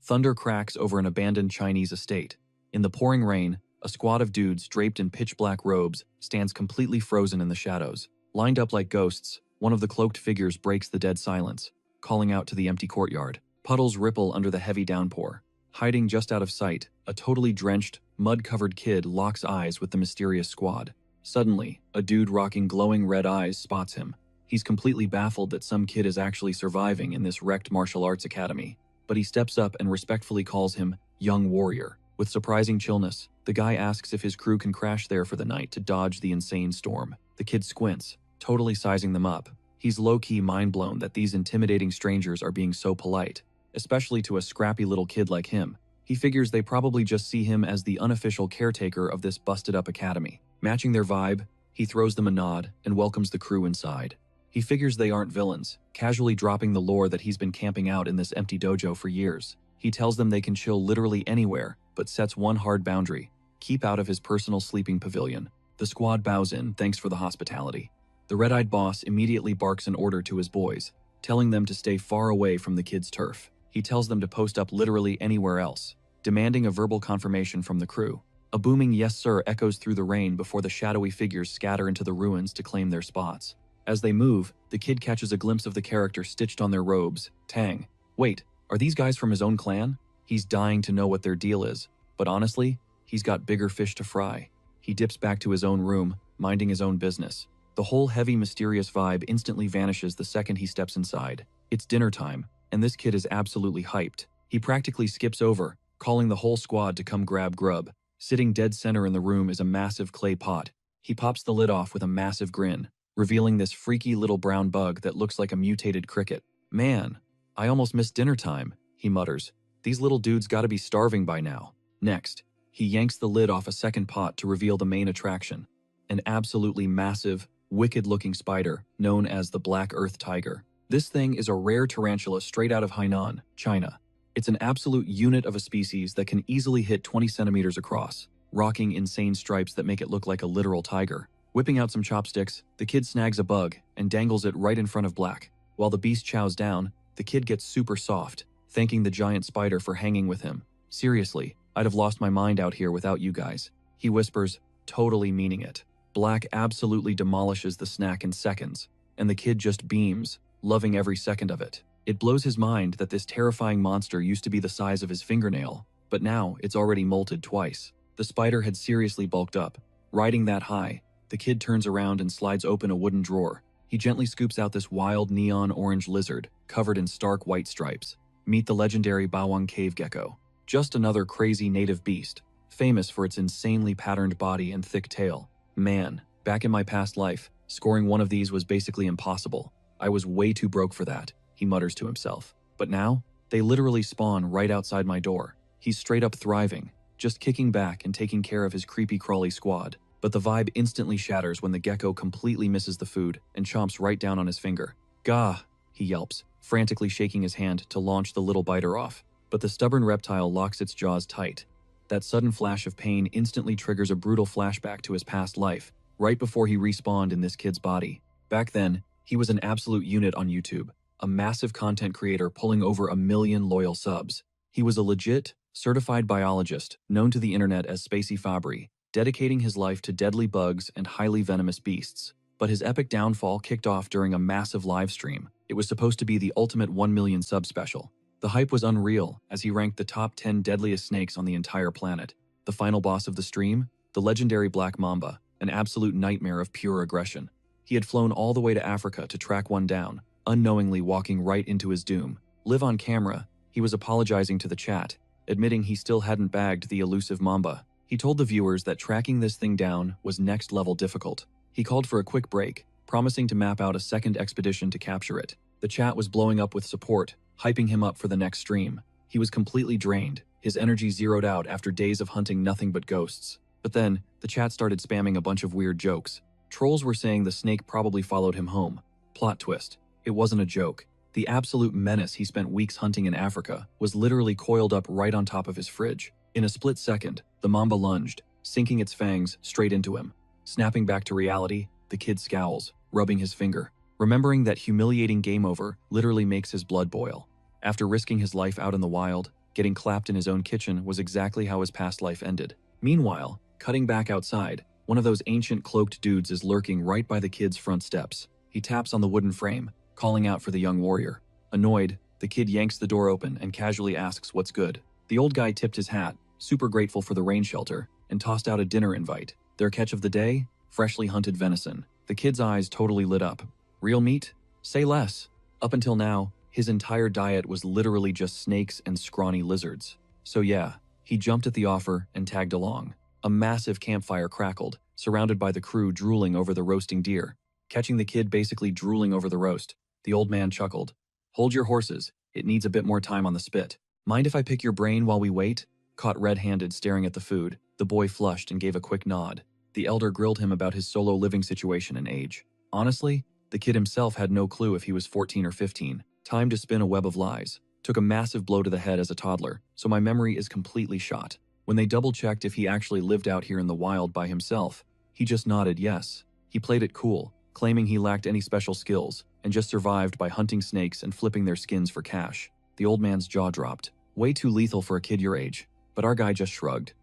Thunder cracks over an abandoned Chinese estate. In the pouring rain, a squad of dudes draped in pitch-black robes stands completely frozen in the shadows. Lined up like ghosts, one of the cloaked figures breaks the dead silence, calling out to the empty courtyard. Puddles ripple under the heavy downpour. Hiding just out of sight, a totally drenched, mud-covered kid locks eyes with the mysterious squad. Suddenly, a dude rocking glowing red eyes spots him. He's completely baffled that some kid is actually surviving in this wrecked martial arts academy. But he steps up and respectfully calls him young warrior. With surprising chillness, the guy asks if his crew can crash there for the night to dodge the insane storm. The kid squints, totally sizing them up. He's low-key mind-blown that these intimidating strangers are being so polite, especially to a scrappy little kid like him. He figures they probably just see him as the unofficial caretaker of this busted-up academy. Matching their vibe, he throws them a nod and welcomes the crew inside. He figures they aren't villains, casually dropping the lore that he's been camping out in this empty dojo for years. He tells them they can chill literally anywhere, but sets one hard boundary: keep out of his personal sleeping pavilion. The squad bows in, thanks for the hospitality. The red-eyed boss immediately barks an order to his boys, telling them to stay far away from the kid's turf. He tells them to post up literally anywhere else, demanding a verbal confirmation from the crew. A booming "yes sir" echoes through the rain before the shadowy figures scatter into the ruins to claim their spots. As they move, the kid catches a glimpse of the character stitched on their robes, Tang. Wait, are these guys from his own clan? He's dying to know what their deal is, but honestly, he's got bigger fish to fry. He dips back to his own room, minding his own business. The whole heavy, mysterious vibe instantly vanishes the second he steps inside. It's dinner time, and this kid is absolutely hyped. He practically skips over, calling the whole squad to come grab grub. Sitting dead center in the room is a massive clay pot. He pops the lid off with a massive grin, revealing this freaky little brown bug that looks like a mutated cricket. Man, I almost missed dinner time, he mutters. These little dudes gotta be starving by now. Next, he yanks the lid off a second pot to reveal the main attraction, an absolutely massive, wicked-looking spider known as the Black Earth Tiger. This thing is a rare tarantula straight out of Hainan, China. It's an absolute unit of a species that can easily hit 20 centimeters across, rocking insane stripes that make it look like a literal tiger. Whipping out some chopsticks, the kid snags a bug and dangles it right in front of Black. While the beast chows down, the kid gets super soft, thanking the giant spider for hanging with him. Seriously, I'd have lost my mind out here without you guys, he whispers, totally meaning it. Black absolutely demolishes the snack in seconds, and the kid just beams, loving every second of it. It blows his mind that this terrifying monster used to be the size of his fingernail, but now it's already molted twice. The spider had seriously bulked up. Riding that high, the kid turns around and slides open a wooden drawer. He gently scoops out this wild neon orange lizard, covered in stark white stripes. Meet the legendary Bawang cave gecko. Just another crazy native beast, famous for its insanely patterned body and thick tail. Man, back in my past life, scoring one of these was basically impossible. I was way too broke for that, he mutters to himself. But now, they literally spawn right outside my door. He's straight up thriving, just kicking back and taking care of his creepy crawly squad. But the vibe instantly shatters when the gecko completely misses the food and chomps right down on his finger. Gah, he yelps, frantically shaking his hand to launch the little biter off. But the stubborn reptile locks its jaws tight. That sudden flash of pain instantly triggers a brutal flashback to his past life, right before he respawned in this kid's body. Back then, he was an absolute unit on YouTube, a massive content creator pulling over 1 million loyal subs. He was a legit, certified biologist, known to the internet as Spacey Fabry, dedicating his life to deadly bugs and highly venomous beasts. But his epic downfall kicked off during a massive live stream. It was supposed to be the ultimate 1 million sub special. The hype was unreal as he ranked the top 10 deadliest snakes on the entire planet. The final boss of the stream? The legendary Black Mamba, an absolute nightmare of pure aggression. He had flown all the way to Africa to track one down, unknowingly walking right into his doom. Live on camera, he was apologizing to the chat, admitting he still hadn't bagged the elusive Mamba. He told the viewers that tracking this thing down was next-level difficult. He called for a quick break, promising to map out a second expedition to capture it. The chat was blowing up with support, hyping him up for the next stream. He was completely drained, his energy zeroed out after days of hunting nothing but ghosts. But then, the chat started spamming a bunch of weird jokes. Trolls were saying the snake probably followed him home. Plot twist. It wasn't a joke. The absolute menace he spent weeks hunting in Africa was literally coiled up right on top of his fridge. In a split second, the Mamba lunged, sinking its fangs straight into him. Snapping back to reality, the kid scowls, rubbing his finger, remembering that humiliating game over literally makes his blood boil. After risking his life out in the wild, Getting clapped in his own kitchen was exactly how his past life ended. Meanwhile, cutting back outside, one of those ancient cloaked dudes is lurking right by the kid's front steps. He taps on the wooden frame, calling out for the young warrior. Annoyed, the kid yanks the door open and casually asks what's good. The old guy tipped his hat, super grateful for the rain shelter, and tossed out a dinner invite. Their catch of the day? Freshly hunted venison. The kid's eyes totally lit up. Real meat? Say less. Up until now, his entire diet was literally just snakes and scrawny lizards. So yeah, he jumped at the offer and tagged along. A massive campfire crackled, surrounded by the crew drooling over the roasting deer. Catching the kid basically drooling over the roast, the old man chuckled. Hold your horses, it needs a bit more time on the spit. Mind if I pick your brain while we wait? Caught red-handed staring at the food, the boy flushed and gave a quick nod. The elder grilled him about his solo living situation and age. Honestly, the kid himself had no clue if he was 14 or 15. Time to spin a web of lies. Took a massive blow to the head as a toddler, so my memory is completely shot. When they double-checked if he actually lived out here in the wild by himself, he just nodded yes. He played it cool, claiming he lacked any special skills, and just survived by hunting snakes and flipping their skins for cash. The old man's jaw dropped. Way too lethal for a kid your age. But our guy just shrugged.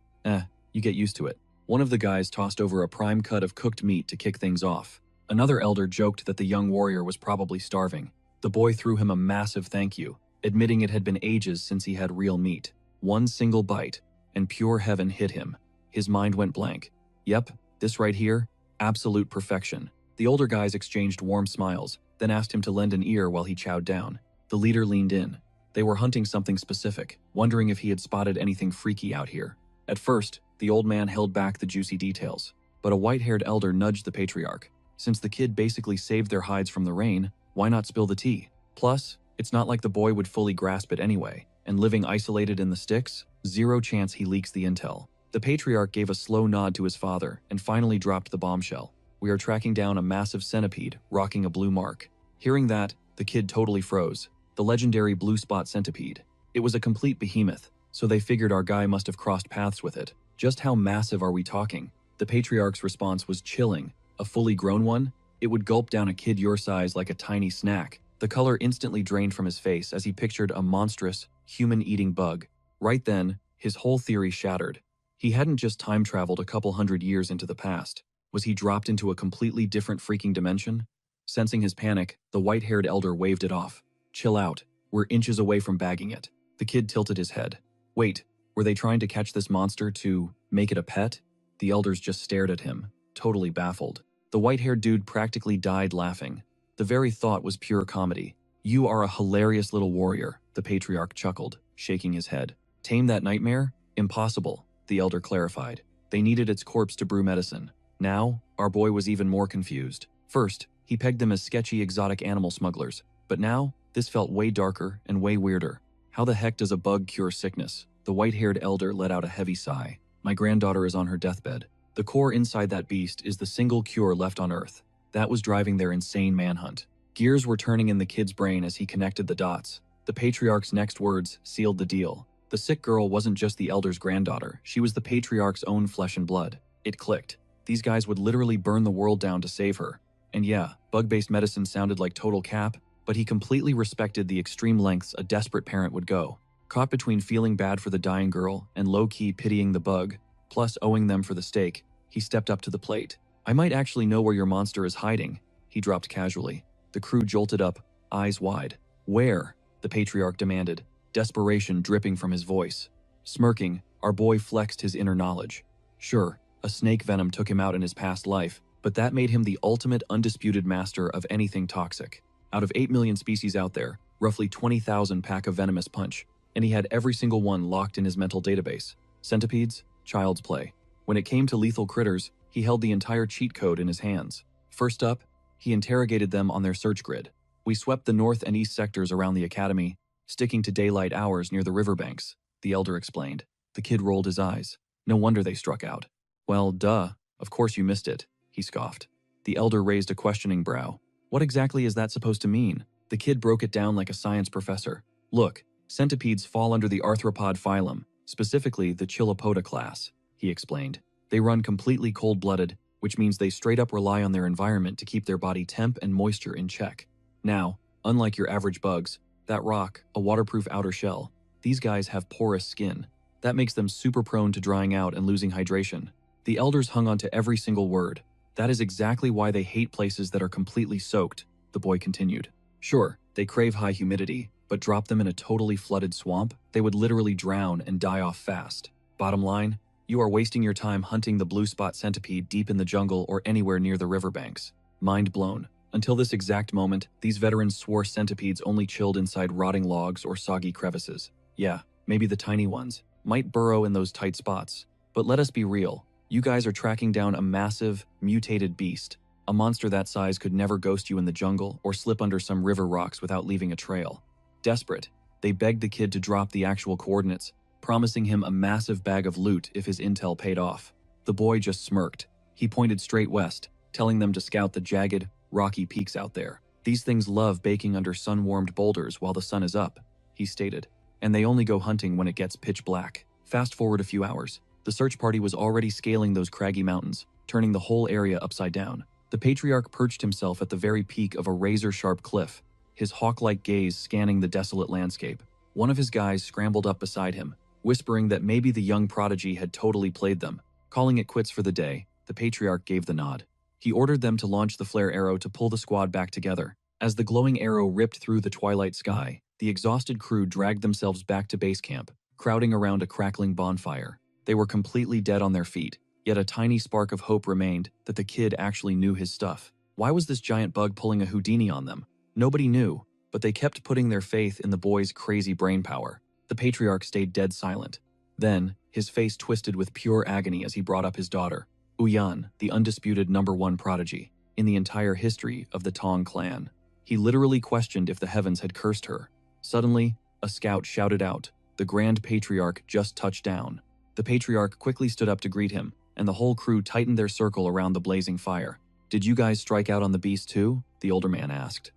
You get used to it. One of the guys tossed over a prime cut of cooked meat to kick things off. Another elder joked that the young warrior was probably starving. The boy threw him a massive thank you, admitting it had been ages since he had real meat. One single bite, and pure heaven hit him. His mind went blank. Yep, this right here, absolute perfection. The older guys exchanged warm smiles, then asked him to lend an ear while he chowed down. The leader leaned in. They were hunting something specific, wondering if he had spotted anything freaky out here. At first, the old man held back the juicy details, but a white-haired elder nudged the patriarch. Since the kid basically saved their hides from the rain, why not spill the tea? Plus, it's not like the boy would fully grasp it anyway, and living isolated in the sticks, zero chance he leaks the intel. The patriarch gave a slow nod to his father and finally dropped the bombshell. We are tracking down a massive centipede, rocking a blue mark. Hearing that, the kid totally froze. The legendary blue spot centipede. It was a complete behemoth, so they figured our guy must have crossed paths with it. Just how massive are we talking? The patriarch's response was chilling. A fully grown one? It would gulp down a kid your size like a tiny snack. The color instantly drained from his face as he pictured a monstrous, human-eating bug. Right then, his whole theory shattered. He hadn't just time-traveled a couple hundred years into the past. Was he dropped into a completely different freaking dimension? Sensing his panic, the white-haired elder waved it off. Chill out. We're inches away from bagging it. The kid tilted his head. Wait, were they trying to catch this monster to make it a pet? The elders just stared at him, totally baffled. The white-haired dude practically died laughing. The very thought was pure comedy. You are a hilarious little warrior, the patriarch chuckled, shaking his head. Tame that nightmare? Impossible, the elder clarified. They needed its corpse to brew medicine. Now, our boy was even more confused. First, he pegged them as sketchy exotic animal smugglers. But now, this felt way darker and way weirder. How the heck does a bug cure sickness? The white-haired elder let out a heavy sigh. My granddaughter is on her deathbed. The core inside that beast is the single cure left on Earth. That was driving their insane manhunt. Gears were turning in the kid's brain as he connected the dots. The patriarch's next words sealed the deal. The sick girl wasn't just the elder's granddaughter, she was the patriarch's own flesh and blood. It clicked. These guys would literally burn the world down to save her. And yeah, bug-based medicine sounded like total cap, but he completely respected the extreme lengths a desperate parent would go. Caught between feeling bad for the dying girl and low-key pitying the bug, plus owing them for the steak, he stepped up to the plate. I might actually know where your monster is hiding, he dropped casually. The crew jolted up, eyes wide. Where? The patriarch demanded, desperation dripping from his voice. Smirking, our boy flexed his inner knowledge. Sure, a snake venom took him out in his past life, but that made him the ultimate undisputed master of anything toxic. Out of 8 million species out there, roughly 20,000 pack a venomous punch, and he had every single one locked in his mental database. Centipedes? Child's play. When it came to lethal critters, he held the entire cheat code in his hands. First up, he interrogated them on their search grid. We swept the north and east sectors around the academy, sticking to daylight hours near the riverbanks, the elder explained. The kid rolled his eyes. No wonder they struck out. Well, duh, of course you missed it, he scoffed. The elder raised a questioning brow. What exactly is that supposed to mean? The kid broke it down like a science professor. Look, centipedes fall under the arthropod phylum, specifically the Chilopoda class, he explained. They run completely cold-blooded, which means they straight up rely on their environment to keep their body temp and moisture in check. Now, unlike your average bugs, that rock, a waterproof outer shell, these guys have porous skin. That makes them super prone to drying out and losing hydration. The elders hung on to every single word. That is exactly why they hate places that are completely soaked, the boy continued. Sure, they crave high humidity, but drop them in a totally flooded swamp, they would literally drown and die off fast. Bottom line, you are wasting your time hunting the blue spot centipede deep in the jungle or anywhere near the riverbanks. Mind blown. Until this exact moment, these veterans swore centipedes only chilled inside rotting logs or soggy crevices. Yeah, maybe the tiny ones might burrow in those tight spots. But let us be real, you guys are tracking down a massive, mutated beast. A monster that size could never ghost you in the jungle or slip under some river rocks without leaving a trail. Desperate, they begged the kid to drop the actual coordinates, promising him a massive bag of loot if his intel paid off. The boy just smirked. He pointed straight west, telling them to scout the jagged, rocky peaks out there. These things love baking under sun-warmed boulders while the sun is up, he stated, and they only go hunting when it gets pitch black. Fast forward a few hours. The search party was already scaling those craggy mountains, turning the whole area upside down. The patriarch perched himself at the very peak of a razor-sharp cliff, his hawk-like gaze scanning the desolate landscape. One of his guys scrambled up beside him, whispering that maybe the young prodigy had totally played them. Calling it quits for the day, the patriarch gave the nod. He ordered them to launch the flare arrow to pull the squad back together. As the glowing arrow ripped through the twilight sky, the exhausted crew dragged themselves back to base camp, crowding around a crackling bonfire. They were completely dead on their feet, yet a tiny spark of hope remained that the kid actually knew his stuff. Why was this giant bug pulling a Houdini on them? Nobody knew, but they kept putting their faith in the boy's crazy brain power. The patriarch stayed dead silent. Then, his face twisted with pure agony as he brought up his daughter, Uyan, the undisputed #1 prodigy in the entire history of the Tong clan. He literally questioned if the heavens had cursed her. Suddenly, a scout shouted out, "The Grand Patriarch just touched down." The patriarch quickly stood up to greet him, and the whole crew tightened their circle around the blazing fire. "Did you guys strike out on the beast too?" the older man asked.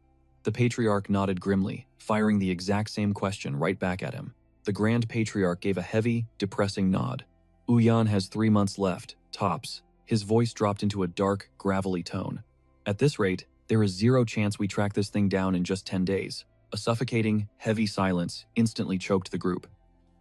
The patriarch nodded grimly, firing the exact same question right back at him. The Grand Patriarch gave a heavy, depressing nod. "Uyan has 3 months left, tops." His voice dropped into a dark, gravelly tone. "At this rate, there is zero chance we track this thing down in just 10 days. A suffocating, heavy silence instantly choked the group.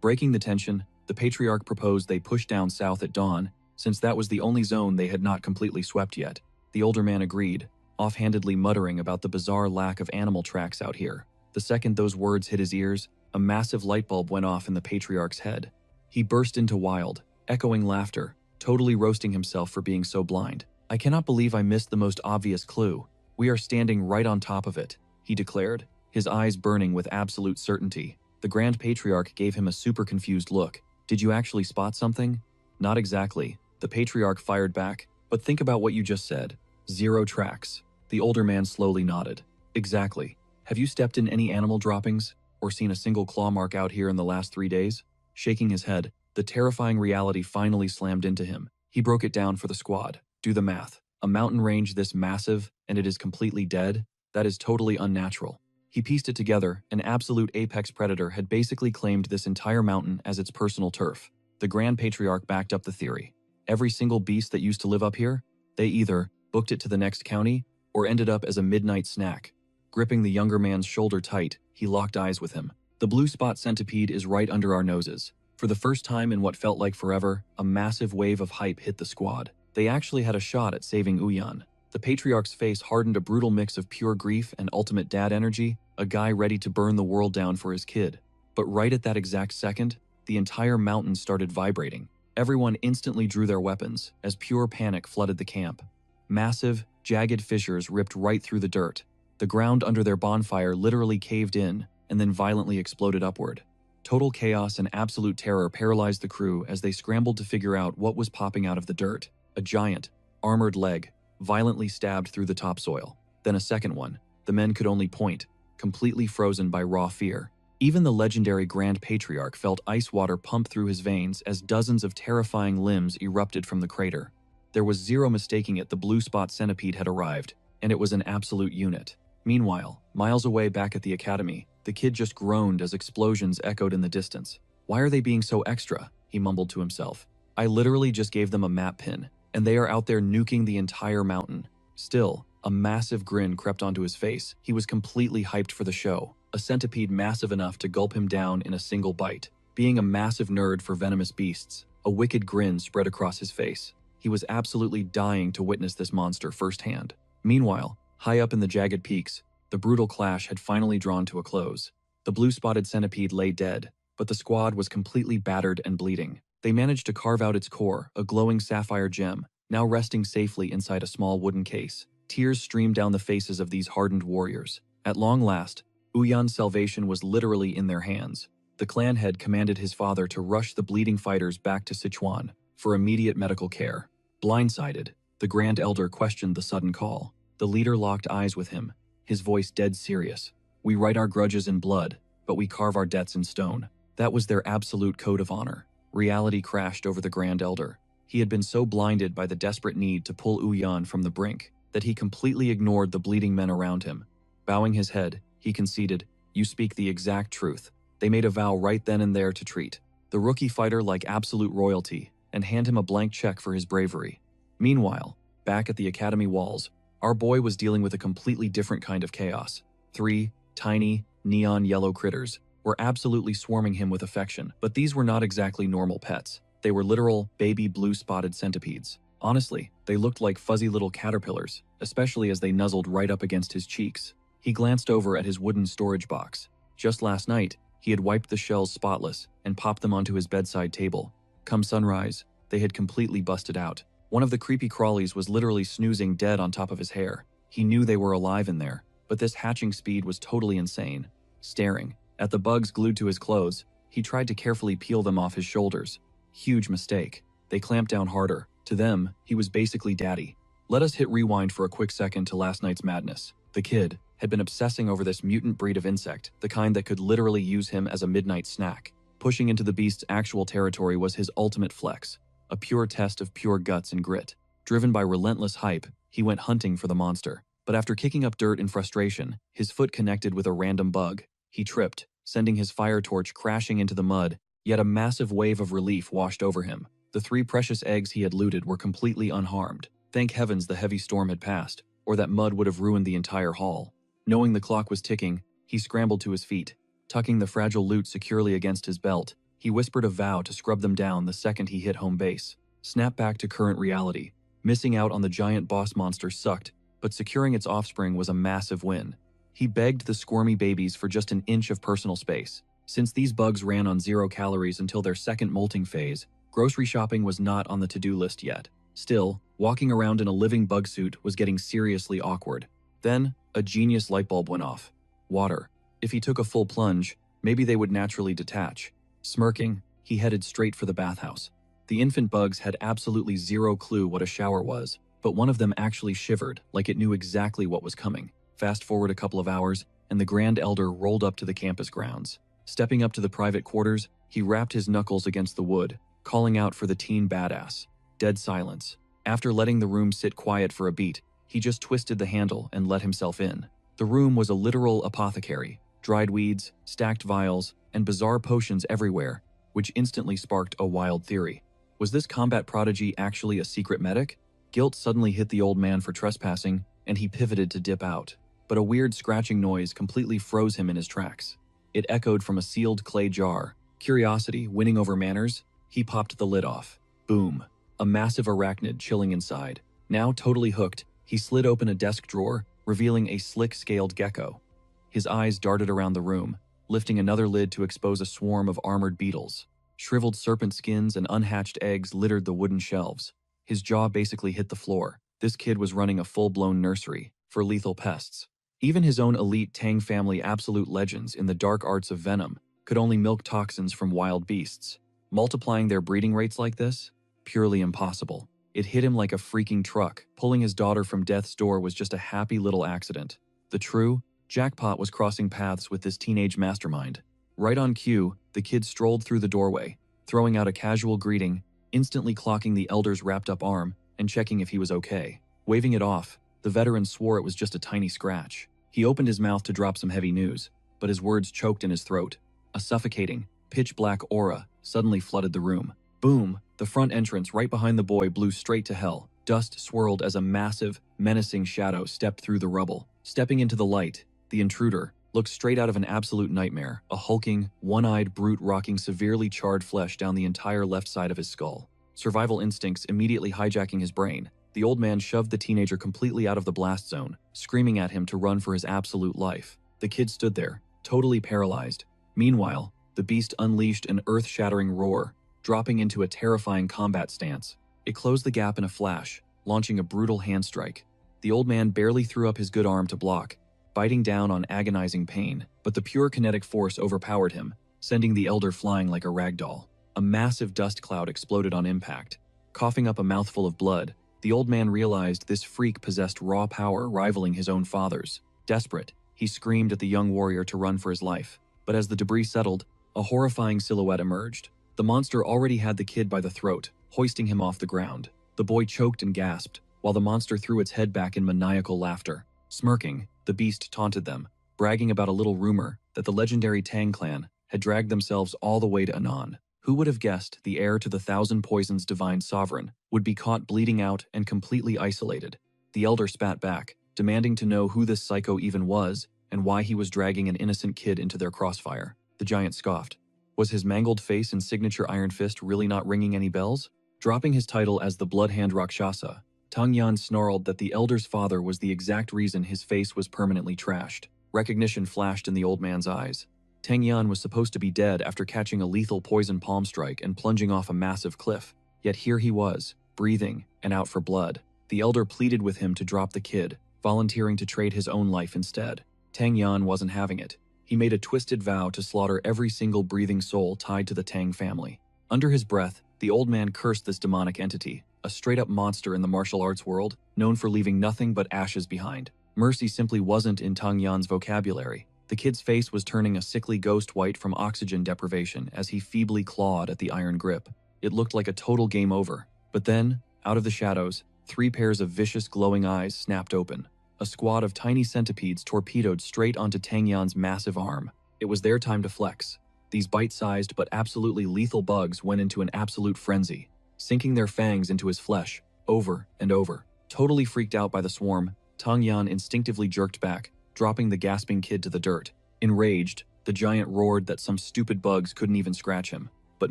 Breaking the tension, the patriarch proposed they push down south at dawn, since that was the only zone they had not completely swept yet. The older man agreed, offhandedly muttering about the bizarre lack of animal tracks out here. The second those words hit his ears, a massive light bulb went off in the patriarch's head. He burst into wild, echoing laughter, totally roasting himself for being so blind. "I cannot believe I missed the most obvious clue. We are standing right on top of it," he declared, his eyes burning with absolute certainty. The Grand Patriarch gave him a super confused look. "Did you actually spot something?" "Not exactly," the patriarch fired back, "but think about what you just said. 0 tracks." The older man slowly nodded. "Exactly. Have you stepped in any animal droppings, or seen a single claw mark out here in the last 3 days?" Shaking his head, the terrifying reality finally slammed into him. He broke it down for the squad. "Do the math. A mountain range this massive, and it is completely dead? That is totally unnatural." He pieced it together. An absolute apex predator had basically claimed this entire mountain as its personal turf. The Grand Patriarch backed up the theory. Every single beast that used to live up here, they either booked it to the next county or ended up as a midnight snack. Gripping the younger man's shoulder tight, he locked eyes with him. "The blue spot centipede is right under our noses." For the first time in what felt like forever, a massive wave of hype hit the squad. They actually had a shot at saving Uyan. The patriarch's face hardened a brutal mix of pure grief and ultimate dad energy, a guy ready to burn the world down for his kid. But right at that exact second, the entire mountain started vibrating. Everyone instantly drew their weapons as pure panic flooded the camp. Massive, jagged fissures ripped right through the dirt. The ground under their bonfire literally caved in and then violently exploded upward. Total chaos and absolute terror paralyzed the crew as they scrambled to figure out what was popping out of the dirt. A giant, armored leg, violently stabbed through the topsoil. Then a second one. The men could only point, completely frozen by raw fear. Even the legendary Grand Patriarch felt ice water pump through his veins as dozens of terrifying limbs erupted from the crater. There was zero mistaking it, the blue spot centipede had arrived, and it was an absolute unit. Meanwhile, miles away back at the academy, the kid just groaned as explosions echoed in the distance. "Why are they being so extra?" he mumbled to himself. "I literally just gave them a map pin, and they are out there nuking the entire mountain." Still, a massive grin crept onto his face. He was completely hyped for the show. a centipede massive enough to gulp him down in a single bite. Being a massive nerd for venomous beasts, a wicked grin spread across his face. He was absolutely dying to witness this monster firsthand. Meanwhile, high up in the jagged peaks, the brutal clash had finally drawn to a close. The blue-spotted centipede lay dead, but the squad was completely battered and bleeding. They managed to carve out its core, a glowing sapphire gem, now resting safely inside a small wooden case. Tears streamed down the faces of these hardened warriors. At long last, Uyan's salvation was literally in their hands. The clan head commanded his father to rush the bleeding fighters back to Sichuan for immediate medical care. Blindsided, the Grand Elder questioned the sudden call. The leader locked eyes with him, his voice dead serious. "We write our grudges in blood, but we carve our debts in stone." That was their absolute code of honor. Reality crashed over the Grand Elder. He had been so blinded by the desperate need to pull Uyan from the brink that he completely ignored the bleeding men around him. Bowing his head, he conceded, "You speak the exact truth." They made a vow right then and there to treat the rookie fighter like absolute royalty and hand him a blank check for his bravery. Meanwhile, back at the academy walls, our boy was dealing with a completely different kind of chaos. 3 tiny, neon yellow critters were absolutely swarming him with affection, but these were not exactly normal pets. They were literal baby blue-spotted centipedes. Honestly, they looked like fuzzy little caterpillars, especially as they nuzzled right up against his cheeks. He glanced over at his wooden storage box. Just last night, he had wiped the shells spotless and popped them onto his bedside table. Come sunrise, they had completely busted out. One of the creepy crawlies was literally snoozing dead on top of his hair. He knew they were alive in there, but this hatching speed was totally insane. Staring at the bugs glued to his clothes, he tried to carefully peel them off his shoulders. Huge mistake. They clamped down harder. To them, he was basically daddy. Let us hit rewind for a quick second to last night's madness. The kid had been obsessing over this mutant breed of insect, the kind that could literally use him as a midnight snack. Pushing into the beast's actual territory was his ultimate flex, a pure test of pure guts and grit. Driven by relentless hype, he went hunting for the monster. But after kicking up dirt in frustration, his foot connected with a random bug. He tripped, sending his fire torch crashing into the mud, yet a massive wave of relief washed over him. The 3 precious eggs he had looted were completely unharmed. Thank heavens the heavy storm had passed, or that mud would have ruined the entire haul. Knowing the clock was ticking, he scrambled to his feet. Tucking the fragile loot securely against his belt, he whispered a vow to scrub them down the second he hit home base. Snap back to current reality. Missing out on the giant boss monster sucked, but securing its offspring was a massive win. He begged the squirmy babies for just an inch of personal space. Since these bugs ran on 0 calories until their second molting phase, grocery shopping was not on the to-do list yet. Still, walking around in a living bug suit was getting seriously awkward. Then, a genius light bulb went off. Water. If he took a full plunge, maybe they would naturally detach. Smirking, he headed straight for the bathhouse. The infant bugs had absolutely 0 clue what a shower was, but one of them actually shivered like it knew exactly what was coming. Fast forward a couple of hours, and the Grand Elder rolled up to the campus grounds. Stepping up to the private quarters, he rapped his knuckles against the wood, calling out for the teen badass. Dead silence. After letting the room sit quiet for a beat, he just twisted the handle and let himself in. The room was a literal apothecary. Dried weeds, stacked vials, and bizarre potions everywhere, which instantly sparked a wild theory. Was this combat prodigy actually a secret medic? Guilt suddenly hit the old man for trespassing, and he pivoted to dip out. But a weird scratching noise completely froze him in his tracks. It echoed from a sealed clay jar. Curiosity winning over manners, he popped the lid off. Boom. A massive arachnid chilling inside. Now totally hooked, he slid open a desk drawer, revealing a slick-scaled gecko. His eyes darted around the room, lifting another lid to expose a swarm of armored beetles. Shriveled serpent skins and unhatched eggs littered the wooden shelves. His jaw basically hit the floor. This kid was running a full-blown nursery for lethal pests. Even his own elite Tang family absolute legends in the dark arts of venom could only milk toxins from wild beasts. Multiplying their breeding rates like this? Purely impossible. It hit him like a freaking truck. Pulling his daughter from death's door was just a happy little accident. The true jackpot was crossing paths with this teenage mastermind. Right on cue, the kid strolled through the doorway, throwing out a casual greeting, instantly clocking the elder's wrapped-up arm and checking if he was okay. Waving it off, the veteran swore it was just a tiny scratch. He opened his mouth to drop some heavy news, but his words choked in his throat. A suffocating, pitch-black aura suddenly flooded the room. Boom! The front entrance right behind the boy blew straight to hell. Dust swirled as a massive, menacing shadow stepped through the rubble. Stepping into the light, the intruder looked straight out of an absolute nightmare, a hulking, one-eyed brute rocking severely charred flesh down the entire left side of his skull. Survival instincts immediately hijacking his brain, the old man shoved the teenager completely out of the blast zone, screaming at him to run for his absolute life. The kid stood there, totally paralyzed. Meanwhile, the beast unleashed an earth-shattering roar, dropping into a terrifying combat stance. It closed the gap in a flash, launching a brutal hand strike. The old man barely threw up his good arm to block, biting down on agonizing pain, but the pure kinetic force overpowered him, sending the elder flying like a ragdoll. A massive dust cloud exploded on impact. Coughing up a mouthful of blood, the old man realized this freak possessed raw power rivaling his own father's. Desperate, he screamed at the young warrior to run for his life. But as the debris settled, a horrifying silhouette emerged. The monster already had the kid by the throat, hoisting him off the ground. The boy choked and gasped, while the monster threw its head back in maniacal laughter. Smirking, the beast taunted them, bragging about a little rumor that the legendary Tang clan had dragged themselves all the way to Anan. Who would have guessed the heir to the Thousand Poisons divine sovereign would be caught bleeding out and completely isolated? The elder spat back, demanding to know who this psycho even was and why he was dragging an innocent kid into their crossfire. The giant scoffed. Was his mangled face and signature iron fist really not ringing any bells? Dropping his title as the Bloodhand Rakshasa, Tang Yan snarled that the elder's father was the exact reason his face was permanently trashed. Recognition flashed in the old man's eyes. Tang Yan was supposed to be dead after catching a lethal poison palm strike and plunging off a massive cliff. Yet here he was, breathing and out for blood. The elder pleaded with him to drop the kid, volunteering to trade his own life instead. Tang Yan wasn't having it. He made a twisted vow to slaughter every single breathing soul tied to the Tang family. Under his breath, the old man cursed this demonic entity, a straight-up monster in the martial arts world, known for leaving nothing but ashes behind. Mercy simply wasn't in Tang Yan's vocabulary. The kid's face was turning a sickly ghost white from oxygen deprivation as he feebly clawed at the iron grip. It looked like a total game over. But then, out of the shadows, 3 pairs of vicious glowing eyes snapped open. A squad of tiny centipedes torpedoed straight onto Tang Yan's massive arm. It was their time to flex. These bite-sized but absolutely lethal bugs went into an absolute frenzy, sinking their fangs into his flesh, over and over. Totally freaked out by the swarm, Tang Yan instinctively jerked back, dropping the gasping kid to the dirt. Enraged, the giant roared that some stupid bugs couldn't even scratch him. But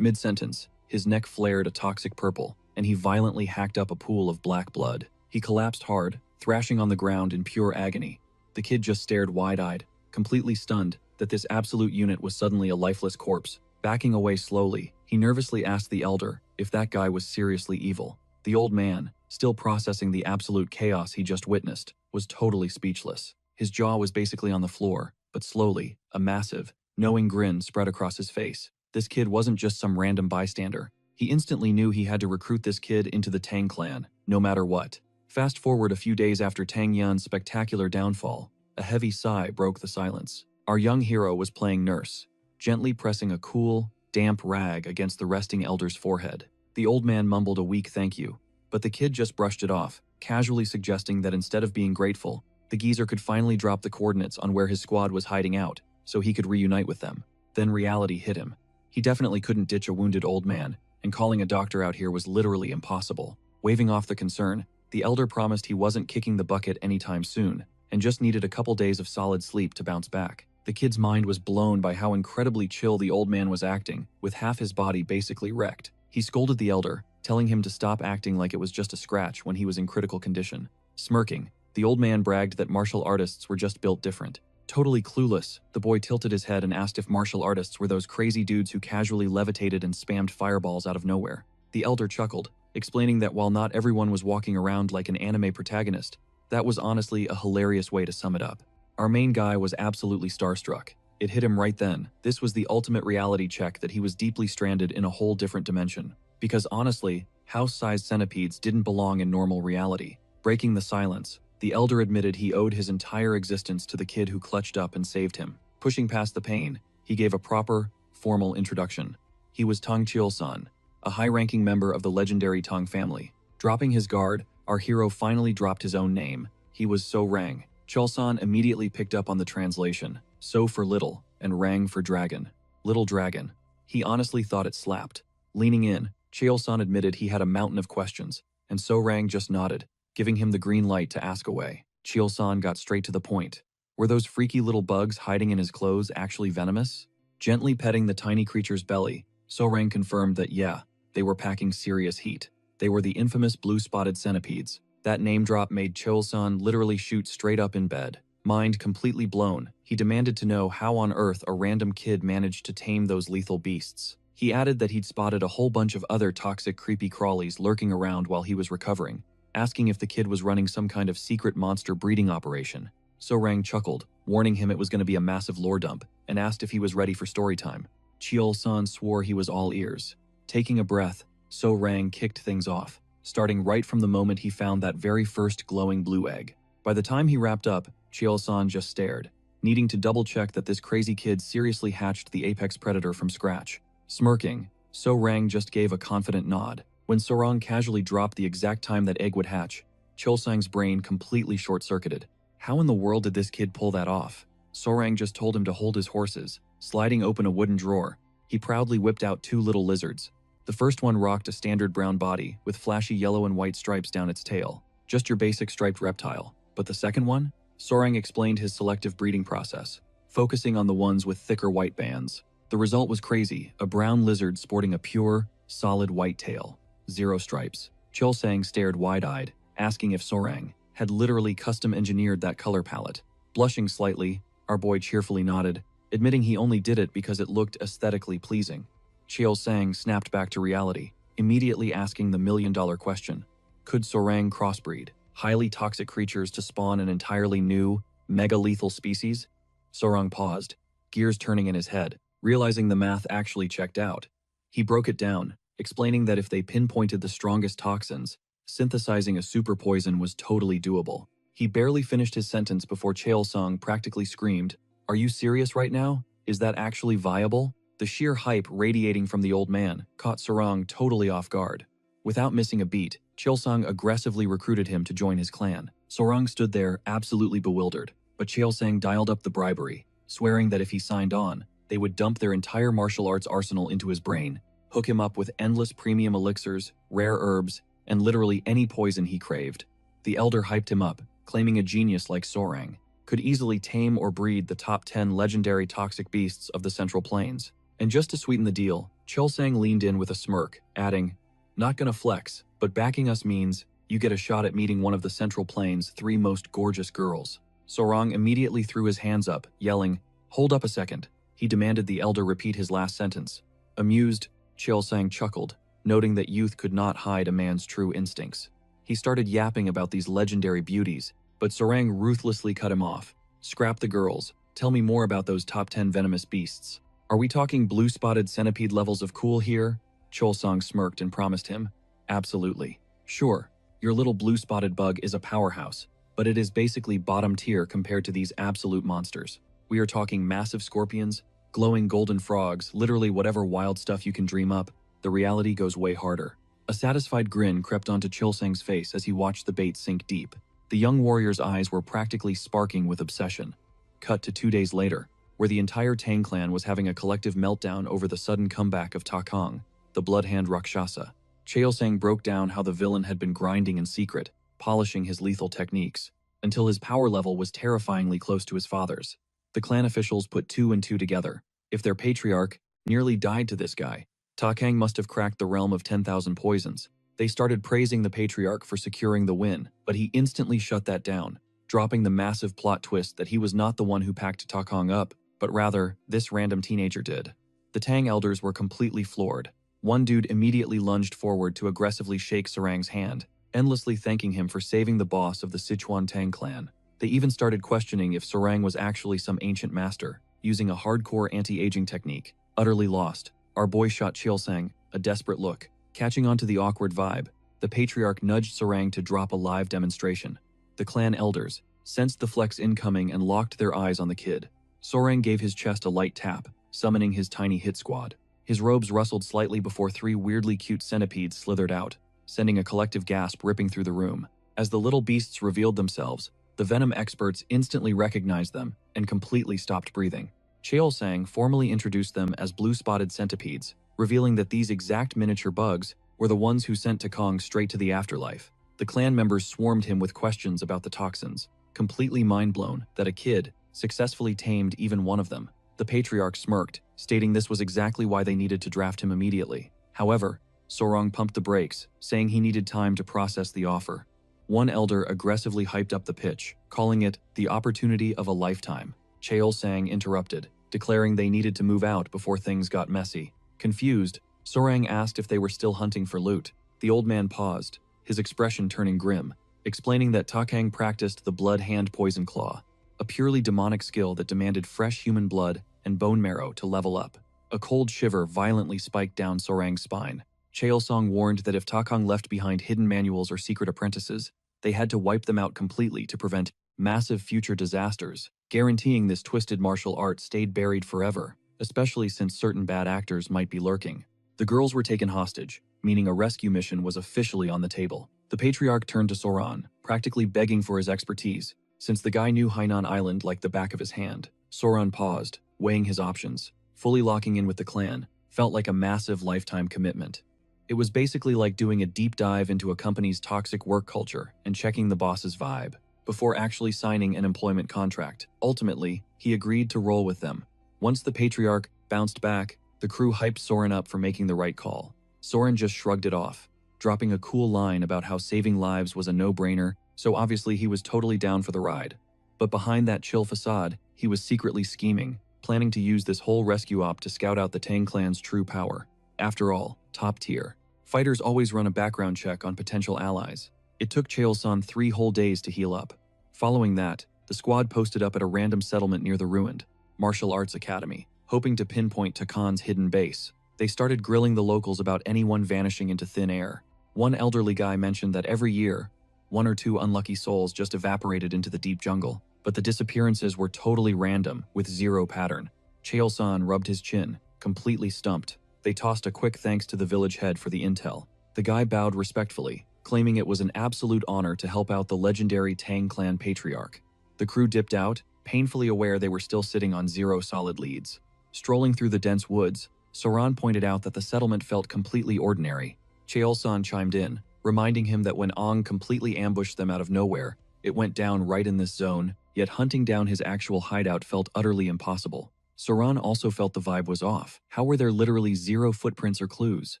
mid-sentence, his neck flared a toxic purple, and he violently hacked up a pool of black blood. He collapsed hard, thrashing on the ground in pure agony. The kid just stared wide-eyed, completely stunned that this absolute unit was suddenly a lifeless corpse. Backing away slowly, he nervously asked the elder if that guy was seriously evil. The old man, still processing the absolute chaos he just witnessed, was totally speechless. His jaw was basically on the floor, but slowly, a massive, knowing grin spread across his face. This kid wasn't just some random bystander. He instantly knew he had to recruit this kid into the Tang clan, no matter what. Fast forward a few days after Tang Yan's spectacular downfall, a heavy sigh broke the silence. Our young hero was playing nurse, gently pressing a cool, damp rag against the resting elder's forehead. The old man mumbled a weak thank you, but the kid just brushed it off, casually suggesting that instead of being grateful, the geezer could finally drop the coordinates on where his squad was hiding out, so he could reunite with them. Then reality hit him. He definitely couldn't ditch a wounded old man, and calling a doctor out here was literally impossible. Waving off the concern, the elder promised he wasn't kicking the bucket anytime soon, and just needed a couple days of solid sleep to bounce back. The kid's mind was blown by how incredibly chill the old man was acting, with half his body basically wrecked. He scolded the elder, telling him to stop acting like it was just a scratch when he was in critical condition. Smirking, the old man bragged that martial artists were just built different. Totally clueless, the boy tilted his head and asked if martial artists were those crazy dudes who casually levitated and spammed fireballs out of nowhere. The elder chuckled, explaining that while not everyone was walking around like an anime protagonist, that was honestly a hilarious way to sum it up. Our main guy was absolutely starstruck. It hit him right then. This was the ultimate reality check that he was deeply stranded in a whole different dimension. Because honestly, house-sized centipedes didn't belong in normal reality. Breaking the silence, the elder admitted he owed his entire existence to the kid who clutched up and saved him. Pushing past the pain, he gave a proper, formal introduction. He was Tang Chil-san, a high-ranking member of the legendary Tang family. Dropping his guard, our hero finally dropped his own name. He was So Rang. Chul-san immediately picked up on the translation. So for little, and Rang for dragon. Little dragon. He honestly thought it slapped. Leaning in, Chul-san admitted he had a mountain of questions, and So Rang just nodded, giving him the green light to ask away. Chul-san got straight to the point. Were those freaky little bugs hiding in his clothes actually venomous? Gently petting the tiny creature's belly, Sorang confirmed that yeah, they were packing serious heat. They were the infamous blue-spotted centipedes. That name drop made Cheol-san literally shoot straight up in bed. Mind completely blown, he demanded to know how on earth a random kid managed to tame those lethal beasts. He added that he'd spotted a whole bunch of other toxic creepy crawlies lurking around while he was recovering, asking if the kid was running some kind of secret monster breeding operation. Sorang chuckled, warning him it was going to be a massive lore dump, and asked if he was ready for story time. Cheol-san swore he was all ears. Taking a breath, Sorang kicked things off, starting right from the moment he found that very first glowing blue egg. By the time he wrapped up, Cheol-san just stared, needing to double-check that this crazy kid seriously hatched the apex predator from scratch. Smirking, Sorang just gave a confident nod. When Sorang casually dropped the exact time that egg would hatch, Cheol-sang's brain completely short-circuited. How in the world did this kid pull that off? Sorang just told him to hold his horses. Sliding open a wooden drawer, he proudly whipped out 2 little lizards. The first one rocked a standard brown body with flashy yellow and white stripes down its tail. Just your basic striped reptile. But the second one? Sorang explained his selective breeding process, focusing on the ones with thicker white bands. The result was crazy, a brown lizard sporting a pure, solid white tail. 0 stripes. Cheol-sang stared wide-eyed, asking if Sorang had literally custom-engineered that color palette. Blushing slightly, our boy cheerfully nodded, admitting he only did it because it looked aesthetically pleasing. Cheol-sang snapped back to reality, immediately asking the million-dollar question. Could Sorang crossbreed highly toxic creatures to spawn an entirely new, mega-lethal species? Sorang paused, gears turning in his head, realizing the math actually checked out. He broke it down, explaining that if they pinpointed the strongest toxins, synthesizing a super poison was totally doable. He barely finished his sentence before Cheol-sang practically screamed, "Are you serious right now? Is that actually viable?" The sheer hype radiating from the old man caught Sorang totally off guard. Without missing a beat, Cheol-sang aggressively recruited him to join his clan. Sorang stood there absolutely bewildered, but Cheol-sang dialed up the bribery, swearing that if he signed on, they would dump their entire martial arts arsenal into his brain, hook him up with endless premium elixirs, rare herbs, and literally any poison he craved. The elder hyped him up, claiming a genius like Sorang could easily tame or breed the top 10 legendary toxic beasts of the Central Plains. And just to sweeten the deal, Cheol-sang leaned in with a smirk, adding, "Not gonna flex, but backing us means you get a shot at meeting one of the Central Plains' 3 most gorgeous girls." Sorang immediately threw his hands up, yelling, "Hold up a second." He demanded the elder repeat his last sentence. Amused, Cheol-sang chuckled, noting that youth could not hide a man's true instincts. He started yapping about these legendary beauties, but Sorang ruthlessly cut him off. "Scrap the girls. Tell me more about those top 10 venomous beasts. Are we talking blue-spotted centipede levels of cool here?" Cheol-sang smirked and promised him, "Absolutely. Sure, your little blue-spotted bug is a powerhouse, but it is basically bottom tier compared to these absolute monsters. We are talking massive scorpions, glowing golden frogs, literally whatever wild stuff you can dream up. The reality goes way harder." A satisfied grin crept onto Cheol-sang's face as he watched the bait sink deep. The young warrior's eyes were practically sparking with obsession. Cut to 2 days later, where the entire Tang clan was having a collective meltdown over the sudden comeback of Takong, the Bloodhand Rakshasa. Cheol-sang broke down how the villain had been grinding in secret, polishing his lethal techniques, until his power level was terrifyingly close to his father's. The clan officials put 2 and 2 together. If their patriarch nearly died to this guy, Takang must have cracked the realm of 10,000 poisons. They started praising the patriarch for securing the win, but he instantly shut that down, dropping the massive plot twist that he was not the one who packed Takong up, but rather, this random teenager did. The Tang elders were completely floored. One dude immediately lunged forward to aggressively shake Sarang's hand, endlessly thanking him for saving the boss of the Sichuan Tang clan. They even started questioning if Sarang was actually some ancient master, using a hardcore anti-aging technique. Utterly lost, our boy shot Cheol-sang a desperate look. Catching on to the awkward vibe, the patriarch nudged Sarang to drop a live demonstration. The clan elders sensed the flex incoming and locked their eyes on the kid. Sarang gave his chest a light tap, summoning his tiny hit squad. His robes rustled slightly before 3 weirdly cute centipedes slithered out, sending a collective gasp ripping through the room. As the little beasts revealed themselves, the venom experts instantly recognized them and completely stopped breathing. Cheol-sang formally introduced them as blue-spotted centipedes, revealing that these exact miniature bugs were the ones who sent Takong straight to the afterlife. The clan members swarmed him with questions about the toxins, completely mind-blown that a kid successfully tamed even one of them. The patriarch smirked, stating this was exactly why they needed to draft him immediately. However, Sorong pumped the brakes, saying he needed time to process the offer. One elder aggressively hyped up the pitch, calling it the opportunity of a lifetime. Cheol-sang interrupted, declaring they needed to move out before things got messy. Confused, Sorang asked if they were still hunting for loot. The old man paused, his expression turning grim, explaining that Takang practiced the blood hand poison claw, a purely demonic skill that demanded fresh human blood and bone marrow to level up. A cold shiver violently spiked down Sorang's spine. Cheol-song warned that if Takang left behind hidden manuals or secret apprentices, they had to wipe them out completely to prevent massive future disasters, guaranteeing this twisted martial art stayed buried forever, especially since certain bad actors might be lurking. The girls were taken hostage, meaning a rescue mission was officially on the table. The patriarch turned to Soran, practically begging for his expertise. Since the guy knew Hainan Island like the back of his hand, Soran paused, weighing his options. Fully locking in with the clan felt like a massive lifetime commitment. It was basically like doing a deep dive into a company's toxic work culture and checking the boss's vibe before actually signing an employment contract. Ultimately, he agreed to roll with them. Once the patriarch bounced back, the crew hyped Soren up for making the right call. Soren just shrugged it off, dropping a cool line about how saving lives was a no-brainer, so obviously he was totally down for the ride. But behind that chill facade, he was secretly scheming, planning to use this whole rescue op to scout out the Tang clan's true power. After all, top tier. Fighters always run a background check on potential allies. It took Cheol-san 3 whole days to heal up. Following that, the squad posted up at a random settlement near the ruined Martial Arts Academy, hoping to pinpoint Takan's hidden base. They started grilling the locals about anyone vanishing into thin air. One elderly guy mentioned that every year, 1 or 2 unlucky souls just evaporated into the deep jungle, but the disappearances were totally random, with zero pattern. Cheol-san rubbed his chin, completely stumped. They tossed a quick thanks to the village head for the intel. The guy bowed respectfully, claiming it was an absolute honor to help out the legendary Tang clan patriarch. The crew dipped out, painfully aware they were still sitting on 0 solid leads. Strolling through the dense woods, Soran pointed out that the settlement felt completely ordinary. Cheol-san chimed in, reminding him that when Ong completely ambushed them out of nowhere, it went down right in this zone, yet hunting down his actual hideout felt utterly impossible. Soran also felt the vibe was off. How were there literally 0 footprints or clues?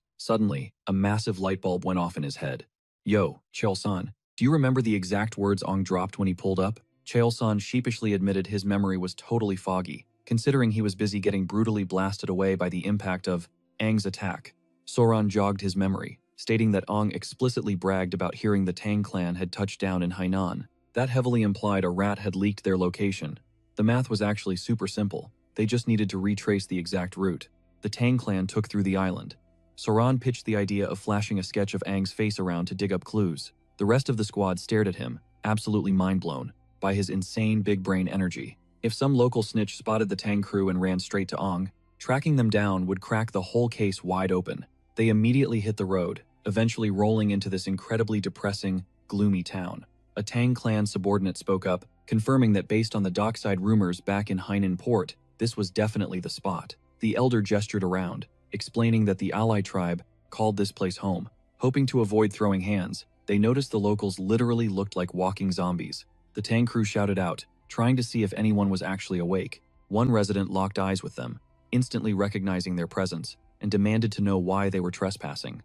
Suddenly, a massive light bulb went off in his head. Yo, Cheol-san, do you remember the exact words Ong dropped when he pulled up? Cheol-san sheepishly admitted his memory was totally foggy, considering he was busy getting brutally blasted away by the impact of Aang's attack. Soran jogged his memory, stating that Ong explicitly bragged about hearing the Tang clan had touched down in Hainan. That heavily implied a rat had leaked their location. The math was actually super simple. They just needed to retrace the exact route. The Tang clan took through the island. Soran pitched the idea of flashing a sketch of Aang's face around to dig up clues. The rest of the squad stared at him, absolutely mind-blown by his insane big brain energy. If some local snitch spotted the Tang crew and ran straight to Ong, tracking them down would crack the whole case wide open. They immediately hit the road, eventually rolling into this incredibly depressing, gloomy town. A Tang clan subordinate spoke up, confirming that based on the dockside rumors back in Hainan port, this was definitely the spot. The elder gestured around, explaining that the ally tribe called this place home. Hoping to avoid throwing hands, they noticed the locals literally looked like walking zombies. The Tang crew shouted out, trying to see if anyone was actually awake. One resident locked eyes with them, instantly recognizing their presence, and demanded to know why they were trespassing.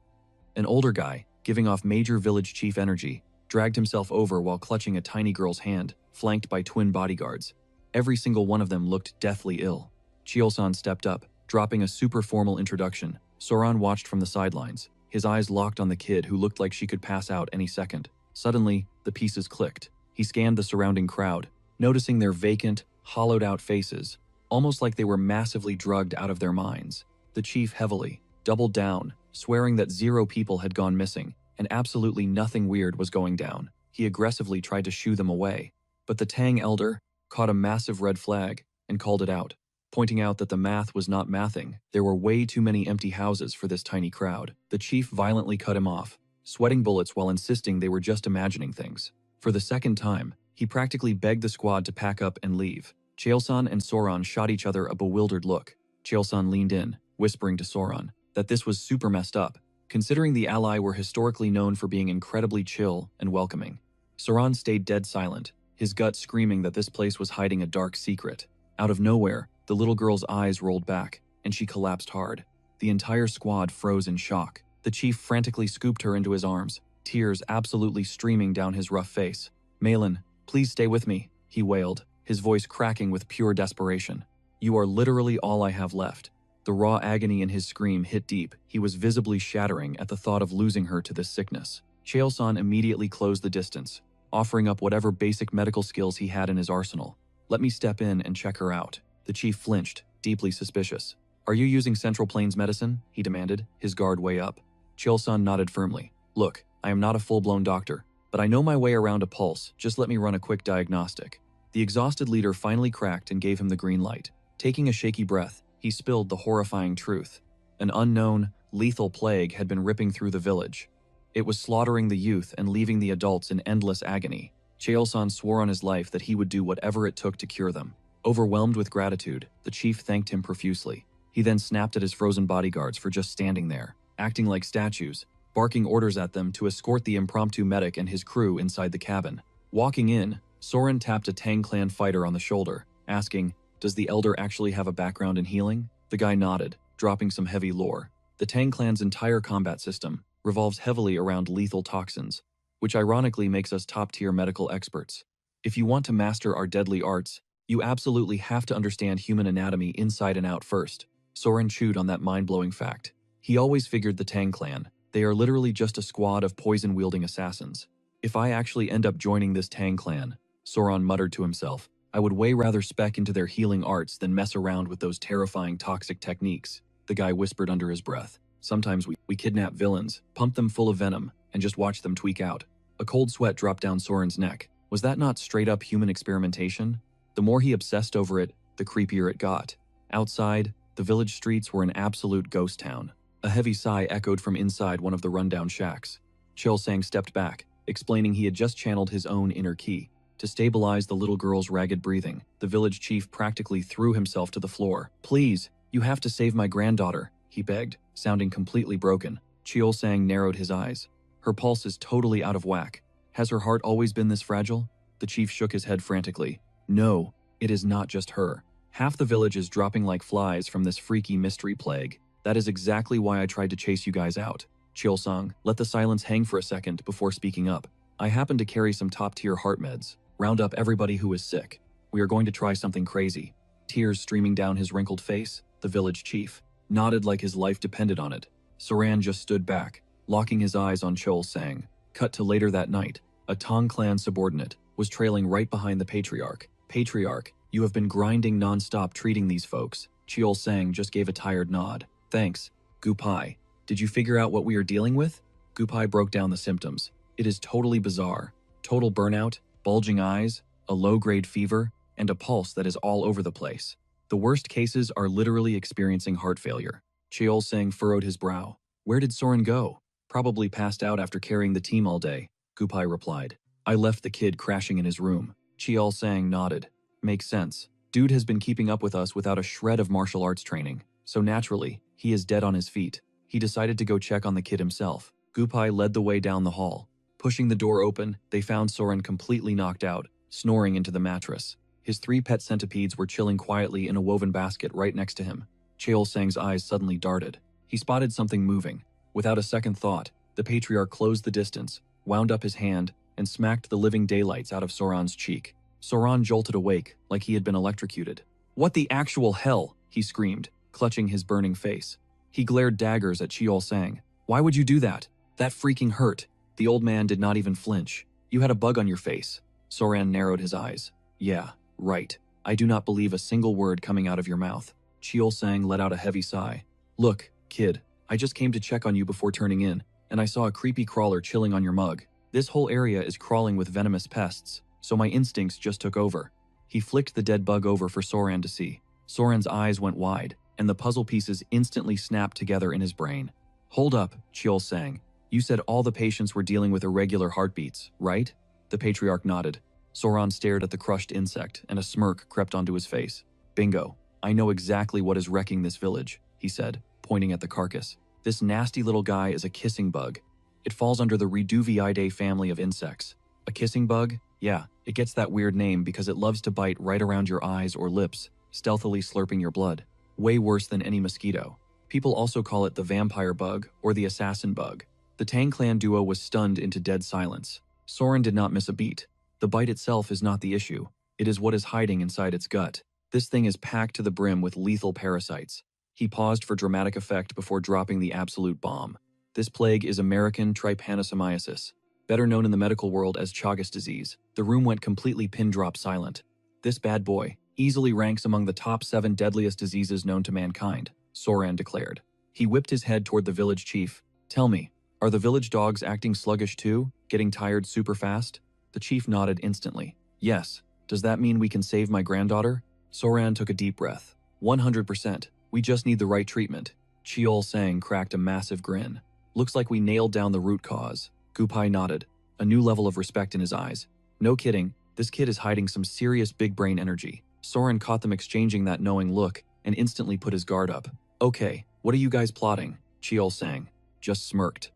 An older guy, giving off major village chief energy, dragged himself over while clutching a tiny girl's hand, flanked by twin bodyguards. Every single one of them looked deathly ill. Cheol-san stepped up, dropping a super formal introduction. Soran watched from the sidelines, his eyes locked on the kid who looked like she could pass out any second. Suddenly, the pieces clicked. He scanned the surrounding crowd, noticing their vacant, hollowed-out faces, almost like they were massively drugged out of their minds. The chief heavily doubled down, swearing that 0 people had gone missing, and absolutely nothing weird was going down. He aggressively tried to shoo them away, but the Tang elder caught a massive red flag and called it out, pointing out that the math was not mathing. There were way too many empty houses for this tiny crowd. The chief violently cut him off, sweating bullets while insisting they were just imagining things. For the second time, he practically begged the squad to pack up and leave. Cheol-san and Soran shot each other a bewildered look. Cheol-san leaned in, whispering to Soran that this was super messed up, considering the ally were historically known for being incredibly chill and welcoming. Soran stayed dead silent, his gut screaming that this place was hiding a dark secret. Out of nowhere, the little girl's eyes rolled back, and she collapsed hard. The entire squad froze in shock. The chief frantically scooped her into his arms, tears absolutely streaming down his rough face. "Malin, please stay with me," he wailed, his voice cracking with pure desperation. "You are literally all I have left." The raw agony in his scream hit deep. He was visibly shattering at the thought of losing her to this sickness. Cheol-san immediately closed the distance, offering up whatever basic medical skills he had in his arsenal. "Let me step in and check her out." The chief flinched, deeply suspicious. "Are you using Central Plains medicine?" he demanded, his guard way up. Cheol-san nodded firmly. "Look, I am not a full-blown doctor, but I know my way around a pulse. Just let me run a quick diagnostic." The exhausted leader finally cracked and gave him the green light. Taking a shaky breath, he spilled the horrifying truth. An unknown, lethal plague had been ripping through the village. It was slaughtering the youth and leaving the adults in endless agony. Cheol-san swore on his life that he would do whatever it took to cure them. Overwhelmed with gratitude, the chief thanked him profusely. He then snapped at his frozen bodyguards for just standing there, acting like statues, barking orders at them to escort the impromptu medic and his crew inside the cabin. Walking in, Soren tapped a Tang clan fighter on the shoulder, asking, "Does the elder actually have a background in healing?" The guy nodded, dropping some heavy lore. The Tang clan's entire combat system revolves heavily around lethal toxins, which ironically makes us top-tier medical experts. If you want to master our deadly arts, you absolutely have to understand human anatomy inside and out first. Soren chewed on that mind-blowing fact. He always figured the Tang clan, they are literally just a squad of poison-wielding assassins. If I actually end up joining this Tang clan, Soren muttered to himself, I would way rather spec into their healing arts than mess around with those terrifying toxic techniques. The guy whispered under his breath. Sometimes we kidnap villains, pump them full of venom, and just watch them tweak out. A cold sweat dropped down Soren's neck. Was that not straight-up human experimentation? The more he obsessed over it, the creepier it got. Outside, the village streets were an absolute ghost town. A heavy sigh echoed from inside one of the rundown shacks. Cheol-sang stepped back, explaining he had just channeled his own inner ki. To stabilize the little girl's ragged breathing, the village chief practically threw himself to the floor. "Please, you have to save my granddaughter," he begged, sounding completely broken. Cheol-sang narrowed his eyes. "Her pulse is totally out of whack. Has her heart always been this fragile?" The chief shook his head frantically. "No, it is not just her. Half the village is dropping like flies from this freaky mystery plague. That is exactly why I tried to chase you guys out." Cheol-sang let the silence hang for a second before speaking up. "I happen to carry some top-tier heart meds. Round up everybody who is sick. We are going to try something crazy." Tears streaming down his wrinkled face, the village chief nodded like his life depended on it. Soren just stood back, locking his eyes on Cheol-sang. Cut to later that night, a Tang clan subordinate was trailing right behind the patriarch. "Patriarch, you have been grinding non-stop treating these folks." Cheol-sang just gave a tired nod. "Thanks, Gupai. Did you figure out what we are dealing with?" Gupai broke down the symptoms. "It is totally bizarre. Total burnout, bulging eyes, a low-grade fever, and a pulse that is all over the place. The worst cases are literally experiencing heart failure." Cheol-sang furrowed his brow. "Where did Soren go?" "Probably passed out after carrying the team all day," Gupai replied. "I left the kid crashing in his room." Cheol-sang nodded. "Makes sense. Dude has been keeping up with us without a shred of martial arts training, so naturally, he is dead on his feet." He decided to go check on the kid himself. Gupai led the way down the hall. Pushing the door open, they found Soren completely knocked out, snoring into the mattress. His 3 pet centipedes were chilling quietly in a woven basket right next to him. Cheol-sang's eyes suddenly darted. He spotted something moving. Without a second thought, the patriarch closed the distance, wound up his hand, and smacked the living daylights out of Soren's cheek. Soren jolted awake, like he had been electrocuted. "What the actual hell?" he screamed, clutching his burning face. He glared daggers at Cheol-sang. "Why would you do that? That freaking hurt." The old man did not even flinch. "You had a bug on your face." Soren narrowed his eyes. "Yeah, right. I do not believe a single word coming out of your mouth." Cheol-sang let out a heavy sigh. "Look, kid, I just came to check on you before turning in, and I saw a creepy crawler chilling on your mug. This whole area is crawling with venomous pests, so my instincts just took over." He flicked the dead bug over for Soren to see. Soren's eyes went wide, and the puzzle pieces instantly snapped together in his brain. "Hold up," Cheol-sang. "You said all the patients were dealing with irregular heartbeats, right?" The patriarch nodded. Soren stared at the crushed insect, and a smirk crept onto his face. "Bingo. I know exactly what is wrecking this village," he said, pointing at the carcass. "This nasty little guy is a kissing bug. It falls under the Reduviidae family of insects." "A kissing bug? Yeah, It gets that weird name because it loves to bite right around your eyes or lips, stealthily slurping your blood. Way worse than any mosquito. People also call it the vampire bug or the assassin bug. The Tang clan duo was stunned into dead silence. Soren did not miss a beat. The bite itself is not the issue. It is what is hiding inside its gut. This thing is packed to the brim with lethal parasites. He paused for dramatic effect before dropping the absolute bomb. This plague is American trypanosomiasis, better known in the medical world as Chagas disease. The room went completely pin-drop silent. This bad boy easily ranks among the top 7 deadliest diseases known to mankind, Soran declared. He whipped his head toward the village chief. Tell me, are the village dogs acting sluggish too, getting tired super fast? The chief nodded instantly. Yes. Does that mean we can save my granddaughter? Soran took a deep breath. 100%. We just need the right treatment. Cheol Sang cracked a massive grin. Looks like we nailed down the root cause. Gupai nodded, a new level of respect in his eyes. No kidding, this kid is hiding some serious big brain energy. Soren caught them exchanging that knowing look and instantly put his guard up. Okay, what are you guys plotting? Cheol Sang just smirked.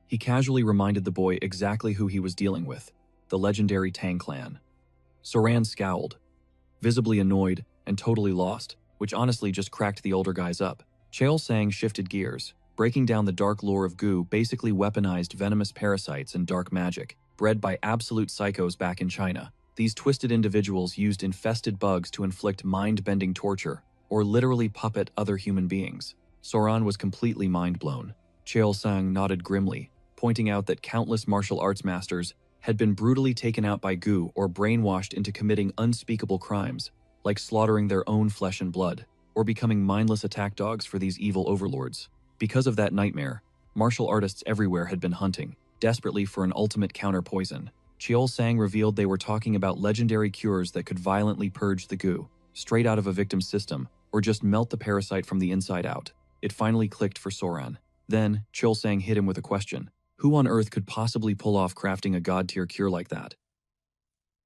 He casually reminded the boy exactly who he was dealing with, the legendary Tang clan. Soran scowled, visibly annoyed and totally lost, which honestly just cracked the older guys up. Cheol Sang shifted gears, breaking down the dark lore of goo, basically weaponized venomous parasites and dark magic, bred by absolute psychos back in China. These twisted individuals used infested bugs to inflict mind-bending torture, or literally puppet other human beings. Soran was completely mind-blown. Cheol Sang nodded grimly, pointing out that countless martial arts masters had been brutally taken out by goo or brainwashed into committing unspeakable crimes, like slaughtering their own flesh and blood, or becoming mindless attack dogs for these evil overlords. Because of that nightmare, martial artists everywhere had been hunting, desperately for an ultimate counter-poison. Cheol Sang revealed they were talking about legendary cures that could violently purge the goo, straight out of a victim's system, or just melt the parasite from the inside out. It finally clicked for Soran. Then, Cheol Sang hit him with a question. Who on earth could possibly pull off crafting a god-tier cure like that?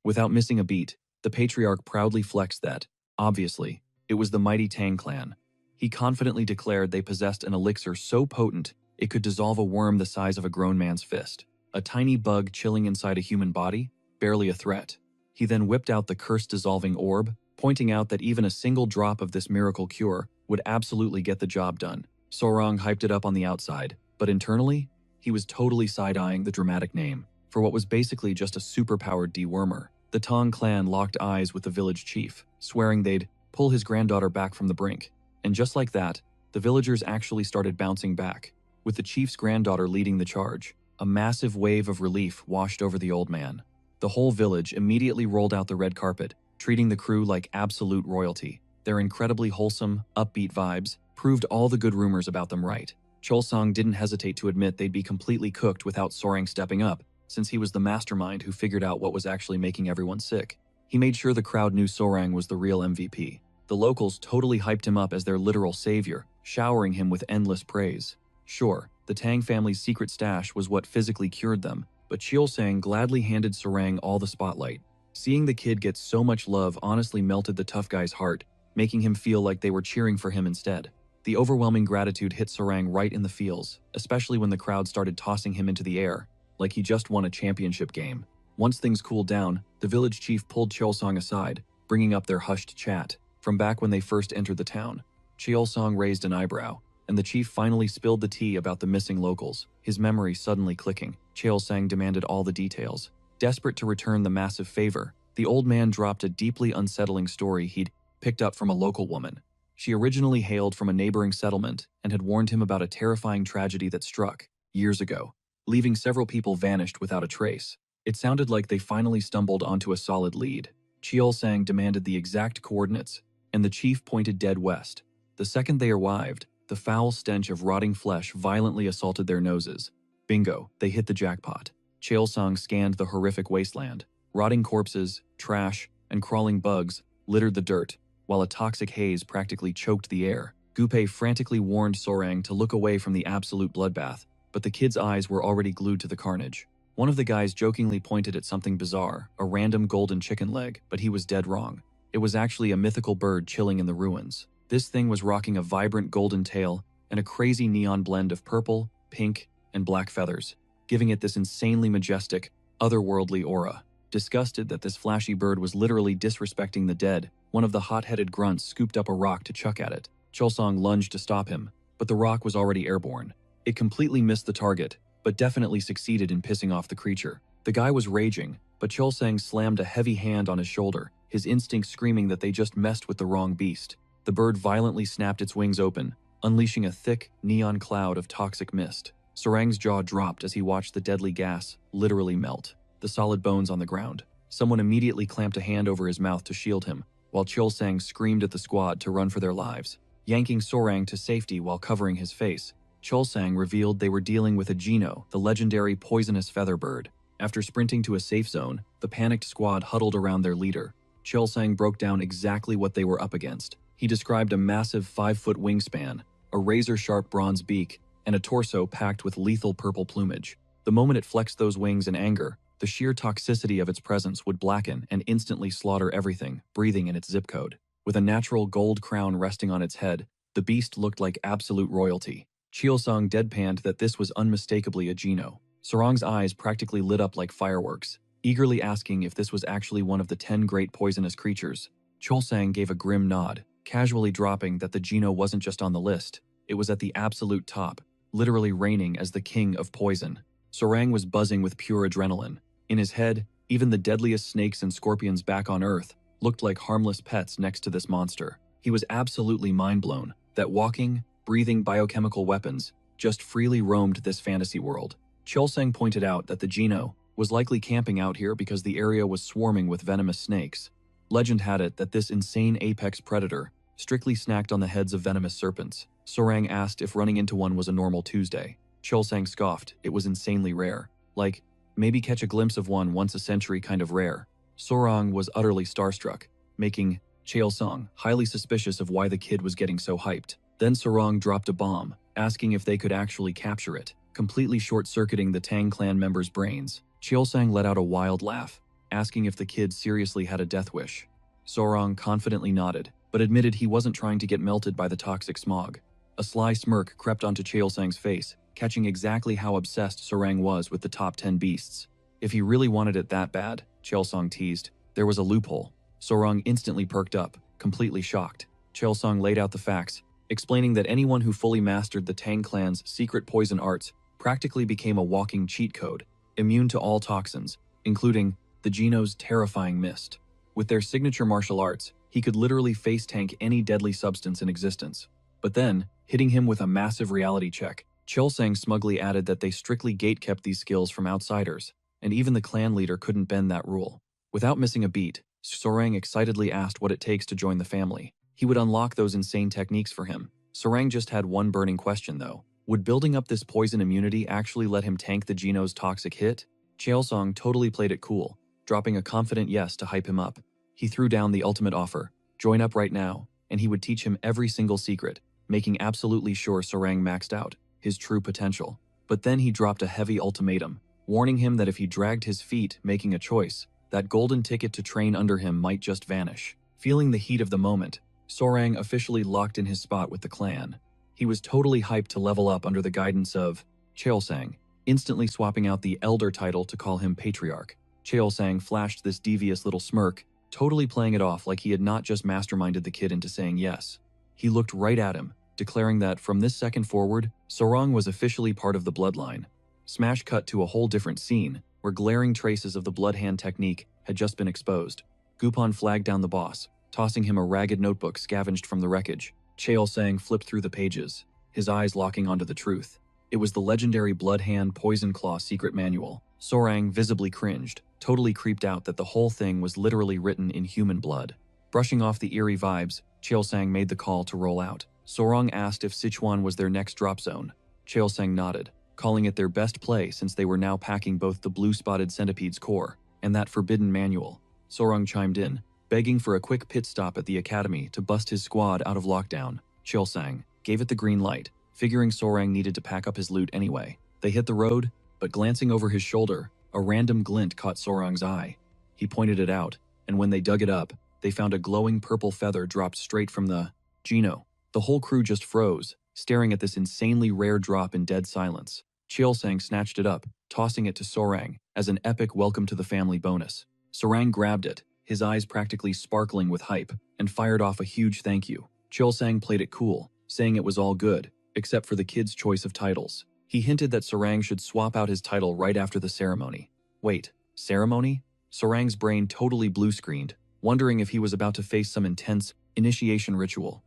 Without missing a beat, the patriarch proudly flexed that, obviously, it was the mighty Tang clan. He confidently declared they possessed an elixir so potent it could dissolve a worm the size of a grown man's fist. A tiny bug chilling inside a human body? Barely a threat. He then whipped out the curse-dissolving orb, pointing out that even a single drop of this miracle cure would absolutely get the job done. Sorong hyped it up on the outside, but internally, he was totally side-eyeing the dramatic name for what was basically just a superpowered dewormer. The Tong clan locked eyes with the village chief, swearing they'd pull his granddaughter back from the brink. And just like that, the villagers actually started bouncing back, with the chief's granddaughter leading the charge. A massive wave of relief washed over the old man. The whole village immediately rolled out the red carpet, treating the crew like absolute royalty. Their incredibly wholesome, upbeat vibes proved all the good rumors about them right. Cholsong didn't hesitate to admit they'd be completely cooked without Sorang stepping up, since he was the mastermind who figured out what was actually making everyone sick. He made sure the crowd knew Sorang was the real MVP. The locals totally hyped him up as their literal savior, showering him with endless praise. Sure, the Tang family's secret stash was what physically cured them, but Chiolsang gladly handed Sorang all the spotlight. Seeing the kid get so much love honestly melted the tough guy's heart, making him feel like they were cheering for him instead. The overwhelming gratitude hit Sorang right in the feels, especially when the crowd started tossing him into the air, like he just won a championship game. Once things cooled down, the village chief pulled Cheolsong aside, bringing up their hushed chat from back when they first entered the town. Cheolsong raised an eyebrow, and the chief finally spilled the tea about the missing locals, his memory suddenly clicking. Cheolsang demanded all the details. Desperate to return the massive favor, the old man dropped a deeply unsettling story he'd picked up from a local woman. She originally hailed from a neighboring settlement and had warned him about a terrifying tragedy that struck years ago, leaving several people vanished without a trace. It sounded like they finally stumbled onto a solid lead. Cheolsang demanded the exact coordinates, and the chief pointed dead west. The second they arrived, the foul stench of rotting flesh violently assaulted their noses. Bingo, they hit the jackpot. Cheolsang scanned the horrific wasteland. Rotting corpses, trash, and crawling bugs littered the dirt, while a toxic haze practically choked the air. Gupe frantically warned Sorang to look away from the absolute bloodbath, but the kid's eyes were already glued to the carnage. One of the guys jokingly pointed at something bizarre, a random golden chicken leg, but he was dead wrong. It was actually a mythical bird chilling in the ruins. This thing was rocking a vibrant golden tail and a crazy neon blend of purple, pink, and black feathers, giving it this insanely majestic, otherworldly aura. Disgusted that this flashy bird was literally disrespecting the dead, one of the hot-headed grunts scooped up a rock to chuck at it. Chulsang lunged to stop him, but the rock was already airborne. It completely missed the target, but definitely succeeded in pissing off the creature. The guy was raging, but Chulsang slammed a heavy hand on his shoulder, his instinct screaming that they just messed with the wrong beast. The bird violently snapped its wings open, unleashing a thick, neon cloud of toxic mist. Sarang's jaw dropped as he watched the deadly gas literally melt the solid bones on the ground. Someone immediately clamped a hand over his mouth to shield him, while Chulsang screamed at the squad to run for their lives. Yanking Sorang to safety while covering his face, Chulsang revealed they were dealing with a Gino, the legendary poisonous feather bird. After sprinting to a safe zone, the panicked squad huddled around their leader. Chulsang broke down exactly what they were up against. He described a massive 5-foot wingspan, a razor-sharp bronze beak, and a torso packed with lethal purple plumage. The moment it flexed those wings in anger, the sheer toxicity of its presence would blacken and instantly slaughter everything breathing in its zip code. With a natural gold crown resting on its head, the beast looked like absolute royalty. Chulsang deadpanned that this was unmistakably a Gino. Sarang's eyes practically lit up like fireworks, eagerly asking if this was actually one of the 10 great poisonous creatures. Chulsang gave a grim nod, casually dropping that the Gino wasn't just on the list, it was at the absolute top, literally reigning as the king of poison. Sarang was buzzing with pure adrenaline. In his head, even the deadliest snakes and scorpions back on Earth looked like harmless pets next to this monster. He was absolutely mind-blown that walking, breathing biochemical weapons just freely roamed this fantasy world. Chulsang pointed out that the Gino was likely camping out here because the area was swarming with venomous snakes. Legend had it that this insane apex predator strictly snacked on the heads of venomous serpents. Sarang asked if running into one was a normal Tuesday. Chulsang scoffed, it was insanely rare. Like, maybe catch a glimpse of one once a century kind of rare. Sarang was utterly starstruck, making Chulsang highly suspicious of why the kid was getting so hyped. Then Sarang dropped a bomb, asking if they could actually capture it, completely short-circuiting the Tang clan members' brains. Chulsang let out a wild laugh, asking if the kid seriously had a death wish. Sarang confidently nodded, but admitted he wasn't trying to get melted by the toxic smog. A sly smirk crept onto Chulsang's face, catching exactly how obsessed Sarang was with the top 10 beasts. If he really wanted it that bad, Chulsang teased, there was a loophole. Sarang instantly perked up, completely shocked. Chulsang laid out the facts, explaining that anyone who fully mastered the Tang clan's secret poison arts practically became a walking cheat code, immune to all toxins, including the Gino's terrifying mist. With their signature martial arts, he could literally face tank any deadly substance in existence. But then, hitting him with a massive reality check, Chulsang smugly added that they strictly gatekept these skills from outsiders, and even the clan leader couldn't bend that rule. Without missing a beat, Sarang excitedly asked what it takes to join the family. He would unlock those insane techniques for him. Sarang just had one burning question though. Would building up this poison immunity actually let him tank the Gino's toxic hit? Chulsang totally played it cool, dropping a confident yes to hype him up. He threw down the ultimate offer, join up right now, and he would teach him every single secret, making absolutely sure Sarang maxed out his true potential. But then he dropped a heavy ultimatum, warning him that if he dragged his feet making a choice, that golden ticket to train under him might just vanish. Feeling the heat of the moment, Sarang officially locked in his spot with the clan. He was totally hyped to level up under the guidance of Chulsang, instantly swapping out the elder title to call him patriarch. Chulsang flashed this devious little smirk, totally playing it off like he had not just masterminded the kid into saying yes. He looked right at him, declaring that from this second forward, Sarang was officially part of the bloodline. Smash cut to a whole different scene, where glaring traces of the blood hand technique had just been exposed. Gupon flagged down the boss, tossing him a ragged notebook scavenged from the wreckage. Chulsang flipped through the pages, his eyes locking onto the truth. It was the legendary Blood Hand Poison Claw secret manual. Sarang visibly cringed, totally creeped out that the whole thing was literally written in human blood. Brushing off the eerie vibes, Chulsang made the call to roll out. Sarang asked if Sichuan was their next drop zone. Chulsang nodded, calling it their best play since they were now packing both the blue-spotted centipede's core and that forbidden manual. Sarang chimed in, begging for a quick pit stop at the academy to bust his squad out of lockdown. Chulsang gave it the green light, figuring Sarang needed to pack up his loot anyway. They hit the road, but glancing over his shoulder, a random glint caught Sarang's eye. He pointed it out, and when they dug it up, they found a glowing purple feather dropped straight from the Gino. The whole crew just froze, staring at this insanely rare drop in dead silence. Chulsang snatched it up, tossing it to Sarang as an epic welcome to the family bonus. Sarang grabbed it, his eyes practically sparkling with hype, and fired off a huge thank you. Chulsang played it cool, saying it was all good, except for the kid's choice of titles. He hinted that Sarang should swap out his title right after the ceremony. Wait, ceremony? Sarang's brain totally blue-screened, wondering if he was about to face some intense initiation ritual.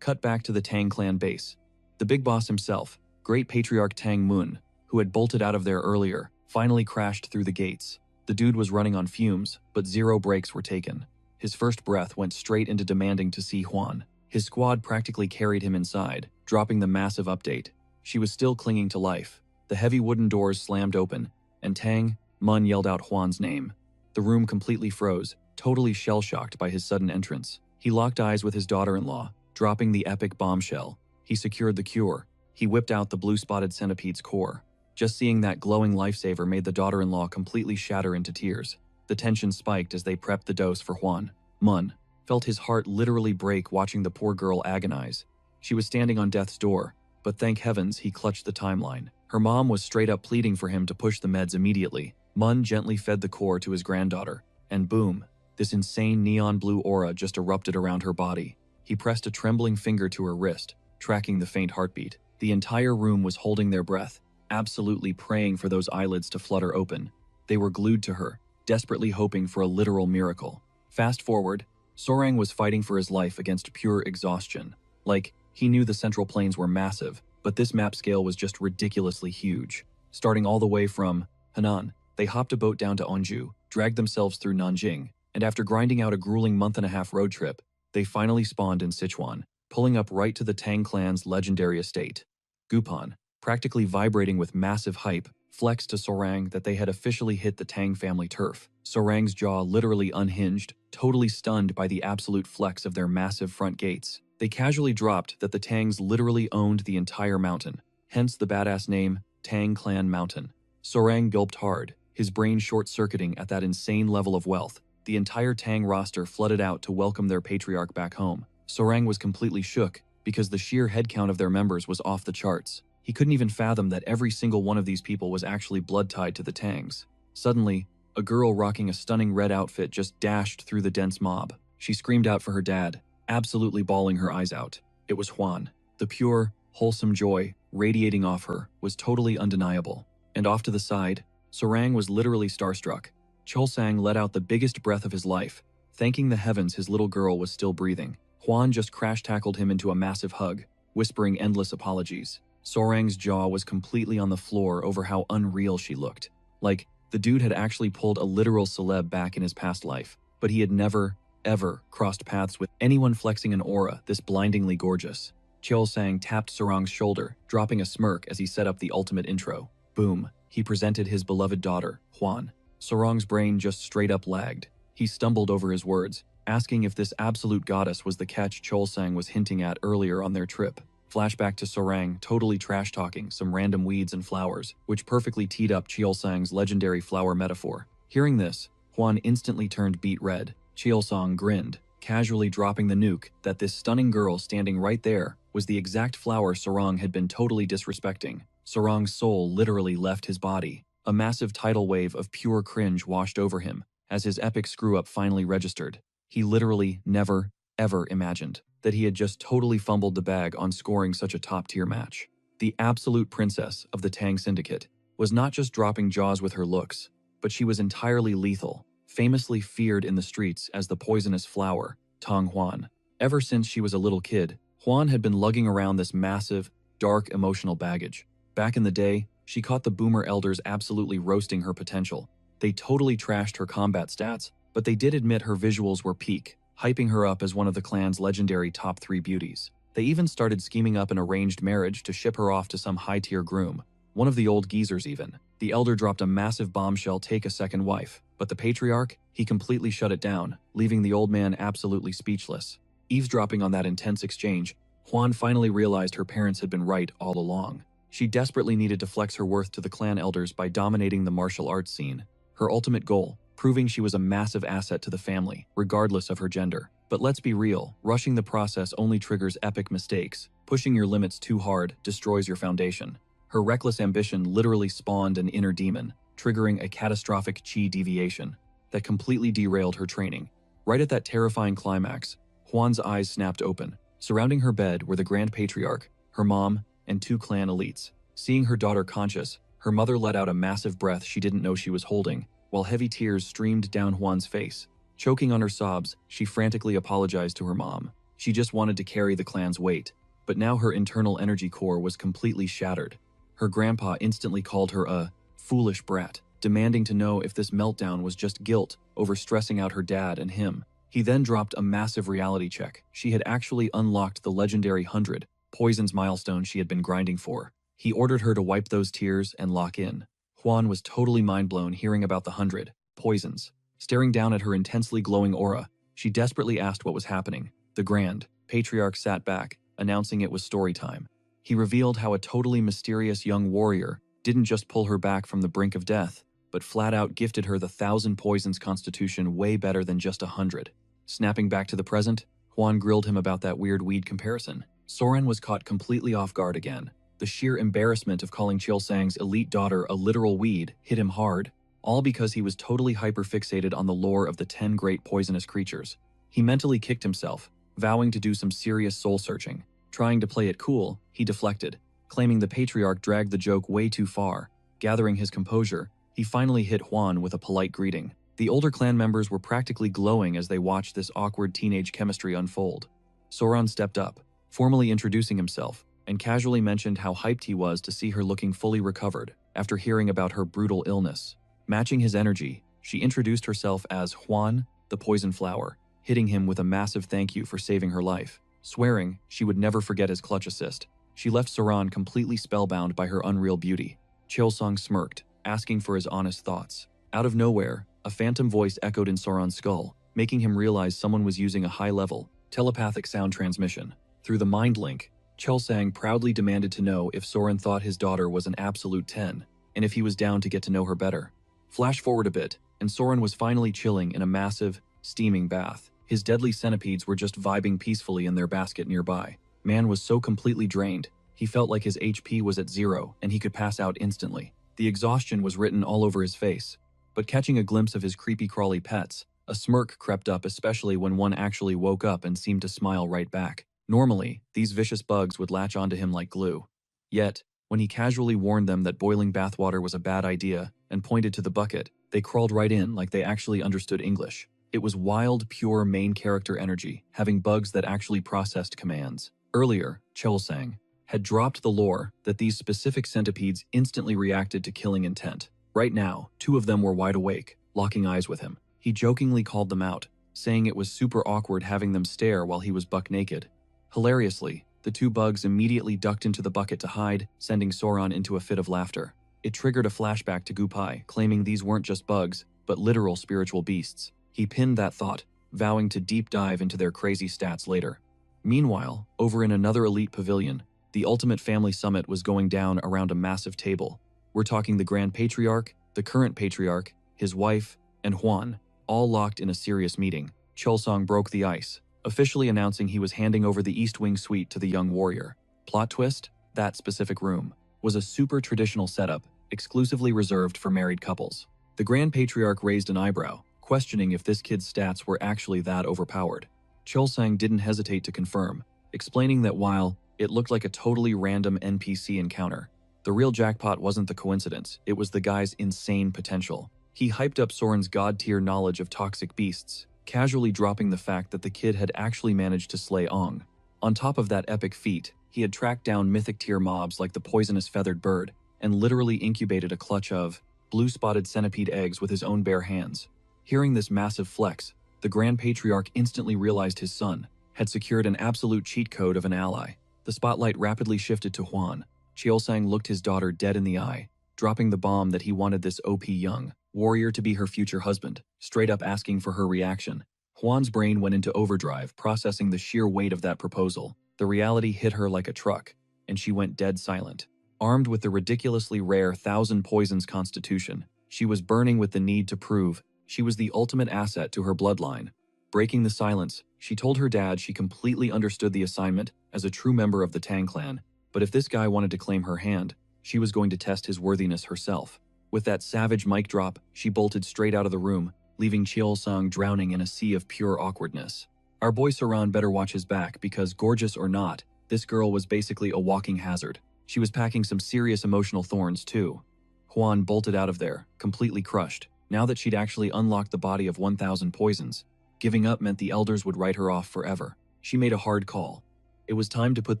Cut back to the Tang clan base. The big boss himself, Great Patriarch Tang Mun, who had bolted out of there earlier, finally crashed through the gates. The dude was running on fumes, but 0 breaks were taken. His first breath went straight into demanding to see Huan. His squad practically carried him inside, dropping the massive update. She was still clinging to life. The heavy wooden doors slammed open, and Tang Mun yelled out Huan's name. The room completely froze, totally shell-shocked by his sudden entrance. He locked eyes with his daughter-in-law, dropping the epic bombshell. He secured the cure. He whipped out the blue-spotted centipede's core. Just seeing that glowing lifesaver made the daughter-in-law completely shatter into tears. The tension spiked as they prepped the dose for Huan. Mun felt his heart literally break watching the poor girl agonize. She was standing on death's door, but thank heavens he clutched the timeline. Her mom was straight up pleading for him to push the meds immediately. Mun gently fed the core to his granddaughter, and boom, this insane neon blue aura just erupted around her body. He pressed a trembling finger to her wrist, tracking the faint heartbeat. The entire room was holding their breath, absolutely praying for those eyelids to flutter open. They were glued to her, desperately hoping for a literal miracle. Fast forward, Sorang was fighting for his life against pure exhaustion. Like, he knew the Central Plains were massive, but this map scale was just ridiculously huge. Starting all the way from Henan, they hopped a boat down to Onju, dragged themselves through Nanjing, and after grinding out a grueling month-and-a-half road trip, they finally spawned in Sichuan, pulling up right to the Tang clan's legendary estate. Gupan, practically vibrating with massive hype, flexed to Sorang that they had officially hit the Tang family turf. Sorang's jaw literally unhinged, totally stunned by the absolute flex of their massive front gates. They casually dropped that the Tangs literally owned the entire mountain, hence the badass name, Tang Clan Mountain. Sorang gulped hard, his brain short-circuiting at that insane level of wealth. The entire Tang roster flooded out to welcome their patriarch back home. Sorang was completely shook, because the sheer headcount of their members was off the charts. He couldn't even fathom that every single one of these people was actually blood-tied to the Tangs. Suddenly, a girl rocking a stunning red outfit just dashed through the dense mob. She screamed out for her dad, absolutely bawling her eyes out. It was Huan. The pure, wholesome joy radiating off her was totally undeniable. And off to the side, Sorang was literally starstruck. Chulsang let out the biggest breath of his life, thanking the heavens his little girl was still breathing. Huan just crash-tackled him into a massive hug, whispering endless apologies. Sorang's jaw was completely on the floor over how unreal she looked. Like, the dude had actually pulled a literal celeb back in his past life, but he had never, ever crossed paths with anyone flexing an aura this blindingly gorgeous. Chulsang tapped Sorang's shoulder, dropping a smirk as he set up the ultimate intro. Boom, he presented his beloved daughter, Huan. Sorang's brain just straight up lagged. He stumbled over his words, asking if this absolute goddess was the catch Chulsang was hinting at earlier on their trip. Flashback to Sorang totally trash-talking some random weeds and flowers, which perfectly teed up Chulsang's legendary flower metaphor. Hearing this, Huan instantly turned beet red. Chulsang grinned, casually dropping the nuke that this stunning girl standing right there was the exact flower Sorang had been totally disrespecting. Sorang's soul literally left his body. A massive tidal wave of pure cringe washed over him as his epic screw-up finally registered. He literally never, ever imagined that he had just totally fumbled the bag on scoring such a top-tier match. The absolute princess of the Tang Syndicate was not just dropping jaws with her looks, but she was entirely lethal, famously feared in the streets as the poisonous flower, Tang Huan. Ever since she was a little kid, Huan had been lugging around this massive, dark emotional baggage. Back in the day, she caught the Boomer Elders absolutely roasting her potential. They totally trashed her combat stats, but they did admit her visuals were peak, hyping her up as one of the clan's legendary top 3 beauties. They even started scheming up an arranged marriage to ship her off to some high-tier groom. One of the old geezers even. The elder dropped a massive bombshell take a second wife, but the patriarch, he completely shut it down, leaving the old man absolutely speechless. Eavesdropping on that intense exchange, Huan finally realized her parents had been right all along. She desperately needed to flex her worth to the clan elders by dominating the martial arts scene. Her ultimate goal, proving she was a massive asset to the family, regardless of her gender. But let's be real, rushing the process only triggers epic mistakes. Pushing your limits too hard destroys your foundation. Her reckless ambition literally spawned an inner demon, triggering a catastrophic chi deviation. that completely derailed her training. Right at that terrifying climax, Hwan's eyes snapped open. Surrounding her bed were the Grand Patriarch, her mom, and 2 clan elites. Seeing her daughter conscious, her mother let out a massive breath she didn't know she was holding, while heavy tears streamed down Hwan's face. Choking on her sobs, she frantically apologized to her mom. She just wanted to carry the clan's weight, but now her internal energy core was completely shattered. Her grandpa instantly called her a foolish brat, demanding to know if this meltdown was just guilt over stressing out her dad and him. He then dropped a massive reality check. She had actually unlocked the legendary 100 poisons milestone she had been grinding for. He ordered her to wipe those tears and lock in. Hwan was totally mind-blown hearing about the 100 poisons. Staring down at her intensely glowing aura, she desperately asked what was happening. The Grand Patriarch sat back, announcing it was story time. He revealed how a totally mysterious young warrior didn't just pull her back from the brink of death, but flat out gifted her the 1,000 poisons constitution way better than just 100. Snapping back to the present, Hwan grilled him about that weird weed comparison. Soren was caught completely off guard again. The sheer embarrassment of calling Chilsang's elite daughter a literal weed hit him hard, all because he was totally hyper-fixated on the lore of the 10 great poisonous creatures. He mentally kicked himself, vowing to do some serious soul-searching. Trying to play it cool, he deflected, claiming the Patriarch dragged the joke way too far. Gathering his composure, he finally hit Hwan with a polite greeting. The older clan members were practically glowing as they watched this awkward teenage chemistry unfold. Soren stepped up, formally introducing himself, and casually mentioned how hyped he was to see her looking fully recovered after hearing about her brutal illness. Matching his energy, she introduced herself as Hwan, the Poison Flower, hitting him with a massive thank you for saving her life. Swearing she would never forget his clutch assist, she left Soren completely spellbound by her unreal beauty. Chilsang smirked, asking for his honest thoughts. Out of nowhere, a phantom voice echoed in Soren's skull, making him realize someone was using a high-level, telepathic sound transmission. Through the mind link, Chilsang proudly demanded to know if Soren thought his daughter was an absolute 10, and if he was down to get to know her better. Flash forward a bit, and Soren was finally chilling in a massive, steaming bath. His deadly centipedes were just vibing peacefully in their basket nearby. Man was so completely drained, he felt like his HP was at 0 and he could pass out instantly. The exhaustion was written all over his face, but catching a glimpse of his creepy crawly pets, a smirk crept up, especially when one actually woke up and seemed to smile right back. Normally, these vicious bugs would latch onto him like glue. Yet, when he casually warned them that boiling bathwater was a bad idea and pointed to the bucket, they crawled right in like they actually understood English. It was wild, pure main character energy, having bugs that actually processed commands. Earlier, Chilsang had dropped the lore that these specific centipedes instantly reacted to killing intent. Right now, 2 of them were wide awake, locking eyes with him. He jokingly called them out, saying it was super awkward having them stare while he was buck naked. Hilariously, the 2 bugs immediately ducked into the bucket to hide, sending Soren into a fit of laughter. It triggered a flashback to Gupai, claiming these weren't just bugs, but literal spiritual beasts. He pinned that thought, vowing to deep dive into their crazy stats later. Meanwhile, over in another elite pavilion, the ultimate family summit was going down around a massive table. We're talking the Grand Patriarch, the current Patriarch, his wife, and Hwan, all locked in a serious meeting. Chilsang broke the ice, officially announcing he was handing over the East Wing suite to the young warrior. Plot twist, that specific room was a super traditional setup, exclusively reserved for married couples. The Grand Patriarch raised an eyebrow, questioning if this kid's stats were actually that overpowered. Chilsang didn't hesitate to confirm, explaining that while it looked like a totally random NPC encounter, the real jackpot wasn't the coincidence, it was the guy's insane potential. He hyped up Soren's god-tier knowledge of toxic beasts, casually dropping the fact that the kid had actually managed to slay Ong. On top of that epic feat, he had tracked down mythic-tier mobs like the poisonous feathered bird, and literally incubated a clutch of blue-spotted centipede eggs with his own bare hands. Hearing this massive flex, the Grand Patriarch instantly realized his son had secured an absolute cheat code of an ally. The spotlight rapidly shifted to Hwan. Chilsang looked his daughter dead in the eye, dropping the bomb that he wanted this OP young warrior to be her future husband, straight up asking for her reaction. Hwan's brain went into overdrive, processing the sheer weight of that proposal. The reality hit her like a truck, and she went dead silent. Armed with the ridiculously rare 1,000 poisons constitution, she was burning with the need to prove she was the ultimate asset to her bloodline. Breaking the silence, she told her dad she completely understood the assignment as a true member of the Tang clan, but if this guy wanted to claim her hand, she was going to test his worthiness herself. With that savage mic drop, she bolted straight out of the room, leaving Cheol-sung drowning in a sea of pure awkwardness. Our boy Saran better watch his back because, gorgeous or not, this girl was basically a walking hazard. She was packing some serious emotional thorns too. Hwan bolted out of there, completely crushed, now that she'd actually unlocked the body of 1,000 poisons. Giving up meant the elders would write her off forever. She made a hard call. It was time to put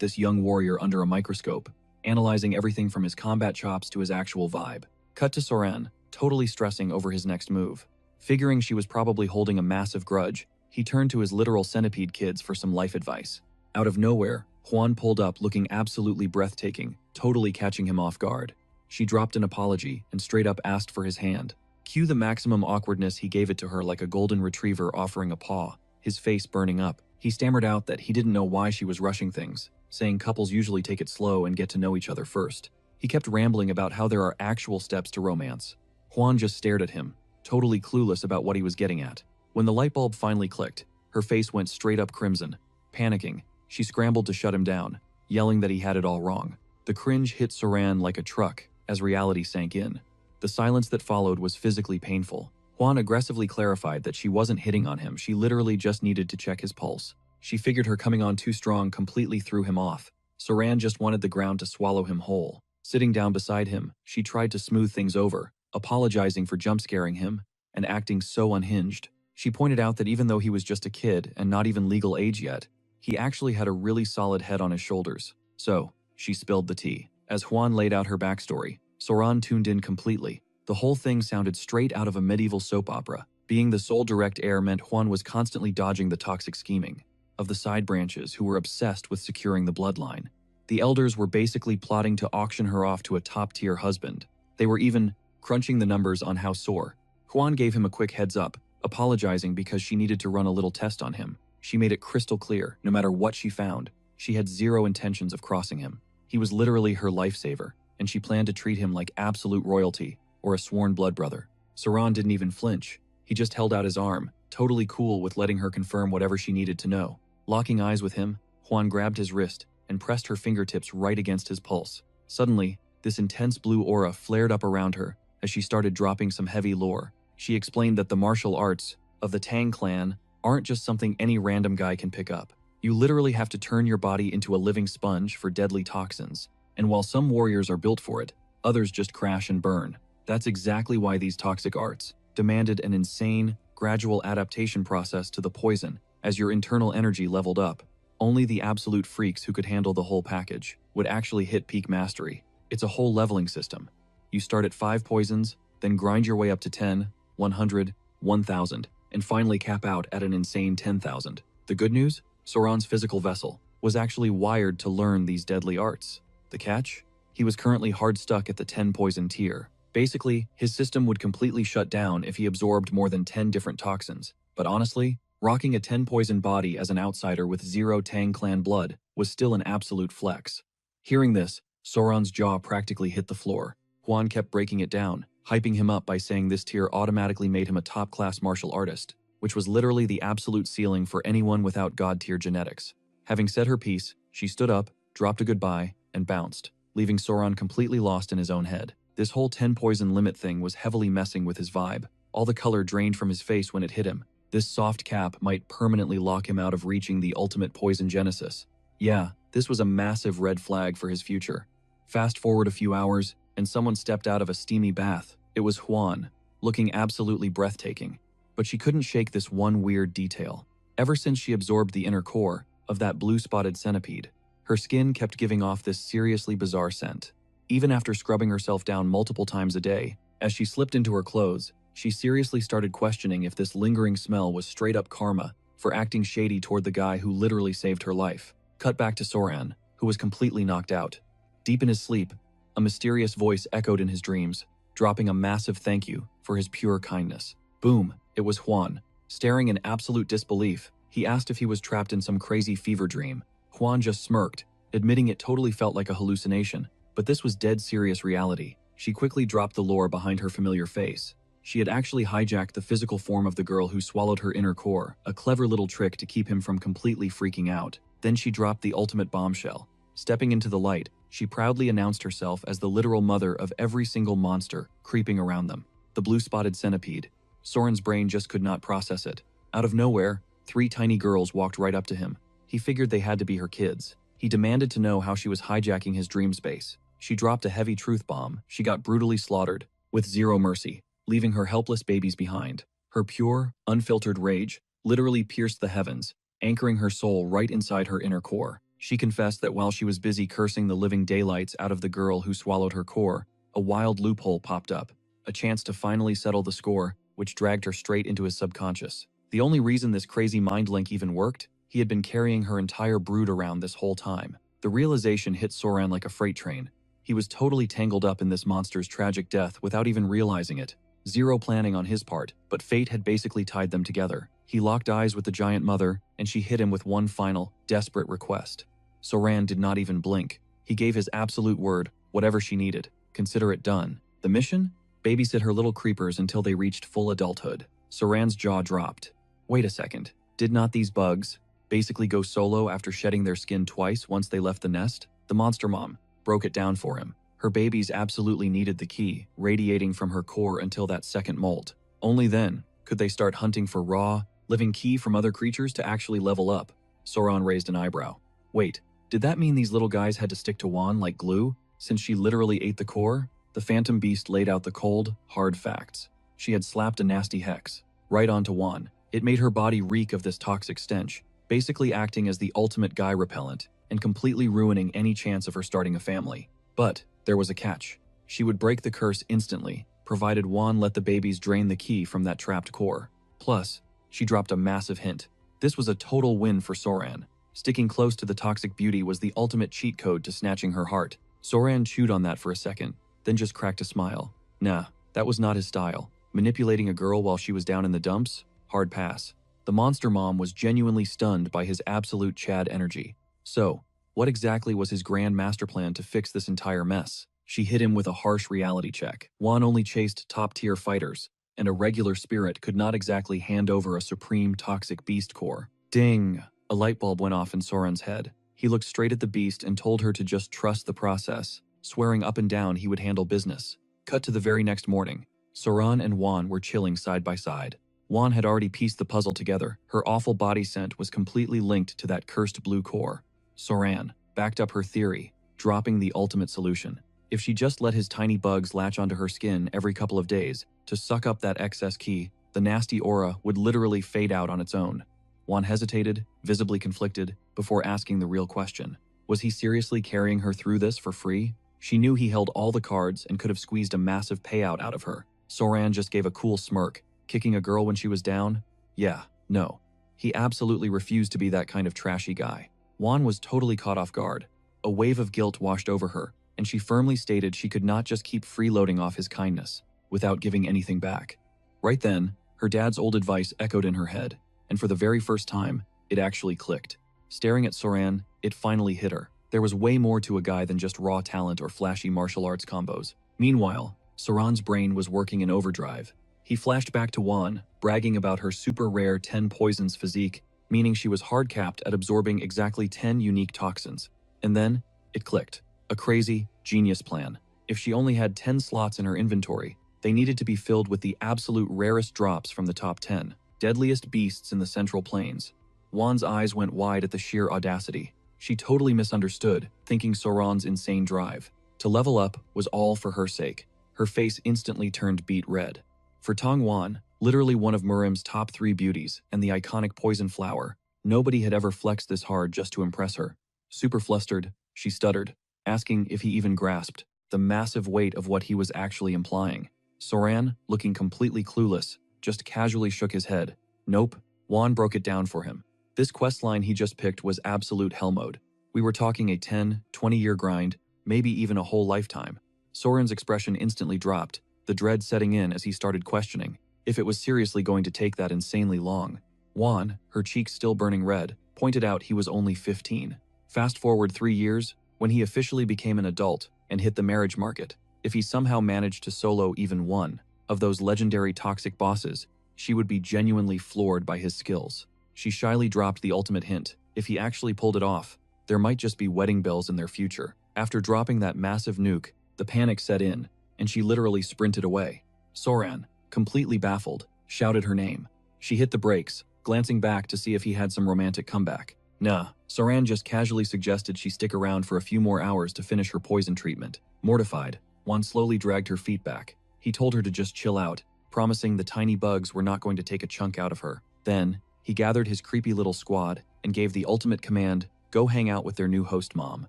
this young warrior under a microscope, analyzing everything from his combat chops to his actual vibe. Cut to Soran, totally stressing over his next move. Figuring she was probably holding a massive grudge, he turned to his literal centipede kids for some life advice. Out of nowhere, Hwan pulled up looking absolutely breathtaking, totally catching him off guard. She dropped an apology and straight up asked for his hand. Cue the maximum awkwardness, he gave it to her like a golden retriever offering a paw, his face burning up. He stammered out that he didn't know why she was rushing things, saying couples usually take it slow and get to know each other first. He kept rambling about how there are actual steps to romance. Hwan just stared at him, totally clueless about what he was getting at. When the light bulb finally clicked, her face went straight up crimson. Panicking, she scrambled to shut him down, yelling that he had it all wrong. The cringe hit Soran like a truck as reality sank in. The silence that followed was physically painful. Hwan aggressively clarified that she wasn't hitting on him, she literally just needed to check his pulse. She figured her coming on too strong completely threw him off. Soran just wanted the ground to swallow him whole. Sitting down beside him, she tried to smooth things over, apologizing for jump-scaring him and acting so unhinged. She pointed out that even though he was just a kid and not even legal age yet, he actually had a really solid head on his shoulders. So, she spilled the tea. As Hwan laid out her backstory, Soran tuned in completely. The whole thing sounded straight out of a medieval soap opera. Being the sole direct heir meant Hwan was constantly dodging the toxic scheming of the side branches who were obsessed with securing the bloodline. The elders were basically plotting to auction her off to a top-tier husband. They were even crunching the numbers on how sore. Hwan gave him a quick heads up, apologizing because she needed to run a little test on him. She made it crystal clear, no matter what she found, she had zero intentions of crossing him. He was literally her lifesaver, and she planned to treat him like absolute royalty or a sworn blood brother. Saran didn't even flinch. He just held out his arm, totally cool with letting her confirm whatever she needed to know. Locking eyes with him, Hwan grabbed his wrist and pressed her fingertips right against his pulse. Suddenly, this intense blue aura flared up around her as she started dropping some heavy lore. She explained that the martial arts of the Tang clan aren't just something any random guy can pick up. You literally have to turn your body into a living sponge for deadly toxins. And while some warriors are built for it, others just crash and burn. That's exactly why these toxic arts demanded an insane, gradual adaptation process to the poison as your internal energy leveled up. Only the absolute freaks who could handle the whole package would actually hit peak mastery. It's a whole leveling system. You start at 5 poisons, then grind your way up to 10, 100, 1,000, and finally cap out at an insane 10,000. The good news? Soran's physical vessel was actually wired to learn these deadly arts. The catch? He was currently hard stuck at the 10 poison tier. Basically, his system would completely shut down if he absorbed more than 10 different toxins. But honestly, rocking a 10 poison body as an outsider with 0 Tang clan blood was still an absolute flex. Hearing this, Soran's jaw practically hit the floor. Hwan kept breaking it down, hyping him up by saying this tier automatically made him a top-class martial artist, which was literally the absolute ceiling for anyone without god-tier genetics. Having said her piece, she stood up, dropped a goodbye, and bounced, leaving Soran completely lost in his own head. This whole 10 poison limit thing was heavily messing with his vibe. All the color drained from his face when it hit him. This soft cap might permanently lock him out of reaching the ultimate poison genesis. Yeah, this was a massive red flag for his future. Fast forward a few hours, and someone stepped out of a steamy bath. It was Hwan, looking absolutely breathtaking. But she couldn't shake this one weird detail. Ever since she absorbed the inner core of that blue-spotted centipede, her skin kept giving off this seriously bizarre scent. Even after scrubbing herself down multiple times a day, as she slipped into her clothes, she seriously started questioning if this lingering smell was straight-up karma for acting shady toward the guy who literally saved her life. Cut back to Soran, who was completely knocked out. Deep in his sleep, a mysterious voice echoed in his dreams, dropping a massive thank you for his pure kindness. Boom, it was Hwan. Staring in absolute disbelief, he asked if he was trapped in some crazy fever dream. Hwan just smirked, admitting it totally felt like a hallucination. But this was dead serious reality. She quickly dropped the lore behind her familiar face. She had actually hijacked the physical form of the girl who swallowed her inner core, a clever little trick to keep him from completely freaking out. Then she dropped the ultimate bombshell. Stepping into the light, she proudly announced herself as the literal mother of every single monster creeping around them. The blue-spotted centipede, Soren's brain just could not process it. Out of nowhere, 3 tiny girls walked right up to him. He figured they had to be her kids. He demanded to know how she was hijacking his dream space. She dropped a heavy truth bomb. She got brutally slaughtered, with zero mercy, leaving her helpless babies behind. Her pure, unfiltered rage literally pierced the heavens, anchoring her soul right inside her inner core. She confessed that while she was busy cursing the living daylights out of the girl who swallowed her core, a wild loophole popped up, a chance to finally settle the score, which dragged her straight into his subconscious. The only reason this crazy mind link even worked, he had been carrying her entire brood around this whole time. The realization hit Soren like a freight train. He was totally tangled up in this monster's tragic death without even realizing it. Zero planning on his part, but fate had basically tied them together. He locked eyes with the giant mother, and she hit him with one final, desperate request. Soren did not even blink. He gave his absolute word, whatever she needed. Consider it done. The mission? Babysit her little creepers until they reached full adulthood. Soren's jaw dropped. Wait a second. Did not these bugs basically go solo after shedding their skin twice once they left the nest? The monster mom broke it down for him. Her babies absolutely needed the key, radiating from her core until that second molt. Only then could they start hunting for raw, living key from other creatures to actually level up. Soren raised an eyebrow. Wait, did that mean these little guys had to stick to Juan like glue, since she literally ate the core? The phantom beast laid out the cold, hard facts. She had slapped a nasty hex right onto Juan. It made her body reek of this toxic stench, basically acting as the ultimate guy repellent and completely ruining any chance of her starting a family. But there was a catch. She would break the curse instantly, provided Juan let the babies drain the key from that trapped core. Plus, she dropped a massive hint. This was a total win for Soren. Sticking close to the toxic beauty was the ultimate cheat code to snatching her heart. Soren chewed on that for a second, then just cracked a smile. Nah, that was not his style. Manipulating a girl while she was down in the dumps? Hard pass. The monster mom was genuinely stunned by his absolute Chad energy. So, what exactly was his grand master plan to fix this entire mess? She hit him with a harsh reality check. Juan only chased top-tier fighters, and a regular spirit could not exactly hand over a supreme toxic beast core. Ding! A light bulb went off in Soren's head. He looked straight at the beast and told her to just trust the process, swearing up and down he would handle business. Cut to the very next morning. Soren and Juan were chilling side by side. Juan had already pieced the puzzle together. Her awful body scent was completely linked to that cursed blue core. Soren backed up her theory, dropping the ultimate solution. If she just let his tiny bugs latch onto her skin every couple of days to suck up that excess key, the nasty aura would literally fade out on its own. Juan hesitated, visibly conflicted, before asking the real question. Was he seriously carrying her through this for free? She knew he held all the cards and could have squeezed a massive payout out of her. Soren just gave a cool smirk. Kicking a girl when she was down? Yeah, no. He absolutely refused to be that kind of trashy guy. Juan was totally caught off guard. A wave of guilt washed over her, and she firmly stated she could not just keep freeloading off his kindness, without giving anything back. Right then, her dad's old advice echoed in her head, and for the very first time, it actually clicked. Staring at Soren, it finally hit her. There was way more to a guy than just raw talent or flashy martial arts combos. Meanwhile, Soren's brain was working in overdrive. He flashed back to Juan, bragging about her super rare 10 poisons physique, meaning she was hard-capped at absorbing exactly 10 unique toxins. And then, it clicked. A crazy, genius plan. If she only had 10 slots in her inventory, they needed to be filled with the absolute rarest drops from the top 10, deadliest beasts in the Central Plains. Juan's eyes went wide at the sheer audacity. She totally misunderstood, thinking Soren's insane drive to level up was all for her sake. Her face instantly turned beet red. For Tong Wan, literally one of Murim's top 3 beauties and the iconic poison flower, nobody had ever flexed this hard just to impress her. Super flustered, she stuttered, asking if he even grasped the massive weight of what he was actually implying. Soren, looking completely clueless, just casually shook his head. Nope, Juan broke it down for him. This questline he just picked was absolute hell mode. We were talking a 10, 20-year grind, maybe even a whole lifetime. Soren's expression instantly dropped, the dread setting in as he started questioning if it was seriously going to take that insanely long. Juan, her cheeks still burning red, pointed out he was only 15. Fast forward 3 years, when he officially became an adult and hit the marriage market. If he somehow managed to solo even one of those legendary toxic bosses, she would be genuinely floored by his skills. She shyly dropped the ultimate hint. If he actually pulled it off, there might just be wedding bells in their future. After dropping that massive nuke, the panic set in, and she literally sprinted away. Soren, completely baffled, shouted her name. She hit the brakes, glancing back to see if he had some romantic comeback. Nah, Soran just casually suggested she stick around for a few more hours to finish her poison treatment. Mortified, Juan slowly dragged her feet back. He told her to just chill out, promising the tiny bugs were not going to take a chunk out of her. Then, he gathered his creepy little squad and gave the ultimate command, go hang out with their new host mom.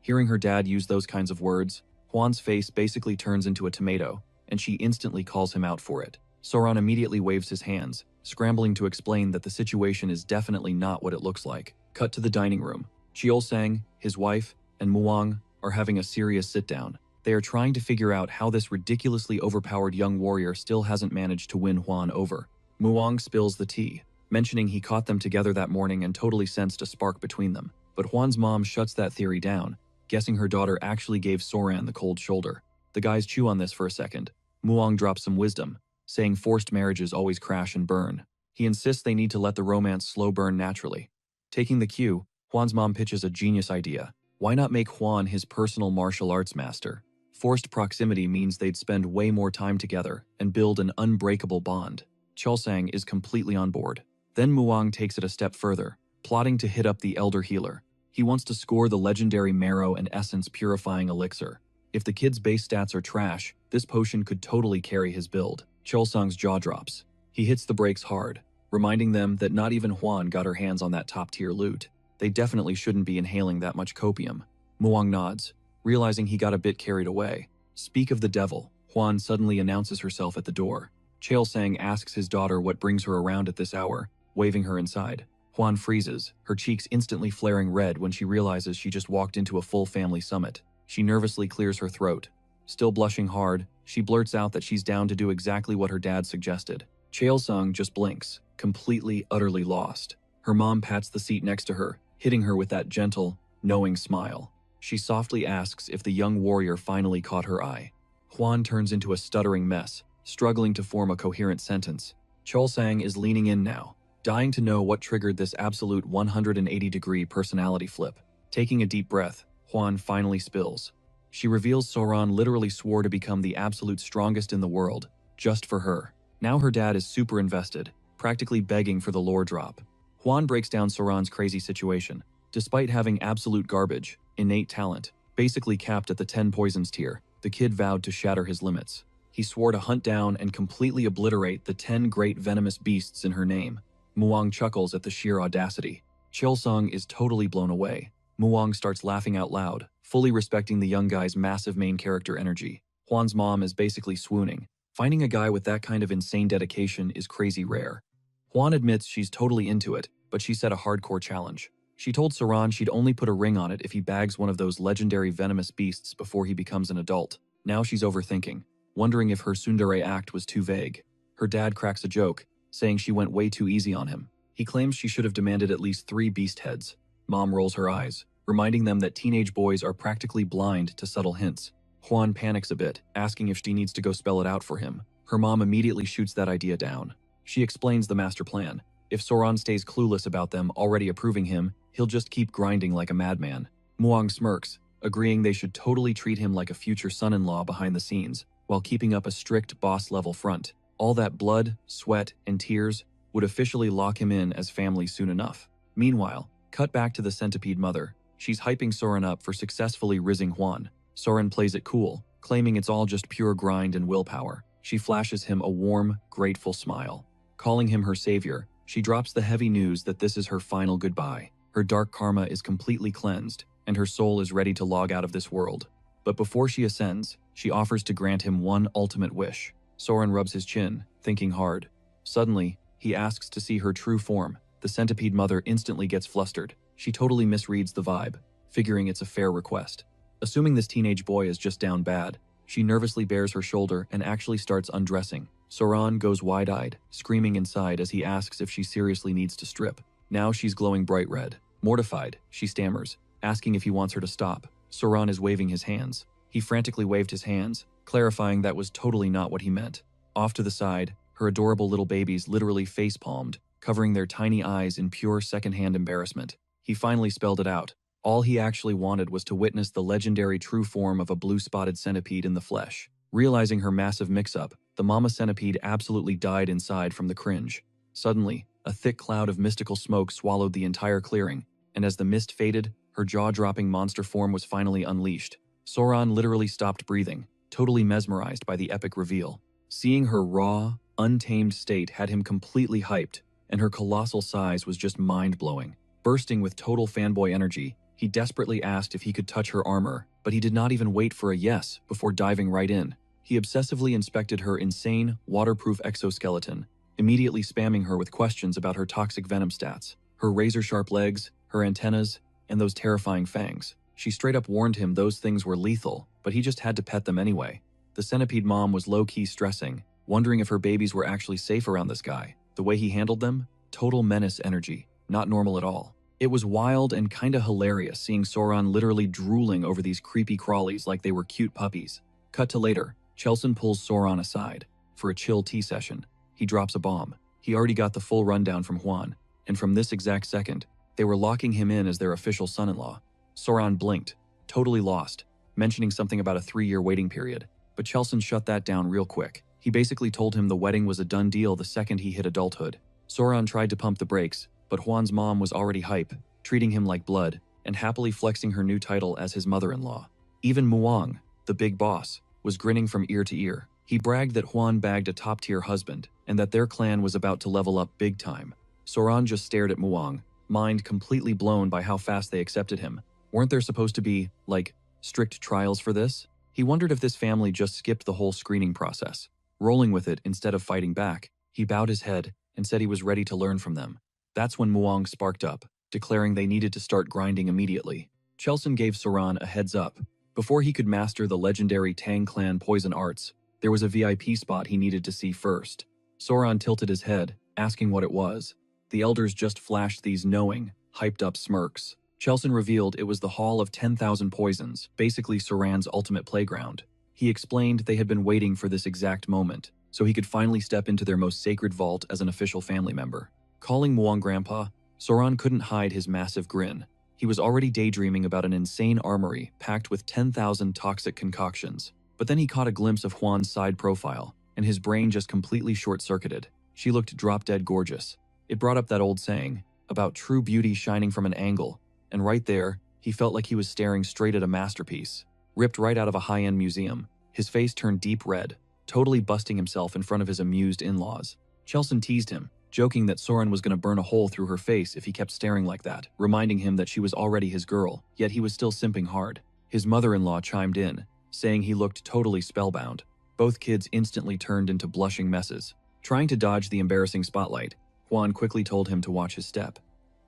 Hearing her dad use those kinds of words, Juan's face basically turns into a tomato, and she instantly calls him out for it. Soran immediately waves his hands, scrambling to explain that the situation is definitely not what it looks like. Cut to the dining room. Chiol-sang, his wife, and Muang are having a serious sit-down. They are trying to figure out how this ridiculously overpowered young warrior still hasn't managed to win Juan over. Muang spills the tea, mentioning he caught them together that morning and totally sensed a spark between them. But Juan's mom shuts that theory down, guessing her daughter actually gave Soran the cold shoulder. The guys chew on this for a second. Muang drops some wisdom, saying forced marriages always crash and burn. He insists they need to let the romance slow burn naturally. Taking the cue, Juan's mom pitches a genius idea. Why not make Juan his personal martial arts master? Forced proximity means they'd spend way more time together and build an unbreakable bond. Chiol-sang is completely on board. Then Muang takes it a step further, plotting to hit up the elder healer. He wants to score the legendary marrow and essence purifying elixir. If the kid's base stats are trash, this potion could totally carry his build. Chiol-sang's jaw drops. He hits the brakes hard, reminding them that not even Juan got her hands on that top-tier loot. They definitely shouldn't be inhaling that much copium. Muang nods, realizing he got a bit carried away. Speak of the devil, Juan suddenly announces herself at the door. Chiol-sang asks his daughter what brings her around at this hour, waving her inside. Juan freezes, her cheeks instantly flaring red when she realizes she just walked into a full family summit. She nervously clears her throat. Still blushing hard, she blurts out that she's down to do exactly what her dad suggested. Chiol-sang just blinks, completely, utterly lost. Her mom pats the seat next to her, hitting her with that gentle, knowing smile. She softly asks if the young warrior finally caught her eye. Juan turns into a stuttering mess, struggling to form a coherent sentence. Chiol-sang is leaning in now, dying to know what triggered this absolute 180-degree personality flip. Taking a deep breath, Juan finally spills. She reveals Soran literally swore to become the absolute strongest in the world, just for her. Now her dad is super invested, practically begging for the lore drop. Juan breaks down Soran's crazy situation. Despite having absolute garbage, innate talent, basically capped at the 10 poisons tier, the kid vowed to shatter his limits. He swore to hunt down and completely obliterate the 10 great venomous beasts in her name. Muang chuckles at the sheer audacity. Chiol-sang is totally blown away. Muang starts laughing out loud, fully respecting the young guy's massive main character energy. Juan's mom is basically swooning. Finding a guy with that kind of insane dedication is crazy rare. Juan admits she's totally into it, but she set a hardcore challenge. She told Soran she'd only put a ring on it if he bags one of those legendary venomous beasts before he becomes an adult. Now she's overthinking, wondering if her tsundere act was too vague. Her dad cracks a joke, saying she went way too easy on him. He claims she should have demanded at least 3 beast heads. Mom rolls her eyes, reminding them that teenage boys are practically blind to subtle hints. Juan panics a bit, asking if she needs to go spell it out for him. Her mom immediately shoots that idea down. She explains the master plan. If Soran stays clueless about them already approving him, he'll just keep grinding like a madman. Muang smirks, agreeing they should totally treat him like a future son-in-law behind the scenes, while keeping up a strict boss-level front. All that blood, sweat, and tears would officially lock him in as family soon enough. Meanwhile, cut back to the centipede mother. She's hyping Soran up for successfully rizzing Juan. Soran plays it cool, claiming it's all just pure grind and willpower. She flashes him a warm, grateful smile. Calling him her savior, she drops the heavy news that this is her final goodbye. Her dark karma is completely cleansed, and her soul is ready to log out of this world. But before she ascends, she offers to grant him one ultimate wish. Soran rubs his chin, thinking hard. Suddenly, he asks to see her true form. The centipede mother instantly gets flustered. She totally misreads the vibe, figuring it's a fair request. Assuming this teenage boy is just down bad, she nervously bares her shoulder and actually starts undressing. Soran goes wide-eyed, screaming inside as he asks if she seriously needs to strip. Now she's glowing bright red. Mortified, she stammers, asking if he wants her to stop. Soran is waving his hands. He frantically waved his hands, clarifying that was totally not what he meant. Off to the side, her adorable little babies literally face-palmed, covering their tiny eyes in pure secondhand embarrassment. He finally spelled it out. All he actually wanted was to witness the legendary true form of a blue-spotted centipede in the flesh. Realizing her massive mix-up, The mama centipede absolutely died inside from the cringe. Suddenly, a thick cloud of mystical smoke swallowed the entire clearing, and as the mist faded, her jaw-dropping monster form was finally unleashed. Soran literally stopped breathing, totally mesmerized by the epic reveal. Seeing her raw, untamed state had him completely hyped, and her colossal size was just mind-blowing. Bursting with total fanboy energy, he desperately asked if he could touch her armor, but he did not even wait for a yes before diving right in. He obsessively inspected her insane, waterproof exoskeleton, immediately spamming her with questions about her toxic venom stats, her razor-sharp legs, her antennas, and those terrifying fangs. She straight up warned him those things were lethal, but he just had to pet them anyway. The centipede mom was low-key stressing, wondering if her babies were actually safe around this guy. The way he handled them? Total menace energy, not normal at all. It was wild and kinda hilarious seeing Soran literally drooling over these creepy crawlies like they were cute puppies. Cut to later, Chelson pulls Soran aside for a chill tea session. He drops a bomb. He already got the full rundown from Juan, and from this exact second, they were locking him in as their official son-in-law. Soran blinked, totally lost, mentioning something about a 3-year waiting period, but Chelson shut that down real quick. He basically told him the wedding was a done deal the second he hit adulthood. Soran tried to pump the brakes, but Juan's mom was already hype, treating him like blood, and happily flexing her new title as his mother-in-law. Even Muang, the big boss, was grinning from ear to ear. He bragged that Juan bagged a top-tier husband, and that their clan was about to level up big time. Soran just stared at Muang, mind completely blown by how fast they accepted him. Weren't there supposed to be, like, strict trials for this? He wondered if this family just skipped the whole screening process. Rolling with it instead of fighting back, he bowed his head and said he was ready to learn from them. That's when Muang sparked up, declaring they needed to start grinding immediately. Chelson gave Soran a heads up. Before he could master the legendary Tang clan poison arts, there was a VIP spot he needed to see first. Soran tilted his head, asking what it was. The elders just flashed these knowing, hyped-up smirks. Chelson revealed it was the Hall of 10,000 Poisons, basically Soran's ultimate playground. He explained they had been waiting for this exact moment, so he could finally step into their most sacred vault as an official family member. Calling Muang Grandpa, Soran couldn't hide his massive grin. He was already daydreaming about an insane armory packed with 10,000 toxic concoctions. But then he caught a glimpse of Juan's side profile, and his brain just completely short-circuited. She looked drop-dead gorgeous. It brought up that old saying about true beauty shining from an angle, and right there, he felt like he was staring straight at a masterpiece, ripped right out of a high-end museum. His face turned deep red, totally busting himself in front of his amused in-laws. Chelson teased him, joking that Soran was going to burn a hole through her face if he kept staring like that, reminding him that she was already his girl, yet he was still simping hard. His mother-in-law chimed in, saying he looked totally spellbound. Both kids instantly turned into blushing messes. Trying to dodge the embarrassing spotlight, Juan quickly told him to watch his step.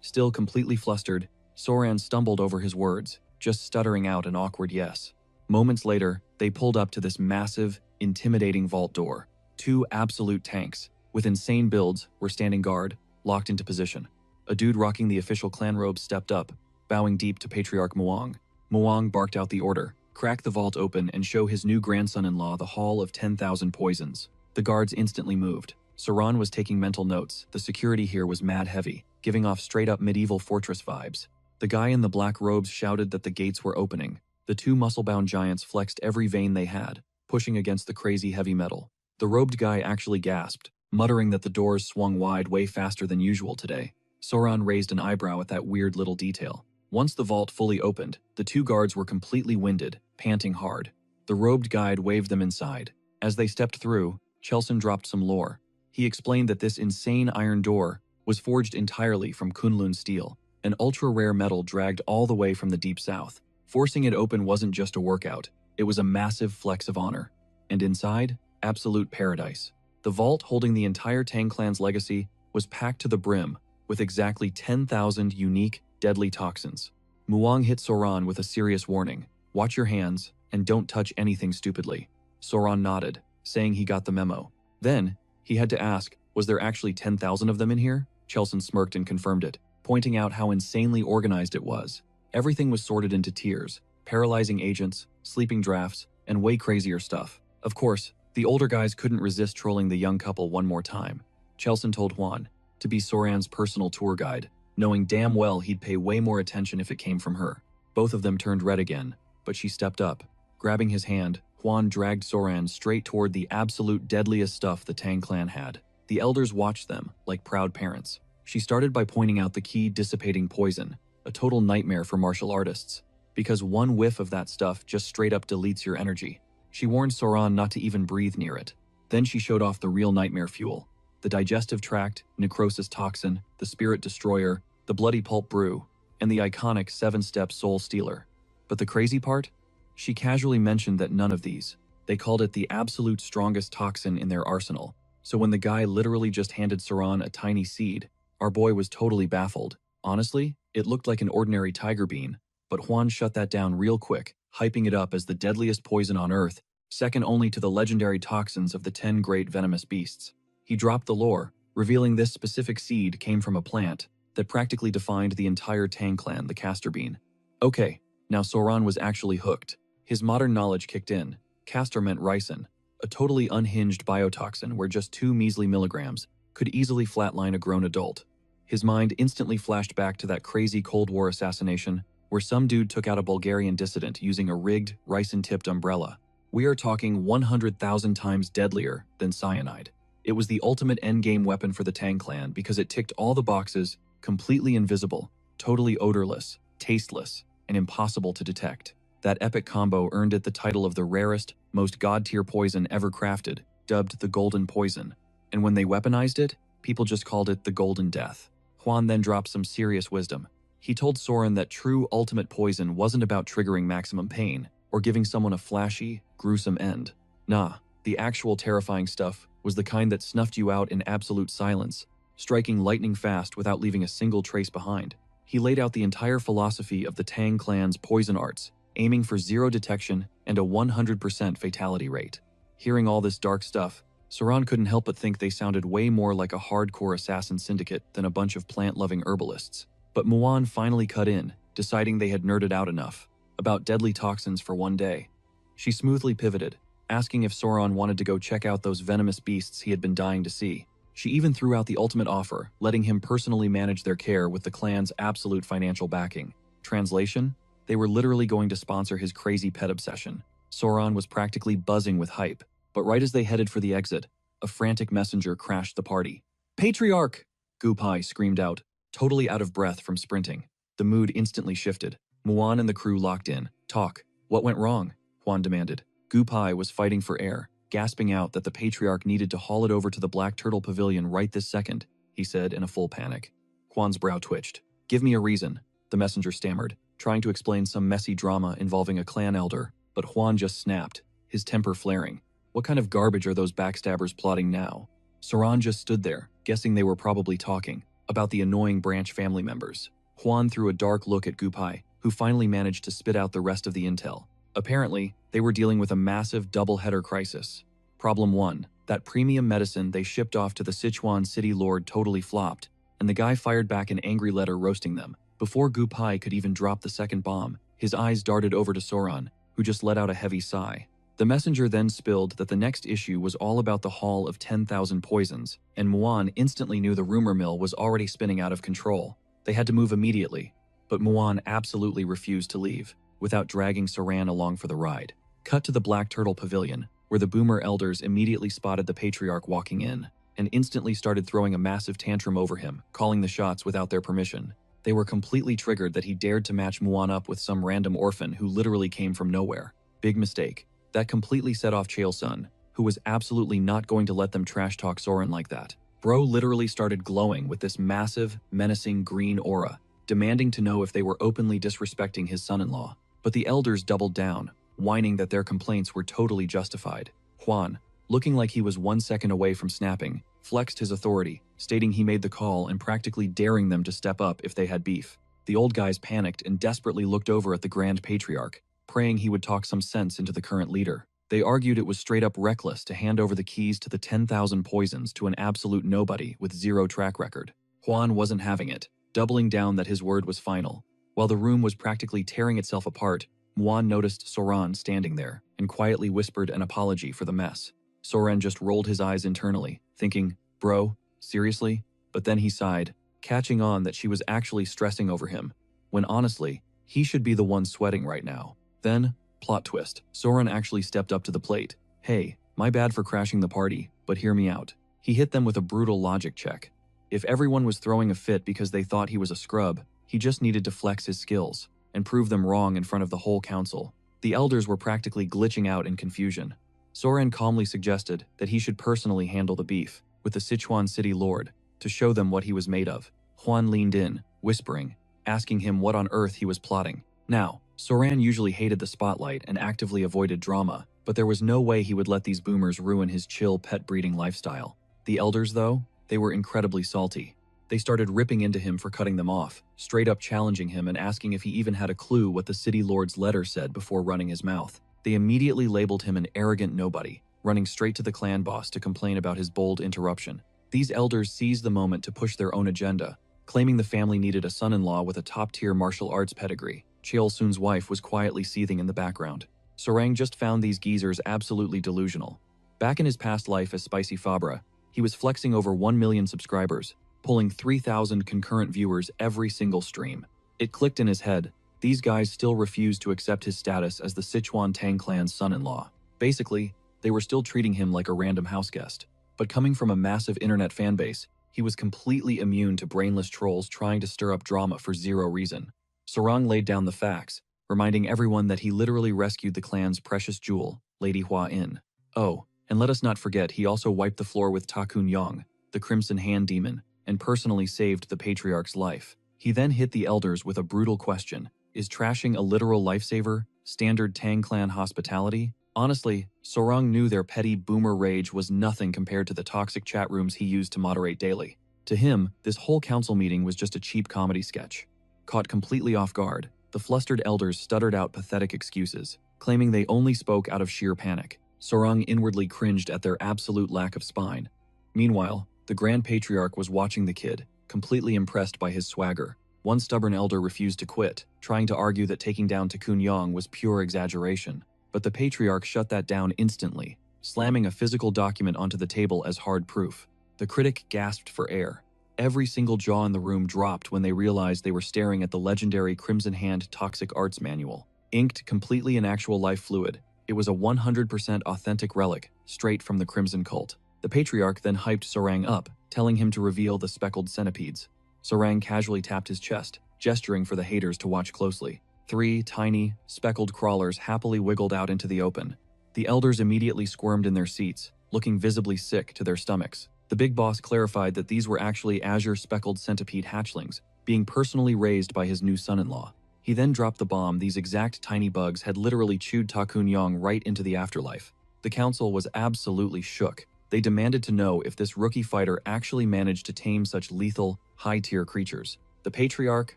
Still completely flustered, Soran stumbled over his words, just stuttering out an awkward yes. Moments later, they pulled up to this massive, intimidating vault door. 2 absolute tanks, with insane builds, were standing guard, locked into position. A dude rocking the official clan robes stepped up, bowing deep to Patriarch Muang. Muang barked out the order, crack the vault open and show his new grandson-in-law the Hall of 10,000 Poisons. The guards instantly moved. Soran was taking mental notes. The security here was mad heavy, giving off straight-up medieval fortress vibes. The guy in the black robes shouted that the gates were opening. The 2 muscle-bound giants flexed every vein they had, pushing against the crazy heavy metal. The robed guy actually gasped, muttering that the doors swung wide way faster than usual today. Soran raised an eyebrow at that weird little detail. Once the vault fully opened, the 2 guards were completely winded, panting hard. The robed guide waved them inside. As they stepped through, Chelson dropped some lore. He explained that this insane iron door was forged entirely from Kunlun steel, an ultra-rare metal dragged all the way from the deep south. Forcing it open wasn't just a workout, it was a massive flex of honor. And inside, absolute paradise. The vault holding the entire Tang clan's legacy was packed to the brim with exactly 10,000 unique, deadly toxins. Muang hit Soran with a serious warning. Watch your hands and don't touch anything stupidly. Soran nodded, saying he got the memo. Then, he had to ask, was there actually 10,000 of them in here? Chelson smirked and confirmed it, pointing out how insanely organized it was. Everything was sorted into tiers, paralyzing agents, sleeping drafts, and way crazier stuff. Of course, the older guys couldn't resist trolling the young couple one more time. Chelson told Juan to be Soran's personal tour guide, knowing damn well he'd pay way more attention if it came from her. Both of them turned red again, but she stepped up. Grabbing his hand, Huan dragged Soran straight toward the absolute deadliest stuff the Tang clan had. The elders watched them, like proud parents. She started by pointing out the key dissipating poison, a total nightmare for martial artists, because one whiff of that stuff just straight up deletes your energy. She warned Soran not to even breathe near it. Then she showed off the real nightmare fuel: the digestive tract, necrosis toxin, the spirit destroyer, the bloody pulp brew, and the iconic 7-step soul stealer. But the crazy part? She casually mentioned that none of these. They called it the absolute strongest toxin in their arsenal. So when the guy literally just handed Soran a tiny seed, our boy was totally baffled. Honestly, it looked like an ordinary tiger bean, but Huan shut that down real quick, hyping it up as the deadliest poison on Earth, second only to the legendary toxins of the 10 great venomous beasts. He dropped the lore, revealing this specific seed came from a plant that practically defined the entire Tang clan, the castor bean. Okay, now Soran was actually hooked. His modern knowledge kicked in. Castor meant ricin, a totally unhinged biotoxin where just 2 measly milligrams could easily flatline a grown adult. His mind instantly flashed back to that crazy Cold War assassination where some dude took out a Bulgarian dissident using a rigged, ricin-tipped umbrella. We are talking 100,000 times deadlier than cyanide. It was the ultimate endgame weapon for the Tang clan because it ticked all the boxes: completely invisible, totally odorless, tasteless, and impossible to detect. That epic combo earned it the title of the rarest, most god-tier poison ever crafted, dubbed the Golden Poison. And when they weaponized it, people just called it the Golden Death. Huan then dropped some serious wisdom. He told Soren that true ultimate poison wasn't about triggering maximum pain or giving someone a flashy, gruesome end. Nah, the actual terrifying stuff was the kind that snuffed you out in absolute silence, striking lightning fast without leaving a single trace behind. He laid out the entire philosophy of the Tang clan's poison arts, aiming for 0 detection and a 100% fatality rate. Hearing all this dark stuff, Soran couldn't help but think they sounded way more like a hardcore assassin syndicate than a bunch of plant-loving herbalists. But Muan finally cut in, deciding they had nerded out enough about deadly toxins for one day. She smoothly pivoted, asking if Soran wanted to go check out those venomous beasts he had been dying to see. She even threw out the ultimate offer, letting him personally manage their care with the clan's absolute financial backing. Translation? They were literally going to sponsor his crazy pet obsession. Soran was practically buzzing with hype, but right as they headed for the exit, a frantic messenger crashed the party. "Patriarch!" Gupai screamed out, totally out of breath from sprinting. The mood instantly shifted. Muan and the crew locked in. "Talk. What went wrong?" Huan demanded. Gupai was fighting for air, gasping out that the Patriarch needed to haul it over to the Black Turtle Pavilion right this second, he said in a full panic. Huan's brow twitched. "Give me a reason," the messenger stammered, trying to explain some messy drama involving a clan elder, but Huan just snapped, his temper flaring. What kind of garbage are those backstabbers plotting now? Soran just stood there, guessing they were probably talking about the annoying branch family members. Huan threw a dark look at Gupai, who finally managed to spit out the rest of the intel. Apparently, they were dealing with a massive double-header crisis. Problem 1, that premium medicine they shipped off to the Sichuan city lord totally flopped, and the guy fired back an angry letter roasting them. Before Gupai could even drop the second bomb, his eyes darted over to Soran, who just let out a heavy sigh. The messenger then spilled that the next issue was all about the haul of 10,000 poisons, and Muan instantly knew the rumor mill was already spinning out of control. They had to move immediately, but Muan absolutely refused to leave, without dragging Soran along for the ride. Cut to the Black Turtle Pavilion, where the Boomer elders immediately spotted the Patriarch walking in, and instantly started throwing a massive tantrum over him, calling the shots without their permission. They were completely triggered that he dared to match Muan up with some random orphan who literally came from nowhere. Big mistake. That completely set off Chaelsun, who was absolutely not going to let them trash-talk Soren like that. Bro literally started glowing with this massive, menacing green aura, demanding to know if they were openly disrespecting his son-in-law. But the elders doubled down, whining that their complaints were totally justified. Huan, looking like he was 1 second away from snapping, flexed his authority, stating he made the call and practically daring them to step up if they had beef. The old guys panicked and desperately looked over at the Grand Patriarch, praying he would talk some sense into the current leader. They argued it was straight up reckless to hand over the keys to the 10,000 poisons to an absolute nobody with 0 track record. Huan wasn't having it, doubling down that his word was final. While the room was practically tearing itself apart, Muan noticed Soran standing there and quietly whispered an apology for the mess. Soren just rolled his eyes internally, thinking, "Bro, seriously?" But then he sighed, catching on that she was actually stressing over him, when honestly, he should be the one sweating right now. Then, Plot twist. Soren actually stepped up to the plate. Hey, my bad for crashing the party, but hear me out. He hit them with a brutal logic check. If everyone was throwing a fit because they thought he was a scrub, he just needed to flex his skills and prove them wrong in front of the whole council. The elders were practically glitching out in confusion. Soren calmly suggested that he should personally handle the beef with the Sichuan city lord to show them what he was made of. Juan leaned in, whispering, asking him what on earth he was plotting. Now, Soren usually hated the spotlight and actively avoided drama, but there was no way he would let these boomers ruin his chill pet breeding lifestyle. The elders, though, they were incredibly salty. They started ripping into him for cutting them off, straight up challenging him and asking if he even had a clue what the city lord's letter said before running his mouth. They immediately labeled him an arrogant nobody, running straight to the clan boss to complain about his bold interruption. These elders seized the moment to push their own agenda, claiming the family needed a son-in-law with a top-tier martial arts pedigree. Cheol-soon's wife was quietly seething in the background. Sorang just found these geezers absolutely delusional. Back in his past life as Spicy Fabra, he was flexing over 1 million subscribers, pulling 3,000 concurrent viewers every single stream. It clicked in his head. These guys still refused to accept his status as the Sichuan Tang clan's son-in-law. Basically, they were still treating him like a random houseguest. But coming from a massive internet fanbase, he was completely immune to brainless trolls trying to stir up drama for zero reason. Sorang laid down the facts, reminding everyone that he literally rescued the clan's precious jewel, Lady Hua In. Oh, and let us not forget he also wiped the floor with Ta Kun Yong, the Crimson Hand Demon, and personally saved the Patriarch's life. He then hit the elders with a brutal question. Is trashing a literal lifesaver standard Tang clan hospitality? Honestly, Sorang knew their petty boomer rage was nothing compared to the toxic chat rooms he used to moderate daily. To him, this whole council meeting was just a cheap comedy sketch. Caught completely off guard, the flustered elders stuttered out pathetic excuses, claiming they only spoke out of sheer panic. Sorang inwardly cringed at their absolute lack of spine. Meanwhile, the Grand Patriarch was watching the kid, completely impressed by his swagger. One stubborn elder refused to quit, trying to argue that taking down Ta Kun Yong was pure exaggeration. But the Patriarch shut that down instantly, slamming a physical document onto the table as hard proof. The critic gasped for air. Every single jaw in the room dropped when they realized they were staring at the legendary Crimson Hand Toxic Arts Manual. Inked completely in actual life fluid, it was a 100% authentic relic, straight from the Crimson Cult. The Patriarch then hyped Sorang up, telling him to reveal the speckled centipedes. Sorang casually tapped his chest, gesturing for the haters to watch closely. 3 tiny, speckled crawlers happily wiggled out into the open. The elders immediately squirmed in their seats, looking visibly sick to their stomachs. The big boss clarified that these were actually azure speckled centipede hatchlings, being personally raised by his new son-in-law. He then dropped the bomb. These exact tiny bugs had literally chewed Ta Kun Yong right into the afterlife. The council was absolutely shook. They demanded to know if this rookie fighter actually managed to tame such lethal, high-tier creatures. The Patriarch,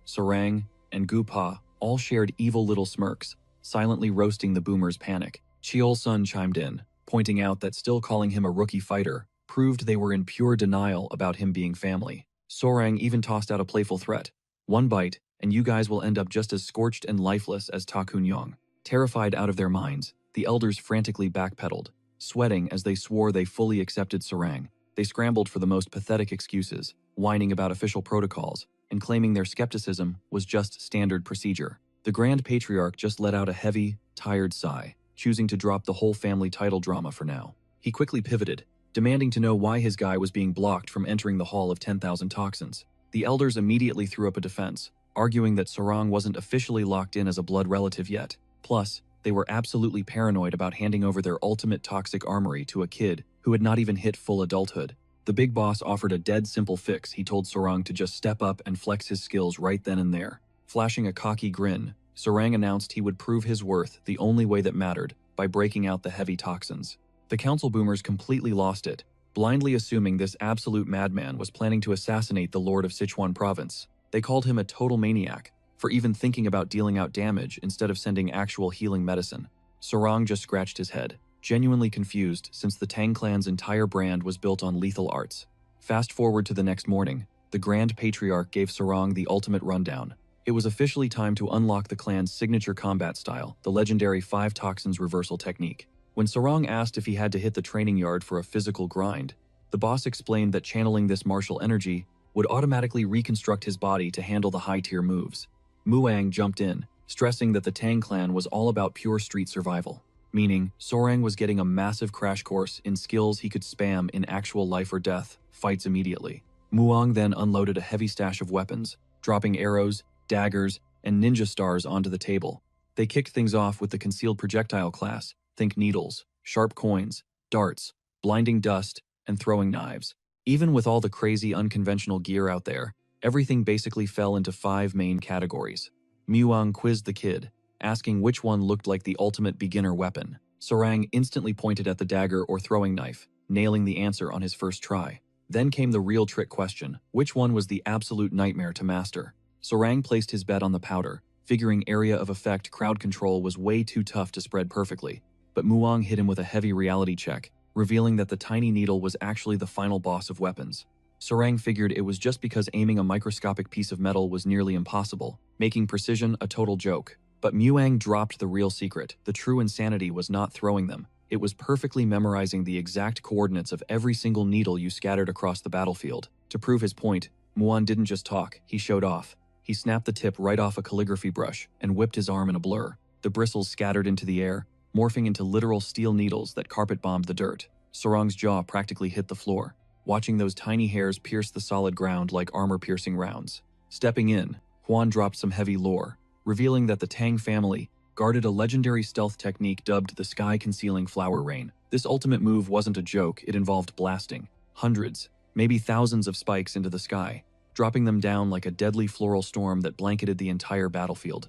Sorang, and Gu Pa all shared evil little smirks, silently roasting the boomers' panic. Cheol-sun chimed in, pointing out that still calling him a rookie fighter proved they were in pure denial about him being family. Sorang even tossed out a playful threat. 1 bite, and you guys will end up just as scorched and lifeless as Ta Kun Yong. Terrified out of their minds, the elders frantically backpedaled, sweating as they swore they fully accepted Sorang. They scrambled for the most pathetic excuses, whining about official protocols, and claiming their skepticism was just standard procedure. The Grand Patriarch just let out a heavy, tired sigh, choosing to drop the whole family title drama for now. He quickly pivoted, demanding to know why his guy was being blocked from entering the Hall of 10,000 Toxins. The elders immediately threw up a defense, arguing that Sorang wasn't officially locked in as a blood relative yet. Plus, they were absolutely paranoid about handing over their ultimate toxic armory to a kid who had not even hit full adulthood. The big boss offered a dead simple fix. He told Sorang to just step up and flex his skills right then and there. Flashing a cocky grin, Sorang announced he would prove his worth the only way that mattered, by breaking out the heavy toxins. The council boomers completely lost it, blindly assuming this absolute madman was planning to assassinate the Lord of Sichuan Province. They called him a total maniac for even thinking about dealing out damage instead of sending actual healing medicine. Sorang just scratched his head, genuinely confused since the Tang clan's entire brand was built on lethal arts. Fast forward to the next morning, the Grand Patriarch gave Sorang the ultimate rundown. It was officially time to unlock the clan's signature combat style, the legendary 5 toxins reversal technique. When Sorang asked if he had to hit the training yard for a physical grind, the boss explained that channeling this martial energy would automatically reconstruct his body to handle the high-tier moves. Muang jumped in, stressing that the Tang clan was all about pure street survival, meaning Sorang was getting a massive crash course in skills he could spam in actual life or death fights immediately. Muang then unloaded a heavy stash of weapons, dropping arrows, daggers, and ninja stars onto the table. They kicked things off with the concealed projectile class, think needles, sharp coins, darts, blinding dust, and throwing knives. Even with all the crazy unconventional gear out there, everything basically fell into 5 main categories. Muang quizzed the kid, asking which one looked like the ultimate beginner weapon. Sorang instantly pointed at the dagger or throwing knife, nailing the answer on his first try. Then came the real trick question, which one was the absolute nightmare to master? Sorang placed his bet on the powder, figuring area of effect crowd control was way too tough to spread perfectly. But Muang hit him with a heavy reality check, revealing that the tiny needle was actually the final boss of weapons. Sorang figured it was just because aiming a microscopic piece of metal was nearly impossible, making precision a total joke. But Muang dropped the real secret. The true insanity was not throwing them. It was perfectly memorizing the exact coordinates of every single needle you scattered across the battlefield. To prove his point, Muang didn't just talk, he showed off. He snapped the tip right off a calligraphy brush and whipped his arm in a blur. The bristles scattered into the air, morphing into literal steel needles that carpet-bombed the dirt. Sorang's jaw practically hit the floor, watching those tiny hairs pierce the solid ground like armor-piercing rounds. Stepping in, Huan dropped some heavy lore, revealing that the Tang family guarded a legendary stealth technique dubbed the Sky-Concealing Flower Rain. This ultimate move wasn't a joke, it involved blasting hundreds, maybe thousands of spikes into the sky, dropping them down like a deadly floral storm that blanketed the entire battlefield.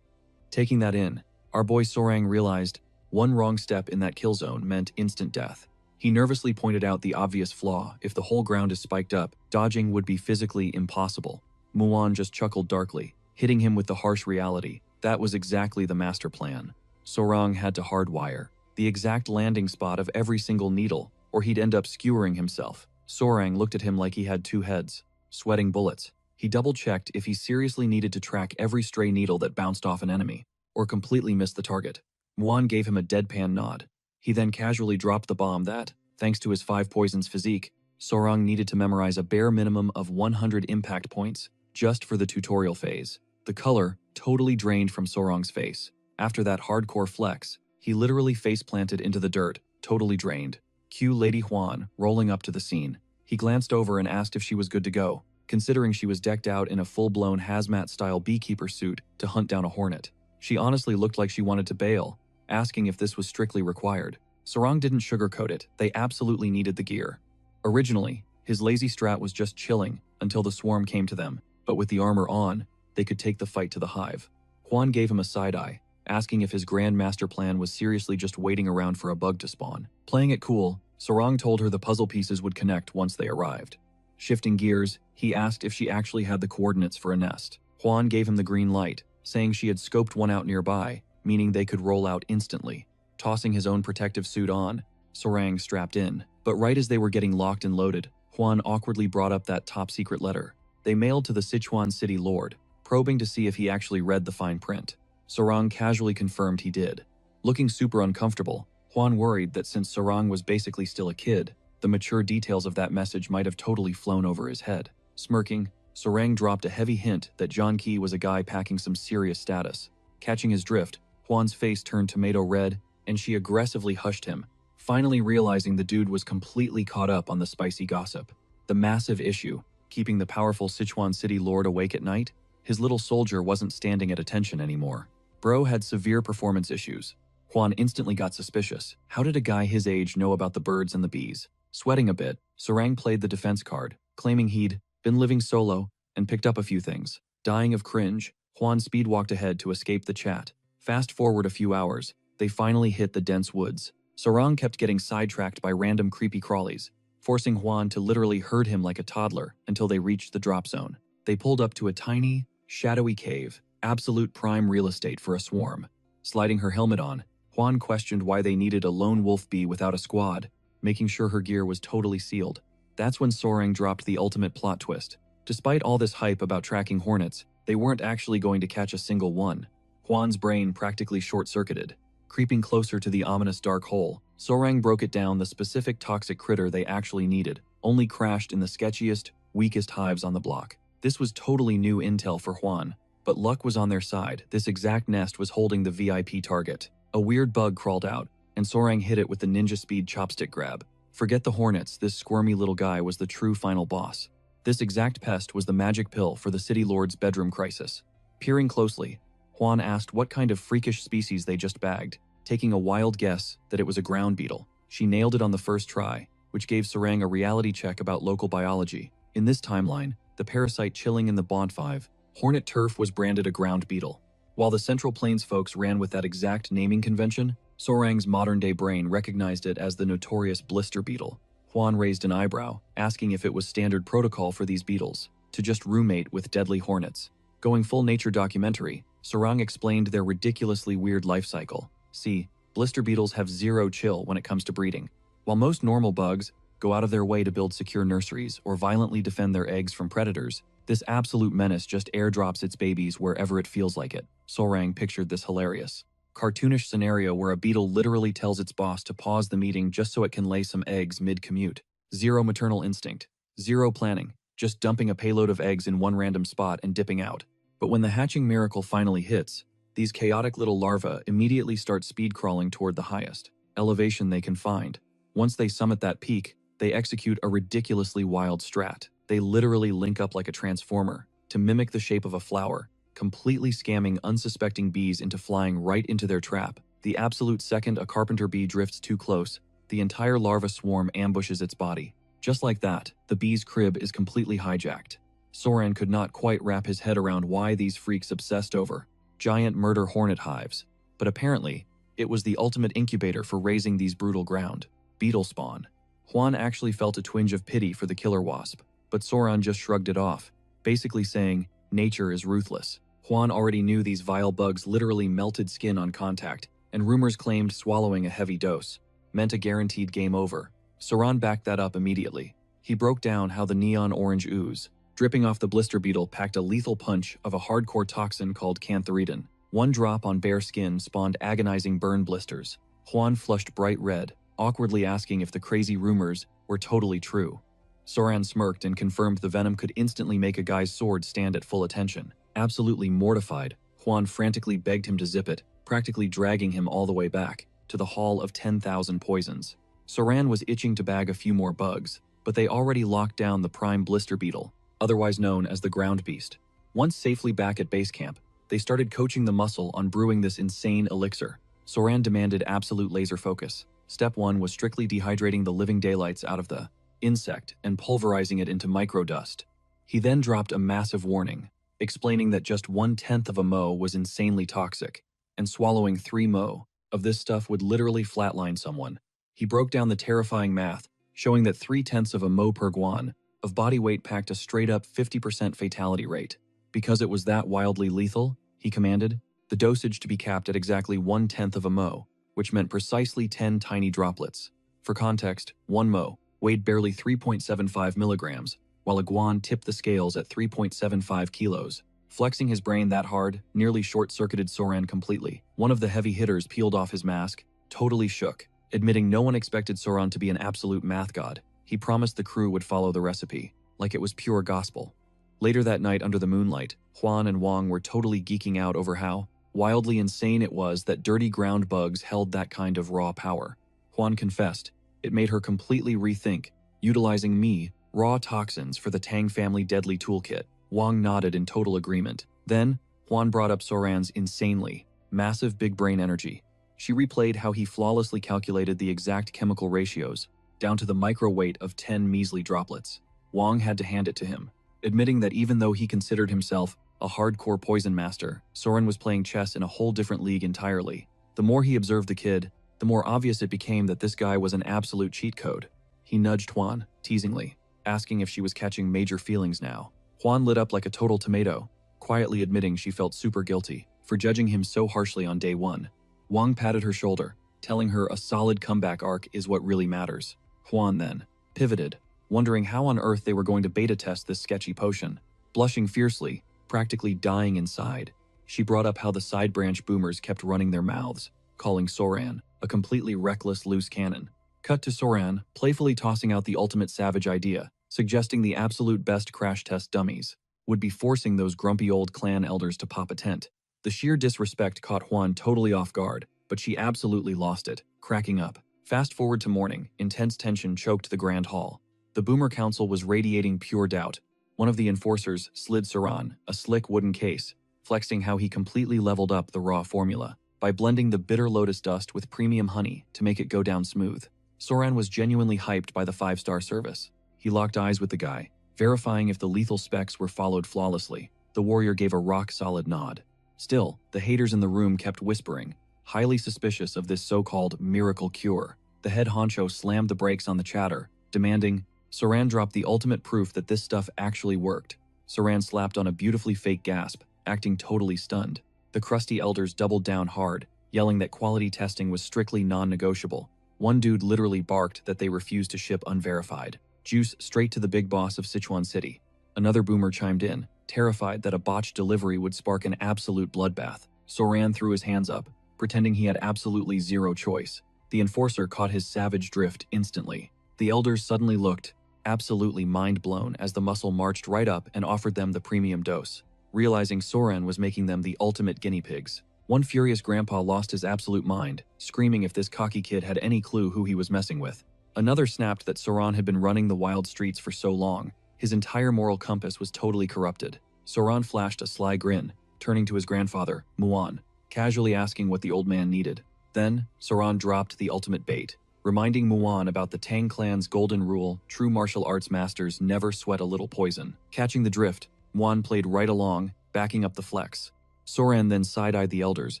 Taking that in, our boy Sorang realized one wrong step in that kill zone meant instant death. He nervously pointed out the obvious flaw: if the whole ground is spiked up, dodging would be physically impossible. Muan just chuckled darkly, hitting him with the harsh reality. That was exactly the master plan. Sorang had to hardwire the exact landing spot of every single needle, or he'd end up skewering himself. Sorang looked at him like he had 2 heads, sweating bullets. He double-checked if he seriously needed to track every stray needle that bounced off an enemy, or completely missed the target. Muan gave him a deadpan nod. He then casually dropped the bomb that, thanks to his 5 poisons physique, Sorang needed to memorize a bare minimum of 100 impact points just for the tutorial phase. The color totally drained from Sorang's face. After that hardcore flex, he literally face-planted into the dirt, totally drained. Cue Lady Huan rolling up to the scene. He glanced over and asked if she was good to go, considering she was decked out in a full-blown hazmat-style beekeeper suit to hunt down a hornet. She honestly looked like she wanted to bail, asking if this was strictly required. Sorang didn't sugarcoat it, they absolutely needed the gear. Originally, his lazy strat was just chilling until the swarm came to them, but with the armor on, they could take the fight to the hive. Huan gave him a side-eye, asking if his grand master plan was seriously just waiting around for a bug to spawn. Playing it cool, Sorang told her the puzzle pieces would connect once they arrived. Shifting gears, he asked if she actually had the coordinates for a nest. Huan gave him the green light, saying she had scoped one out nearby, meaning they could roll out instantly. Tossing his own protective suit on, Sorang strapped in. But right as they were getting locked and loaded, Huan awkwardly brought up that top-secret letter. They mailed to the Sichuan city lord, probing to see if he actually read the fine print. Sorang casually confirmed he did. Looking super uncomfortable, Huan worried that since Sorang was basically still a kid, the mature details of that message might have totally flown over his head. Smirking, Sorang dropped a heavy hint that John Key was a guy packing some serious status. Catching his drift, Huan's face turned tomato red, and she aggressively hushed him, finally realizing the dude was completely caught up on the spicy gossip. The massive issue, keeping the powerful Sichuan city lord awake at night? His little soldier wasn't standing at attention anymore. Bro had severe performance issues. Huan instantly got suspicious. How did a guy his age know about the birds and the bees? Sweating a bit, Sorang played the defense card, claiming he'd been living solo and picked up a few things. Dying of cringe, Huan speed-walked ahead to escape the chat. Fast forward a few hours, they finally hit the dense woods. Sorang kept getting sidetracked by random creepy crawlies, forcing Huan to literally herd him like a toddler until they reached the drop zone. They pulled up to a tiny, shadowy cave, absolute prime real estate for a swarm. Sliding her helmet on, Huan questioned why they needed a lone wolf bee without a squad, making sure her gear was totally sealed. That's when Sorang dropped the ultimate plot twist. Despite all this hype about tracking hornets, they weren't actually going to catch a single one. Huan's brain practically short-circuited. Creeping closer to the ominous dark hole, Sorang broke it down: the specific toxic critter they actually needed only crashed in the sketchiest, weakest hives on the block. This was totally new intel for Huan, But luck was on their side. This exact nest was holding the VIP target. A weird bug crawled out, and Sorang hit it with the ninja speed chopstick grab. Forget the hornets, this squirmy little guy was the true final boss. This exact pest was the magic pill for the city lord's bedroom crisis. Peering closely, Juan asked what kind of freakish species they just bagged, taking a wild guess that it was a ground beetle. She nailed it on the first try, which gave Sorang a reality check about local biology. In this timeline, the parasite chilling in the Bond 5, hornet turf was branded a ground beetle. While the Central Plains folks ran with that exact naming convention, Sorang's modern-day brain recognized it as the notorious blister beetle. Juan raised an eyebrow, asking if it was standard protocol for these beetles to just roommate with deadly hornets. Going full nature documentary, Sorang explained their ridiculously weird life cycle. See, blister beetles have zero chill when it comes to breeding. While most normal bugs go out of their way to build secure nurseries or violently defend their eggs from predators, this absolute menace just airdrops its babies wherever it feels like it. Sorang pictured this hilarious, cartoonish scenario where a beetle literally tells its boss to pause the meeting just so it can lay some eggs mid-commute. Zero maternal instinct, zero planning, just dumping a payload of eggs in one random spot and dipping out. But when the hatching miracle finally hits, these chaotic little larvae immediately start speed crawling toward the highest elevation they can find. Once they summit that peak, they execute a ridiculously wild strat. They literally link up like a transformer to mimic the shape of a flower, completely scamming unsuspecting bees into flying right into their trap. The absolute second a carpenter bee drifts too close, the entire larva swarm ambushes its body. Just like that, the bee's crib is completely hijacked. Soran could not quite wrap his head around why these freaks obsessed over giant murder hornet hives, but apparently, it was the ultimate incubator for raising these brutal ground beetle spawn. Juan actually felt a twinge of pity for the killer wasp, but Soran just shrugged it off, basically saying, nature is ruthless. Juan already knew these vile bugs literally melted skin on contact, and rumors claimed swallowing a heavy dose meant a guaranteed game over. Soran backed that up immediately. He broke down how the neon orange ooze dripping off the blister beetle packed a lethal punch of a hardcore toxin called cantharidin. One drop on bare skin spawned agonizing burn blisters. Juan flushed bright red, awkwardly asking if the crazy rumors were totally true. Soran smirked and confirmed the venom could instantly make a guy's sword stand at full attention. Absolutely mortified, Juan frantically begged him to zip it, practically dragging him all the way back to the Hall of 10,000 Poisons. Soran was itching to bag a few more bugs, but they already locked down the prime blister beetle, otherwise known as the ground beast. Once safely back at base camp, they started coaching the muscle on brewing this insane elixir. Soran demanded absolute laser focus. Step 1 was strictly dehydrating the living daylights out of the insect and pulverizing it into microdust. He then dropped a massive warning, explaining that just 1/10 of a mo was insanely toxic, and swallowing 3 mo of this stuff would literally flatline someone. He broke down the terrifying math, showing that 3/10 of a mo per guan of body weight packed a straight-up 50% fatality rate. Because it was that wildly lethal, he commanded the dosage to be capped at exactly 1/10 of a mo, which meant precisely 10 tiny droplets. For context, 1 mo weighed barely 3.75 milligrams, while a guan tipped the scales at 3.75 kilos. Flexing his brain that hard nearly short-circuited Soran completely. One of the heavy hitters peeled off his mask, totally shook, admitting no one expected Soran to be an absolute math god. He promised the crew would follow the recipe, like it was pure gospel. Later that night under the moonlight, Juan and Wang were totally geeking out over how wildly insane it was that dirty ground bugs held that kind of raw power. Juan confessed, it made her completely rethink, utilizing raw toxins for the Tang family deadly toolkit. Wang nodded in total agreement. Then, Juan brought up Soran's insanely massive big brain energy. She replayed how he flawlessly calculated the exact chemical ratios, down to the micro weight of 10 measly droplets. Wang had to hand it to him, admitting that even though he considered himself a hardcore poison master, Soran was playing chess in a whole different league entirely. The more he observed the kid, the more obvious it became that this guy was an absolute cheat code. He nudged Juan, teasingly, asking if she was catching major feelings now. Juan lit up like a total tomato, quietly admitting she felt super guilty for judging him so harshly on day one. Wang patted her shoulder, telling her a solid comeback arc is what really matters. Juan then pivoted, wondering how on earth they were going to beta test this sketchy potion. Blushing fiercely, practically dying inside, she brought up how the side branch boomers kept running their mouths, calling Soran a completely reckless loose cannon. Cut to Soran, playfully tossing out the ultimate savage idea, suggesting the absolute best crash test dummies. would be forcing those grumpy old clan elders to pop a tent. The sheer disrespect caught Huan totally off guard, but she absolutely lost it, cracking up. Fast forward to morning, intense tension choked the Grand Hall. The Boomer Council was radiating pure doubt. One of the enforcers slid Saran a slick wooden case, flexing how he completely leveled up the raw formula by blending the bitter lotus dust with premium honey to make it go down smooth. Soran was genuinely hyped by the 5-star service. He locked eyes with the guy, verifying if the lethal specs were followed flawlessly. The warrior gave a rock-solid nod. Still, the haters in the room kept whispering, highly suspicious of this so-called miracle cure. The head honcho slammed the brakes on the chatter, demanding, Soran dropped the ultimate proof that this stuff actually worked. Soran slapped on a beautifully fake gasp, acting totally stunned. The crusty elders doubled down hard, yelling that quality testing was strictly non-negotiable. One dude literally barked that they refused to ship unverified juice straight to the big boss of Sichuan City. Another boomer chimed in, terrified that a botched delivery would spark an absolute bloodbath. Soran threw his hands up, pretending he had absolutely zero choice. The enforcer caught his savage drift instantly. The elders suddenly looked absolutely mind-blown as the muscle marched right up and offered them the premium dose, realizing Soran was making them the ultimate guinea pigs. One furious grandpa lost his absolute mind, screaming if this cocky kid had any clue who he was messing with. Another snapped that Soran had been running the wild streets for so long, his entire moral compass was totally corrupted. Soran flashed a sly grin, turning to his grandfather, Muan, casually asking what the old man needed. Then, Soran dropped the ultimate bait, reminding Muan about the Tang clan's golden rule: true martial arts masters never sweat a little poison. Catching the drift, Muan played right along, backing up the flex. Soran then side-eyed the elders,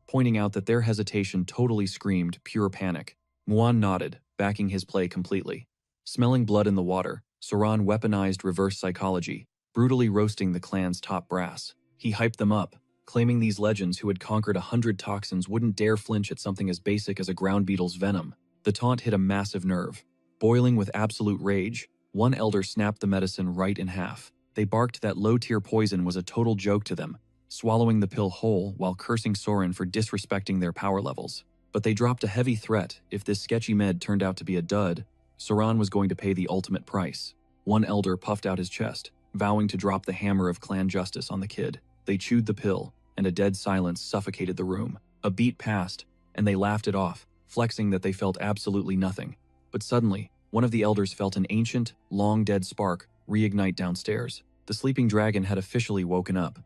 pointing out that their hesitation totally screamed pure panic. Muan nodded, backing his play completely. Smelling blood in the water, Soran weaponized reverse psychology, brutally roasting the clan's top brass. He hyped them up, claiming these legends who had conquered 100 toxins wouldn't dare flinch at something as basic as a ground beetle's venom. The taunt hit a massive nerve. Boiling with absolute rage, one elder snapped the medicine right in half. They barked that low-tier poison was a total joke to them, swallowing the pill whole while cursing Soran for disrespecting their power levels. But they dropped a heavy threat: if this sketchy med turned out to be a dud, Soran was going to pay the ultimate price. One elder puffed out his chest, vowing to drop the hammer of clan justice on the kid. They chewed the pill, and a dead silence suffocated the room. A beat passed, and they laughed it off, flexing that they felt absolutely nothing. But suddenly, one of the elders felt an ancient, long-dead spark reignite downstairs. The sleeping dragon had officially woken up.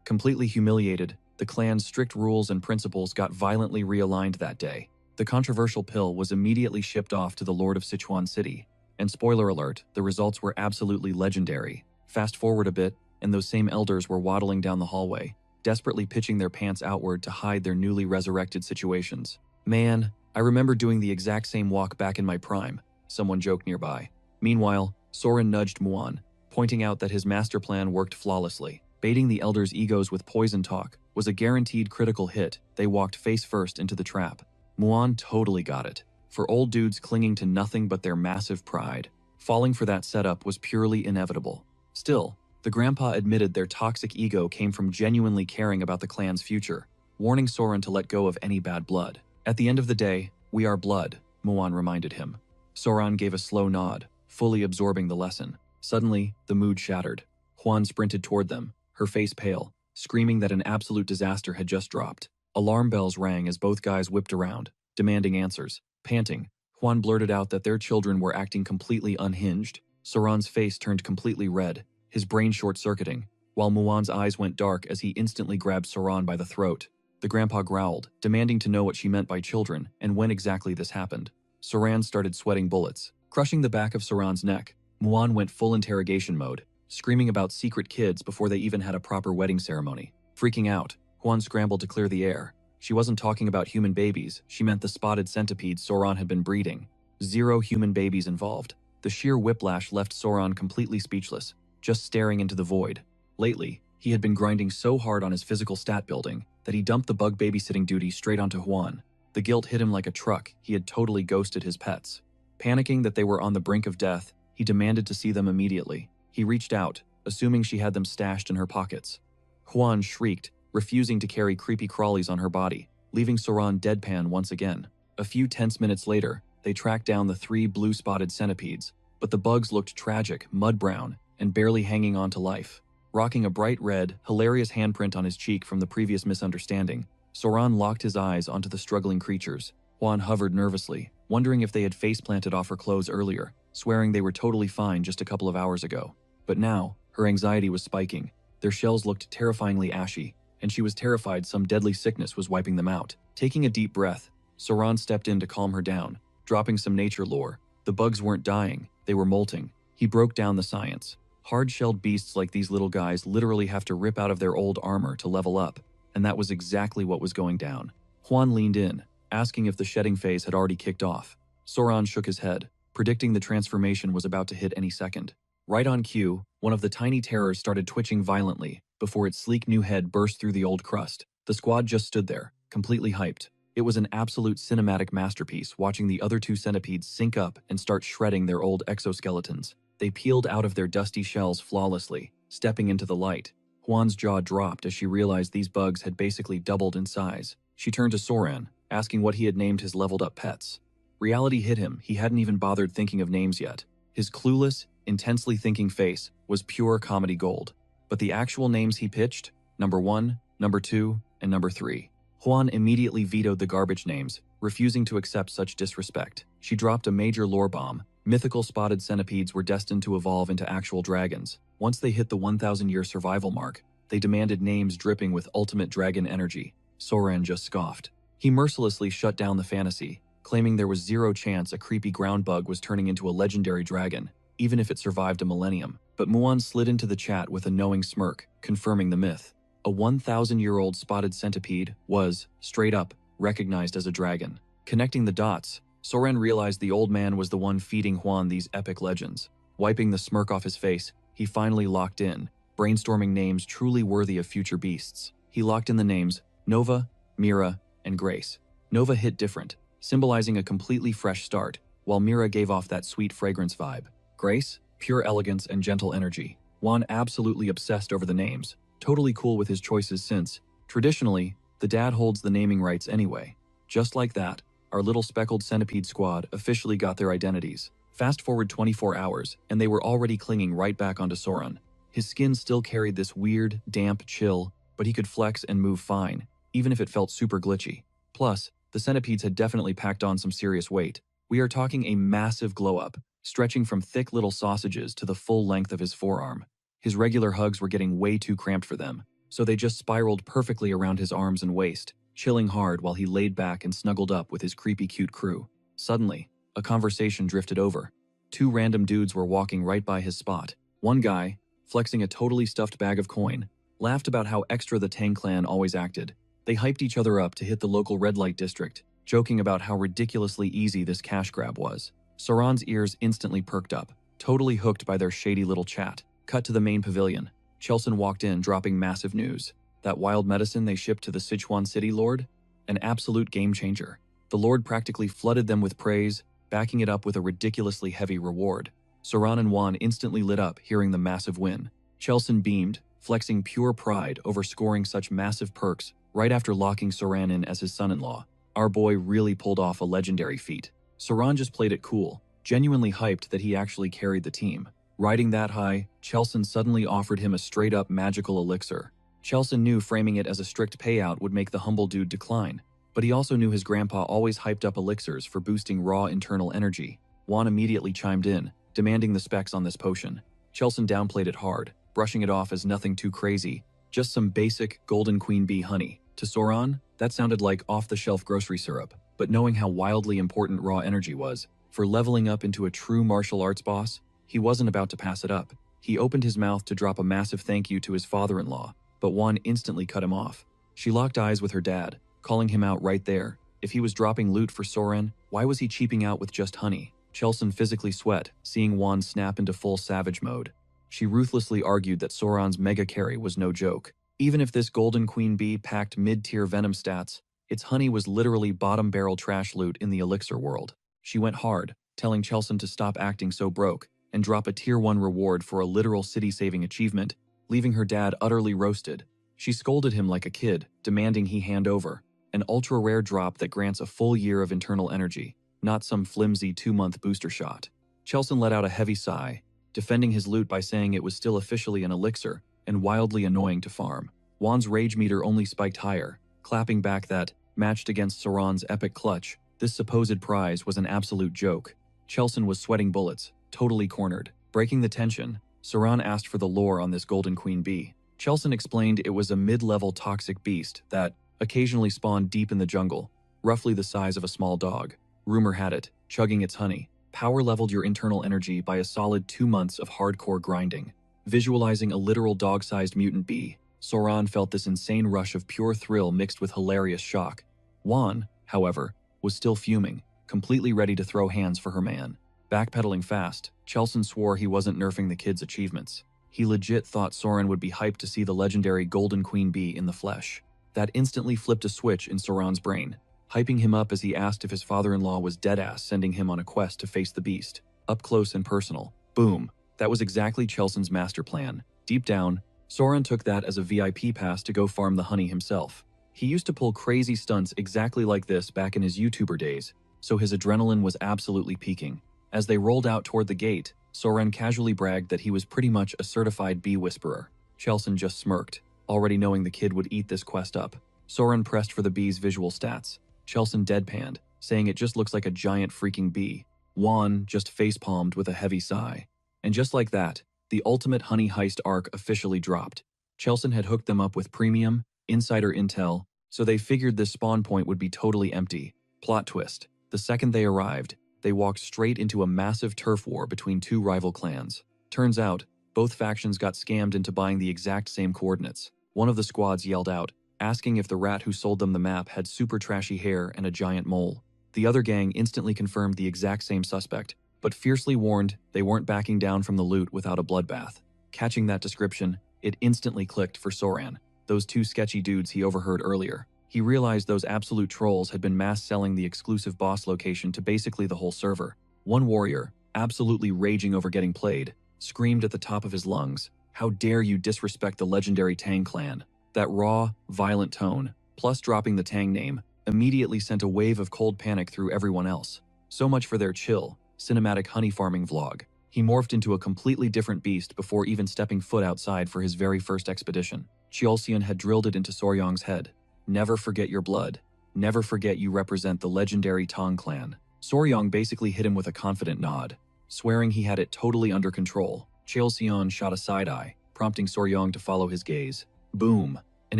Completely humiliated, the clan's strict rules and principles got violently realigned that day. The controversial pill was immediately shipped off to the Lord of Sichuan City, and spoiler alert, the results were absolutely legendary. Fast forward a bit, and those same elders were waddling down the hallway, desperately pitching their pants outward to hide their newly resurrected situations. Man, I remember doing the exact same walk back in my prime, someone joked nearby. Meanwhile, Soren nudged Muan, pointing out that his master plan worked flawlessly. Baiting the elders' egos with poison talk was a guaranteed critical hit. They walked face first into the trap. Muan totally got it. For old dudes clinging to nothing but their massive pride, falling for that setup was purely inevitable. Still, the grandpa admitted their toxic ego came from genuinely caring about the clan's future, warning Soren to let go of any bad blood. At the end of the day, we are blood, Muan reminded him. Soran gave a slow nod, fully absorbing the lesson. Suddenly, the mood shattered. Huan sprinted toward them, her face pale, screaming that an absolute disaster had just dropped. Alarm bells rang as both guys whipped around, demanding answers. Panting, Huan blurted out that their children were acting completely unhinged. Soran's face turned completely red, his brain short-circuiting, while Muan's eyes went dark as he instantly grabbed Soran by the throat. The grandpa growled, demanding to know what she meant by children and when exactly this happened. Soran started sweating bullets. Crushing the back of Soran's neck, Muan went full interrogation mode, screaming about secret kids before they even had a proper wedding ceremony. Freaking out, Huan scrambled to clear the air. She wasn't talking about human babies, she meant the spotted centipedes Soran had been breeding. 0 human babies involved. The sheer whiplash left Soran completely speechless, just staring into the void. Lately, he had been grinding so hard on his physical stat building that he dumped the bug babysitting duty straight onto Huan. The guilt hit him like a truck. He had totally ghosted his pets. Panicking that they were on the brink of death, he demanded to see them immediately. He reached out, assuming she had them stashed in her pockets. Huan shrieked, refusing to carry creepy crawlies on her body, leaving Soran deadpan once again. A few tense minutes later, they tracked down the 3 blue-spotted centipedes, but the bugs looked tragic, mud-brown, and barely hanging on to life. Rocking a bright red, hilarious handprint on his cheek from the previous misunderstanding, Soran locked his eyes onto the struggling creatures. Juan hovered nervously, wondering if they had face-planted off her clothes earlier, swearing they were totally fine just a couple of hours ago. But now, her anxiety was spiking. Their shells looked terrifyingly ashy, and she was terrified some deadly sickness was wiping them out. Taking a deep breath, Soran stepped in to calm her down, dropping some nature lore. The bugs weren't dying, they were molting. He broke down the science. Hard-shelled beasts like these little guys literally have to rip out of their old armor to level up, and that was exactly what was going down. Juan leaned in, asking if the shedding phase had already kicked off. Soran shook his head, predicting the transformation was about to hit any second. Right on cue, one of the tiny terrors started twitching violently before its sleek new head burst through the old crust. The squad just stood there, completely hyped. It was an absolute cinematic masterpiece watching the other two centipedes sync up and start shredding their old exoskeletons. They peeled out of their dusty shells flawlessly, stepping into the light. Juan's jaw dropped as she realized these bugs had basically doubled in size. She turned to Soran, asking what he had named his leveled-up pets. Reality hit him. He hadn't even bothered thinking of names yet. His clueless, intensely thinking face was pure comedy gold. But the actual names he pitched, number 1, number 2, and number 3. Juan immediately vetoed the garbage names, refusing to accept such disrespect. She dropped a major lore bomb. Mythical spotted centipedes were destined to evolve into actual dragons. Once they hit the 1,000-year survival mark, they demanded names dripping with ultimate dragon energy. Soran just scoffed. He mercilessly shut down the fantasy, claiming there was zero chance a creepy ground bug was turning into a legendary dragon, even if it survived a millennium. But Muan slid into the chat with a knowing smirk, confirming the myth. A 1,000-year-old spotted centipede was, straight up, recognized as a dragon. Connecting the dots, Soran realized the old man was the one feeding Juan these epic legends. Wiping the smirk off his face, he finally locked in, brainstorming names truly worthy of future beasts. He locked in the names Nova, Mira, and Grace. Nova hit different, symbolizing a completely fresh start, while Mira gave off that sweet fragrance vibe. Grace, pure elegance and gentle energy. Juan absolutely obsessed over the names, totally cool with his choices since, traditionally, the dad holds the naming rights anyway. Just like that, our little speckled centipede squad officially got their identities. Fast forward 24 hours, and they were already clinging right back onto Soran. His skin still carried this weird, damp chill, but he could flex and move fine, even if it felt super glitchy. Plus, the centipedes had definitely packed on some serious weight. We are talking a massive glow-up, stretching from thick little sausages to the full length of his forearm. His regular hugs were getting way too cramped for them, so they just spiraled perfectly around his arms and waist, chilling hard while he laid back and snuggled up with his creepy cute crew. Suddenly, a conversation drifted over. Two random dudes were walking right by his spot. One guy, flexing a totally stuffed bag of coin, laughed about how extra the Tang clan always acted. They hyped each other up to hit the local red light district, joking about how ridiculously easy this cash grab was. Soran's ears instantly perked up, totally hooked by their shady little chat. Cut to the main pavilion. Chelson walked in, dropping massive news. That wild medicine they shipped to the Sichuan City Lord? An absolute game changer. The Lord practically flooded them with praise, backing it up with a ridiculously heavy reward. Soran and Juan instantly lit up, hearing the massive win. Chelson beamed, flexing pure pride over scoring such massive perks right after locking Soran in as his son-in-law. Our boy really pulled off a legendary feat. Soran just played it cool, genuinely hyped that he actually carried the team. Riding that high, Chelson suddenly offered him a straight-up magical elixir. Chelson knew framing it as a strict payout would make the humble dude decline, but he also knew his grandpa always hyped up elixirs for boosting raw internal energy. Juan immediately chimed in, demanding the specs on this potion. Chelson downplayed it hard, brushing it off as nothing too crazy, just some basic golden queen bee honey. To Soran, that sounded like off-the-shelf grocery syrup, but knowing how wildly important raw energy was, for leveling up into a true martial arts boss, he wasn't about to pass it up. He opened his mouth to drop a massive thank you to his father-in-law, but Juan instantly cut him off. She locked eyes with her dad, calling him out right there. If he was dropping loot for Soran, why was he cheaping out with just honey? Chelson physically sweat, seeing Juan snap into full savage mode. She ruthlessly argued that Soran's mega carry was no joke. Even if this golden queen bee packed mid-tier venom stats, its honey was literally bottom-barrel trash loot in the elixir world. She went hard, telling Chelson to stop acting so broke and drop a tier 1 reward for a literal city-saving achievement, leaving her dad utterly roasted. She scolded him like a kid, demanding he hand over an ultra-rare drop that grants a full year of internal energy, not some flimsy 2-month booster shot. Chelson let out a heavy sigh, defending his loot by saying it was still officially an elixir and wildly annoying to farm. Juan's rage meter only spiked higher, clapping back that, matched against Soran's epic clutch, this supposed prize was an absolute joke. Chelson was sweating bullets, totally cornered. Breaking the tension, Soran asked for the lore on this golden queen bee. Chelson explained it was a mid-level toxic beast that occasionally spawned deep in the jungle, roughly the size of a small dog. Rumor had it, chugging its honey, power leveled your internal energy by a solid 2 months of hardcore grinding. Visualizing a literal dog-sized mutant bee, Soran felt this insane rush of pure thrill mixed with hilarious shock. Juan, however, was still fuming, completely ready to throw hands for her man. Backpedaling fast, Chelson swore he wasn't nerfing the kid's achievements. He legit thought Soran would be hyped to see the legendary Golden Queen Bee in the flesh. That instantly flipped a switch in Soran's brain, hyping him up as he asked if his father-in-law was deadass sending him on a quest to face the beast. Up close and personal. Boom. That was exactly Chelson's master plan. Deep down, Soran took that as a VIP pass to go farm the honey himself. He used to pull crazy stunts exactly like this back in his YouTuber days, so his adrenaline was absolutely peaking. As they rolled out toward the gate, Soran casually bragged that he was pretty much a certified bee whisperer. Chelson just smirked, already knowing the kid would eat this quest up. Soran pressed for the bee's visual stats. Chelson deadpanned, saying it just looks like a giant freaking bee. Juan just facepalmed with a heavy sigh. And just like that, the ultimate honey heist arc officially dropped. Chelson had hooked them up with premium, insider intel, so they figured this spawn point would be totally empty. Plot twist. The second they arrived, they walked straight into a massive turf war between two rival clans. Turns out, both factions got scammed into buying the exact same coordinates. One of the squads yelled out, asking if the rat who sold them the map had super trashy hair and a giant mole. The other gang instantly confirmed the exact same suspect, but fiercely warned they weren't backing down from the loot without a bloodbath. Catching that description, it instantly clicked for Soran, those two sketchy dudes he overheard earlier. He realized those absolute trolls had been mass selling the exclusive boss location to basically the whole server. One warrior, absolutely raging over getting played, screamed at the top of his lungs, "How dare you disrespect the legendary Tang clan?" That raw, violent tone, plus dropping the Tang name, immediately sent a wave of cold panic through everyone else. So much for their chill, cinematic honey farming vlog. He morphed into a completely different beast before even stepping foot outside for his very first expedition. Chelson had drilled it into Soryong's head. Never forget your blood. Never forget you represent the legendary Tang clan. Soryong basically hit him with a confident nod, swearing he had it totally under control. Chelson shot a side-eye, prompting Soryong to follow his gaze. Boom. An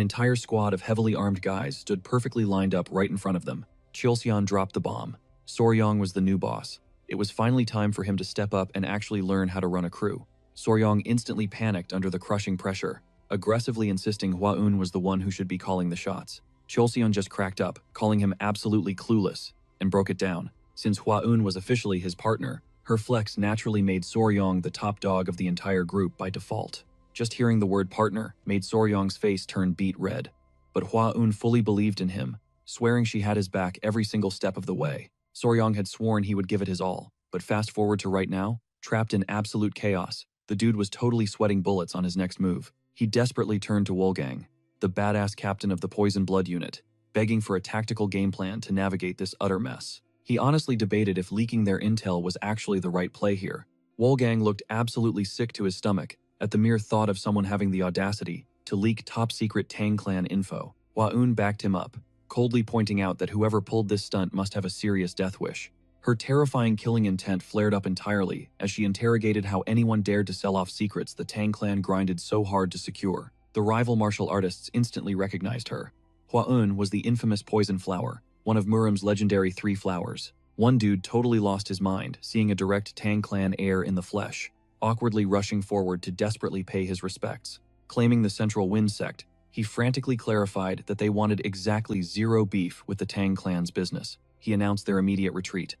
entire squad of heavily armed guys stood perfectly lined up right in front of them. Chelson dropped the bomb. Soryong was the new boss. It was finally time for him to step up and actually learn how to run a crew. Soryong instantly panicked under the crushing pressure, aggressively insisting Hwaun was the one who should be calling the shots. Chelson just cracked up, calling him absolutely clueless, and broke it down. Since Hwaun was officially his partner, her flex naturally made Soryong the top dog of the entire group by default. Just hearing the word partner made Soryong's face turn beet red. But Hwaun fully believed in him, swearing she had his back every single step of the way. Soryong had sworn he would give it his all, but fast forward to right now, trapped in absolute chaos, the dude was totally sweating bullets on his next move. He desperately turned to Wolfgang, the badass captain of the Poison Blood unit, begging for a tactical game plan to navigate this utter mess. He honestly debated if leaking their intel was actually the right play here. Wolfgang looked absolutely sick to his stomach at the mere thought of someone having the audacity to leak top-secret Tang clan info. Hwaun backed him up, coldly pointing out that whoever pulled this stunt must have a serious death wish. Her terrifying killing intent flared up entirely as she interrogated how anyone dared to sell off secrets the Tang clan grinded so hard to secure. The rival martial artists instantly recognized her. Hwaun was the infamous Poison Flower, one of Murim's legendary 3 flowers. One dude totally lost his mind, seeing a direct Tang clan heir in the flesh, awkwardly rushing forward to desperately pay his respects. Claiming the Central Wind sect, he frantically clarified that they wanted exactly 0 beef with the Tang clan's business. He announced their immediate retreat.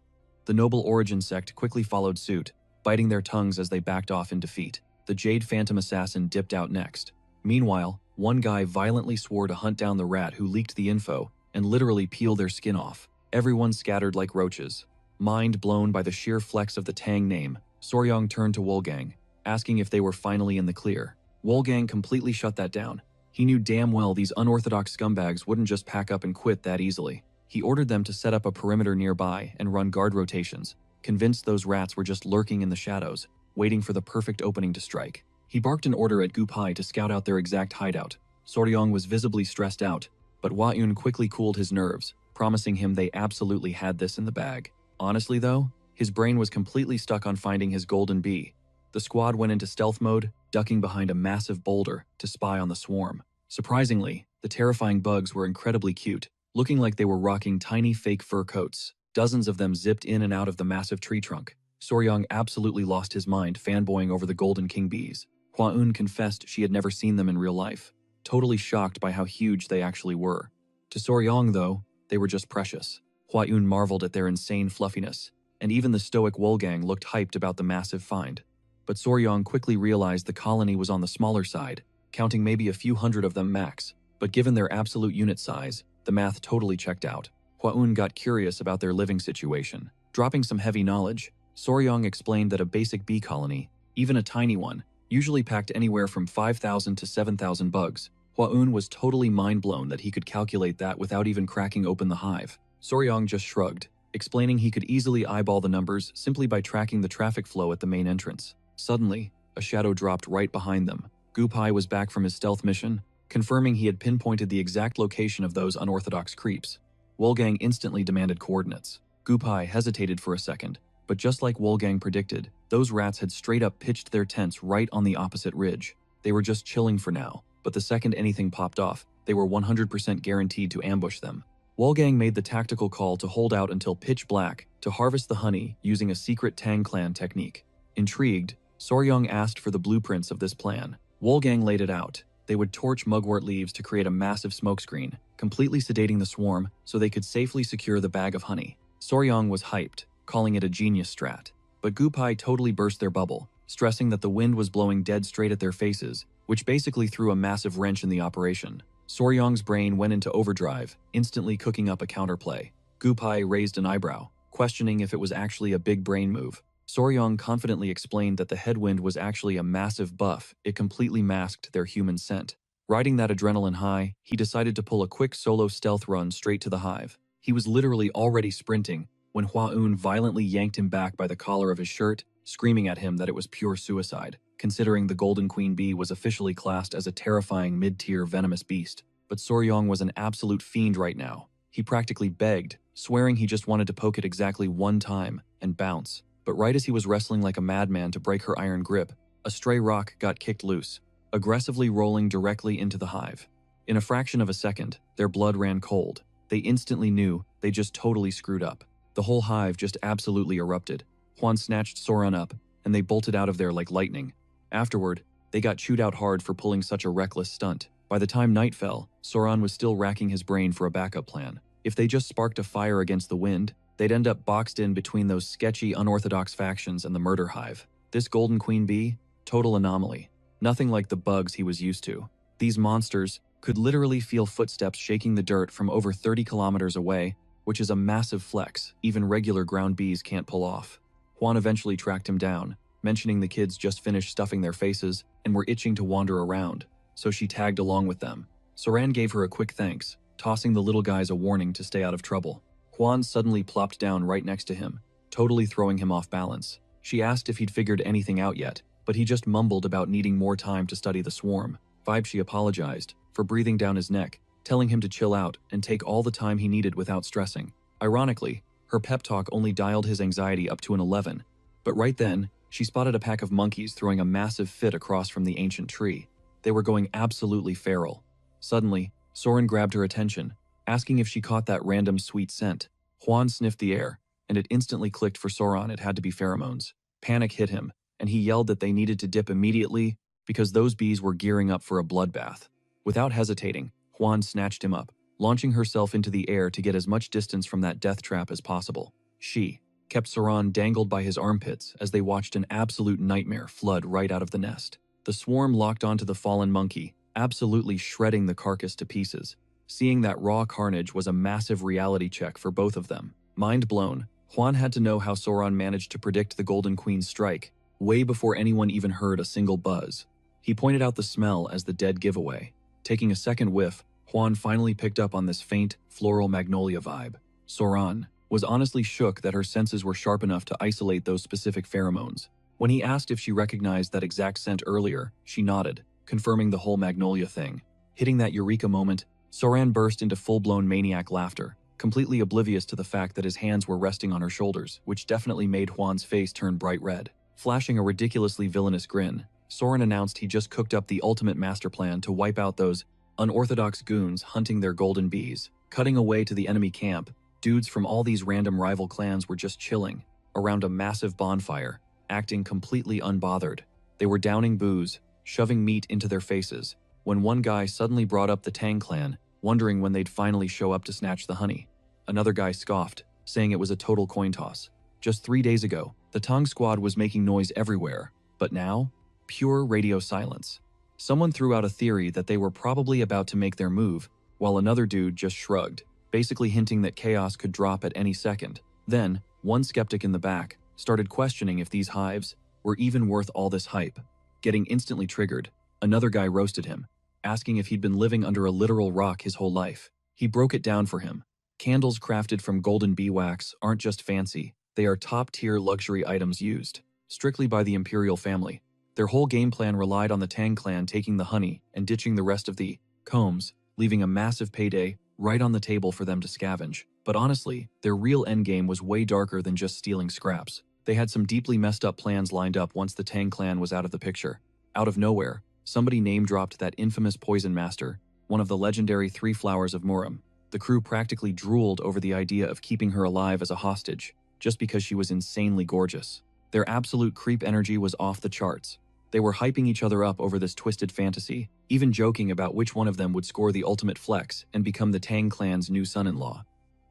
The Noble Origin sect quickly followed suit, biting their tongues as they backed off in defeat. The Jade Phantom Assassin dipped out next. Meanwhile, one guy violently swore to hunt down the rat who leaked the info and literally peel their skin off. Everyone scattered like roaches. Mind blown by the sheer flex of the Tang name, Soryong turned to Wolfgang, asking if they were finally in the clear. Wolfgang completely shut that down. He knew damn well these unorthodox scumbags wouldn't just pack up and quit that easily. He ordered them to set up a perimeter nearby and run guard rotations, convinced those rats were just lurking in the shadows, waiting for the perfect opening to strike. He barked an order at Gu Pai to scout out their exact hideout. Soryong was visibly stressed out, but Hua Yun quickly cooled his nerves, promising him they absolutely had this in the bag. Honestly though, his brain was completely stuck on finding his golden bee. The squad went into stealth mode, ducking behind a massive boulder to spy on the swarm. Surprisingly, the terrifying bugs were incredibly cute, looking like they were rocking tiny fake fur coats. Dozens of them zipped in and out of the massive tree trunk. Soryong absolutely lost his mind fanboying over the golden king bees. Hua Yun confessed she had never seen them in real life, totally shocked by how huge they actually were. To Soryong, though, they were just precious. Hua Yun marveled at their insane fluffiness, and even the stoic Wolgang looked hyped about the massive find. But Soryong quickly realized the colony was on the smaller side, counting maybe a few hundred of them max, but given their absolute unit size, the math totally checked out. Hua Yun got curious about their living situation. Dropping some heavy knowledge, Soryong explained that a basic bee colony, even a tiny one, usually packed anywhere from 5,000 to 7,000 bugs. Hua Yun was totally mind-blown that he could calculate that without even cracking open the hive. Soryong just shrugged, explaining he could easily eyeball the numbers simply by tracking the traffic flow at the main entrance. Suddenly, a shadow dropped right behind them. Gu Pai was back from his stealth mission, confirming he had pinpointed the exact location of those unorthodox creeps. Wolgang instantly demanded coordinates. Gu Pai hesitated for a second, but just like Wolgang predicted, those rats had straight up pitched their tents right on the opposite ridge. They were just chilling for now, but the second anything popped off, they were 100% guaranteed to ambush them. Wolgang made the tactical call to hold out until pitch black to harvest the honey using a secret Tang clan technique. Intrigued, Soryong asked for the blueprints of this plan. Wolgang laid it out. They would torch mugwort leaves to create a massive smokescreen, completely sedating the swarm so they could safely secure the bag of honey. Soryong was hyped, calling it a genius strat. But Gu Pai totally burst their bubble, stressing that the wind was blowing dead straight at their faces, which basically threw a massive wrench in the operation. Soryong's brain went into overdrive, instantly cooking up a counterplay. Gu Pai raised an eyebrow, questioning if it was actually a big brain move. Soryong confidently explained that the headwind was actually a massive buff. It completely masked their human scent. Riding that adrenaline high, he decided to pull a quick solo stealth run straight to the hive. He was literally already sprinting when Hua Yun violently yanked him back by the collar of his shirt, screaming at him that it was pure suicide, considering the golden queen bee was officially classed as a terrifying mid-tier venomous beast. But Soryong was an absolute fiend right now. He practically begged, swearing he just wanted to poke it exactly one time and bounce. But right as he was wrestling like a madman to break her iron grip, a stray rock got kicked loose, aggressively rolling directly into the hive. In a fraction of a second, their blood ran cold. They instantly knew they just totally screwed up. The whole hive just absolutely erupted. Hwan snatched Soran up, and they bolted out of there like lightning. Afterward, they got chewed out hard for pulling such a reckless stunt. By the time night fell, Soran was still racking his brain for a backup plan. If they just sparked a fire against the wind, they'd end up boxed in between those sketchy, unorthodox factions and the murder hive. This golden queen bee? Total anomaly. Nothing like the bugs he was used to. These monsters could literally feel footsteps shaking the dirt from over 30 kilometers away, which is a massive flex even regular ground bees can't pull off. Juan eventually tracked him down, mentioning the kids just finished stuffing their faces and were itching to wander around, so she tagged along with them. Soran gave her a quick thanks, tossing the little guys a warning to stay out of trouble. Juan suddenly plopped down right next to him, totally throwing him off balance. She asked if he'd figured anything out yet, but he just mumbled about needing more time to study the swarm. She apologized for breathing down his neck, telling him to chill out and take all the time he needed without stressing. Ironically, her pep talk only dialed his anxiety up to an 11. But right then, she spotted a pack of monkeys throwing a massive fit across from the ancient tree. They were going absolutely feral. Suddenly, Soren grabbed her attention, asking if she caught that random sweet scent. Juan sniffed the air, and it instantly clicked for Soran it had to be pheromones. Panic hit him, and he yelled that they needed to dip immediately because those bees were gearing up for a bloodbath. Without hesitating, Juan snatched him up, launching herself into the air to get as much distance from that death trap as possible. She kept Soran dangled by his armpits as they watched an absolute nightmare flood right out of the nest. The swarm locked onto the fallen monkey, absolutely shredding the carcass to pieces. Seeing that raw carnage was a massive reality check for both of them. Mind blown, Juan had to know how Soran managed to predict the Golden Queen's strike, way before anyone even heard a single buzz. He pointed out the smell as the dead giveaway. Taking a second whiff, Juan finally picked up on this faint, floral magnolia vibe. Soran was honestly shook that her senses were sharp enough to isolate those specific pheromones. When he asked if she recognized that exact scent earlier, she nodded, confirming the whole magnolia thing. Hitting that eureka moment, Soran burst into full-blown maniac laughter, completely oblivious to the fact that his hands were resting on her shoulders, which definitely made Juan's face turn bright red. Flashing a ridiculously villainous grin, Soren announced he just cooked up the ultimate master plan to wipe out those unorthodox goons hunting their golden bees. Cutting away to the enemy camp, dudes from all these random rival clans were just chilling around a massive bonfire, acting completely unbothered. They were downing booze, shoving meat into their faces, when one guy suddenly brought up the Tang clan, wondering when they'd finally show up to snatch the honey. Another guy scoffed, saying it was a total coin toss. Just 3 days ago, the Tang squad was making noise everywhere, but now, pure radio silence. Someone threw out a theory that they were probably about to make their move, while another dude just shrugged, basically hinting that chaos could drop at any second. Then, one skeptic in the back started questioning if these hives were even worth all this hype. Getting instantly triggered, another guy roasted him, asking if he'd been living under a literal rock his whole life. He broke it down for him. Candles crafted from golden beeswax aren't just fancy, they are top-tier luxury items used strictly by the imperial family. Their whole game plan relied on the Tang clan taking the honey and ditching the rest of the combs, leaving a massive payday right on the table for them to scavenge. But honestly, their real endgame was way darker than just stealing scraps. They had some deeply messed up plans lined up once the Tang clan was out of the picture. Out of nowhere, somebody name-dropped that infamous poison master, one of the legendary Three Flowers of Muram. The crew practically drooled over the idea of keeping her alive as a hostage, just because she was insanely gorgeous. Their absolute creep energy was off the charts. They were hyping each other up over this twisted fantasy, even joking about which one of them would score the ultimate flex and become the Tang clan's new son-in-law.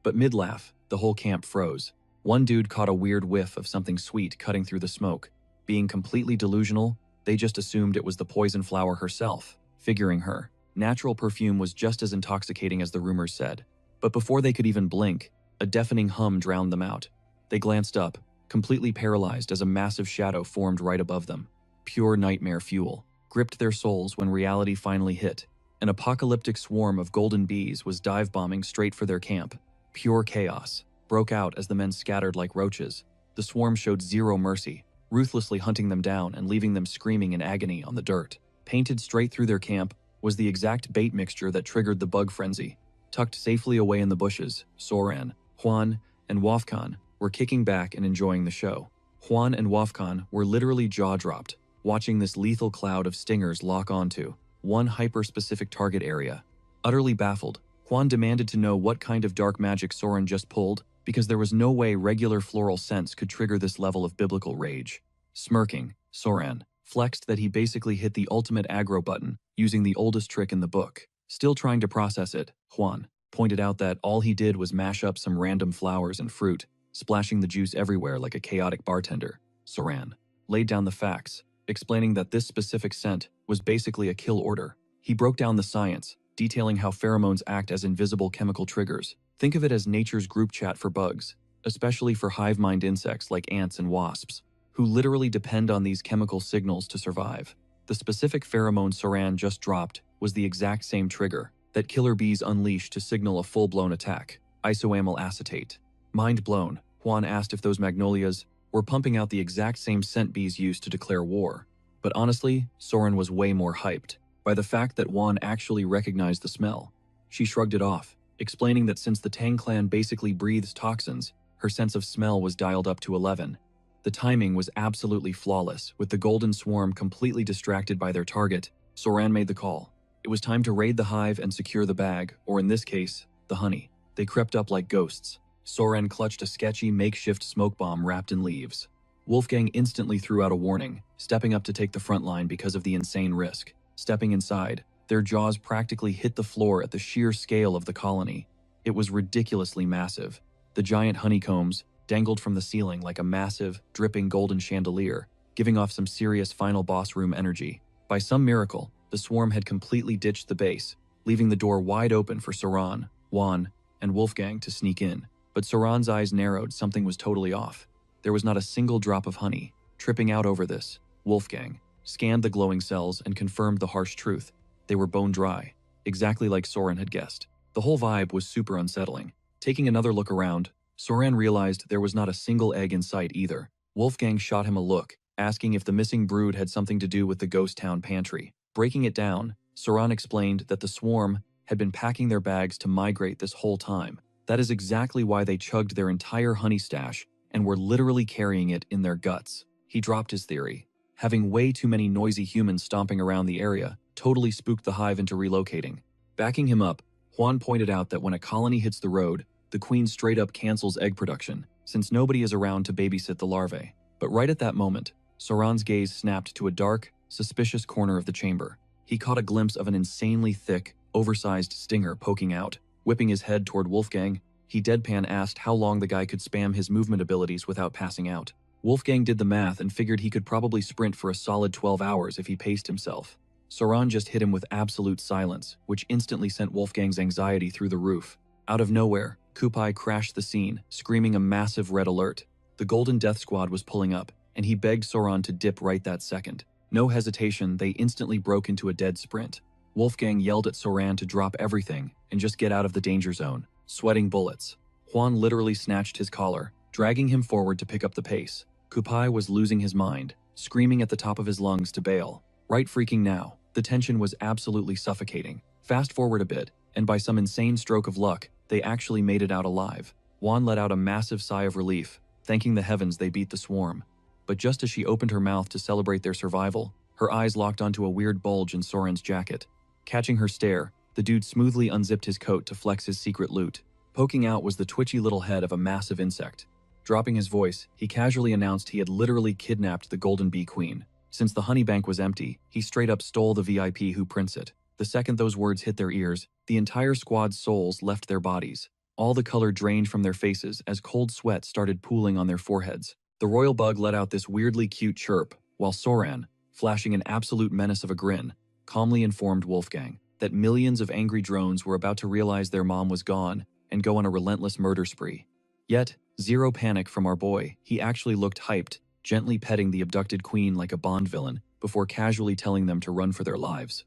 But mid-laugh, the whole camp froze. One dude caught a weird whiff of something sweet cutting through the smoke. Being completely delusional, they just assumed it was the poison flower herself, figuring her natural perfume was just as intoxicating as the rumors said. But before they could even blink, a deafening hum drowned them out. They glanced up, completely paralyzed as a massive shadow formed right above them. Pure nightmare fuel gripped their souls when reality finally hit. An apocalyptic swarm of golden bees was dive-bombing straight for their camp. Pure chaos broke out as the men scattered like roaches. The swarm showed zero mercy, ruthlessly hunting them down and leaving them screaming in agony on the dirt. Painted straight through their camp was the exact bait mixture that triggered the bug frenzy. Tucked safely away in the bushes, Soran, Juan, and Wafkan were kicking back and enjoying the show. Juan and Wafkan were literally jaw-dropped, watching this lethal cloud of stingers lock onto one hyper-specific target area. Utterly baffled, Juan demanded to know what kind of dark magic Soren just pulled, because there was no way regular floral scents could trigger this level of biblical rage. Smirking, Soran flexed that he basically hit the ultimate aggro button, using the oldest trick in the book. Still trying to process it, Juan pointed out that all he did was mash up some random flowers and fruit, splashing the juice everywhere like a chaotic bartender. Soran laid down the facts, explaining that this specific scent was basically a kill order. He broke down the science, detailing how pheromones act as invisible chemical triggers. Think of it as nature's group chat for bugs, especially for hive-mind insects like ants and wasps, who literally depend on these chemical signals to survive. The specific pheromone Soran just dropped was the exact same trigger that killer bees unleash to signal a full-blown attack: isoamyl acetate. Mind blown, Juan asked if those magnolias were pumping out the exact same scent bees used to declare war. But honestly, Soren was way more hyped by the fact that Juan actually recognized the smell. She shrugged it off, explaining that since the Tang clan basically breathes toxins, her sense of smell was dialed up to 11. The timing was absolutely flawless. With the golden swarm completely distracted by their target, Soran made the call. It was time to raid the hive and secure the bag, or in this case, the honey. They crept up like ghosts. Soren clutched a sketchy makeshift smoke bomb wrapped in leaves. Wolfgang instantly threw out a warning, stepping up to take the front line because of the insane risk. Stepping inside, their jaws practically hit the floor at the sheer scale of the colony. It was ridiculously massive. The giant honeycombs dangled from the ceiling like a massive, dripping golden chandelier, giving off some serious final boss room energy. By some miracle, the swarm had completely ditched the base, leaving the door wide open for Soran, Juan, and Wolfgang to sneak in. But Soran's eyes narrowed. Something was totally off. There was not a single drop of honey. Tripping out over this, Wolfgang scanned the glowing cells and confirmed the harsh truth. They were bone dry, exactly like Soren had guessed. The whole vibe was super unsettling. Taking another look around, Soren realized there was not a single egg in sight either. Wolfgang shot him a look, asking if the missing brood had something to do with the ghost town pantry. Breaking it down, Soran explained that the swarm had been packing their bags to migrate this whole time. That is exactly why they chugged their entire honey stash and were literally carrying it in their guts. He dropped his theory. Having way too many noisy humans stomping around the area totally spooked the hive into relocating. Backing him up, Juan pointed out that when a colony hits the road, the queen straight up cancels egg production, since nobody is around to babysit the larvae. But right at that moment, Soran's gaze snapped to a dark, suspicious corner of the chamber. He caught a glimpse of an insanely thick, oversized stinger poking out. Whipping his head toward Wolfgang, he deadpan asked how long the guy could spam his movement abilities without passing out. Wolfgang did the math and figured he could probably sprint for a solid 12 hours if he paced himself. Soran just hit him with absolute silence, which instantly sent Wolfgang's anxiety through the roof. Out of nowhere, Kupai crashed the scene, screaming a massive red alert. The Golden Death Squad was pulling up, and he begged Soran to dip right that second. No hesitation, they instantly broke into a dead sprint. Wolfgang yelled at Soran to drop everything and just get out of the danger zone, sweating bullets. Juan literally snatched his collar, dragging him forward to pick up the pace. Kupai was losing his mind, screaming at the top of his lungs to bail. Right freaking now, the tension was absolutely suffocating. Fast forward a bit, and by some insane stroke of luck, they actually made it out alive. Juan let out a massive sigh of relief, thanking the heavens they beat the swarm. But just as she opened her mouth to celebrate their survival, her eyes locked onto a weird bulge in Soran's jacket. Catching her stare, the dude smoothly unzipped his coat to flex his secret loot. Poking out was the twitchy little head of a massive insect. Dropping his voice, he casually announced he had literally kidnapped the Golden Bee Queen. Since the honey bank was empty, he straight up stole the VIP who prints it. The second those words hit their ears, the entire squad's souls left their bodies. All the color drained from their faces as cold sweat started pooling on their foreheads. The royal bug let out this weirdly cute chirp, while Soran, flashing an absolute menace of a grin, calmly informed Wolfgang that millions of angry drones were about to realize their mom was gone and go on a relentless murder spree. Yet, zero panic from our boy. He actually looked hyped, gently petting the abducted queen like a Bond villain before casually telling them to run for their lives.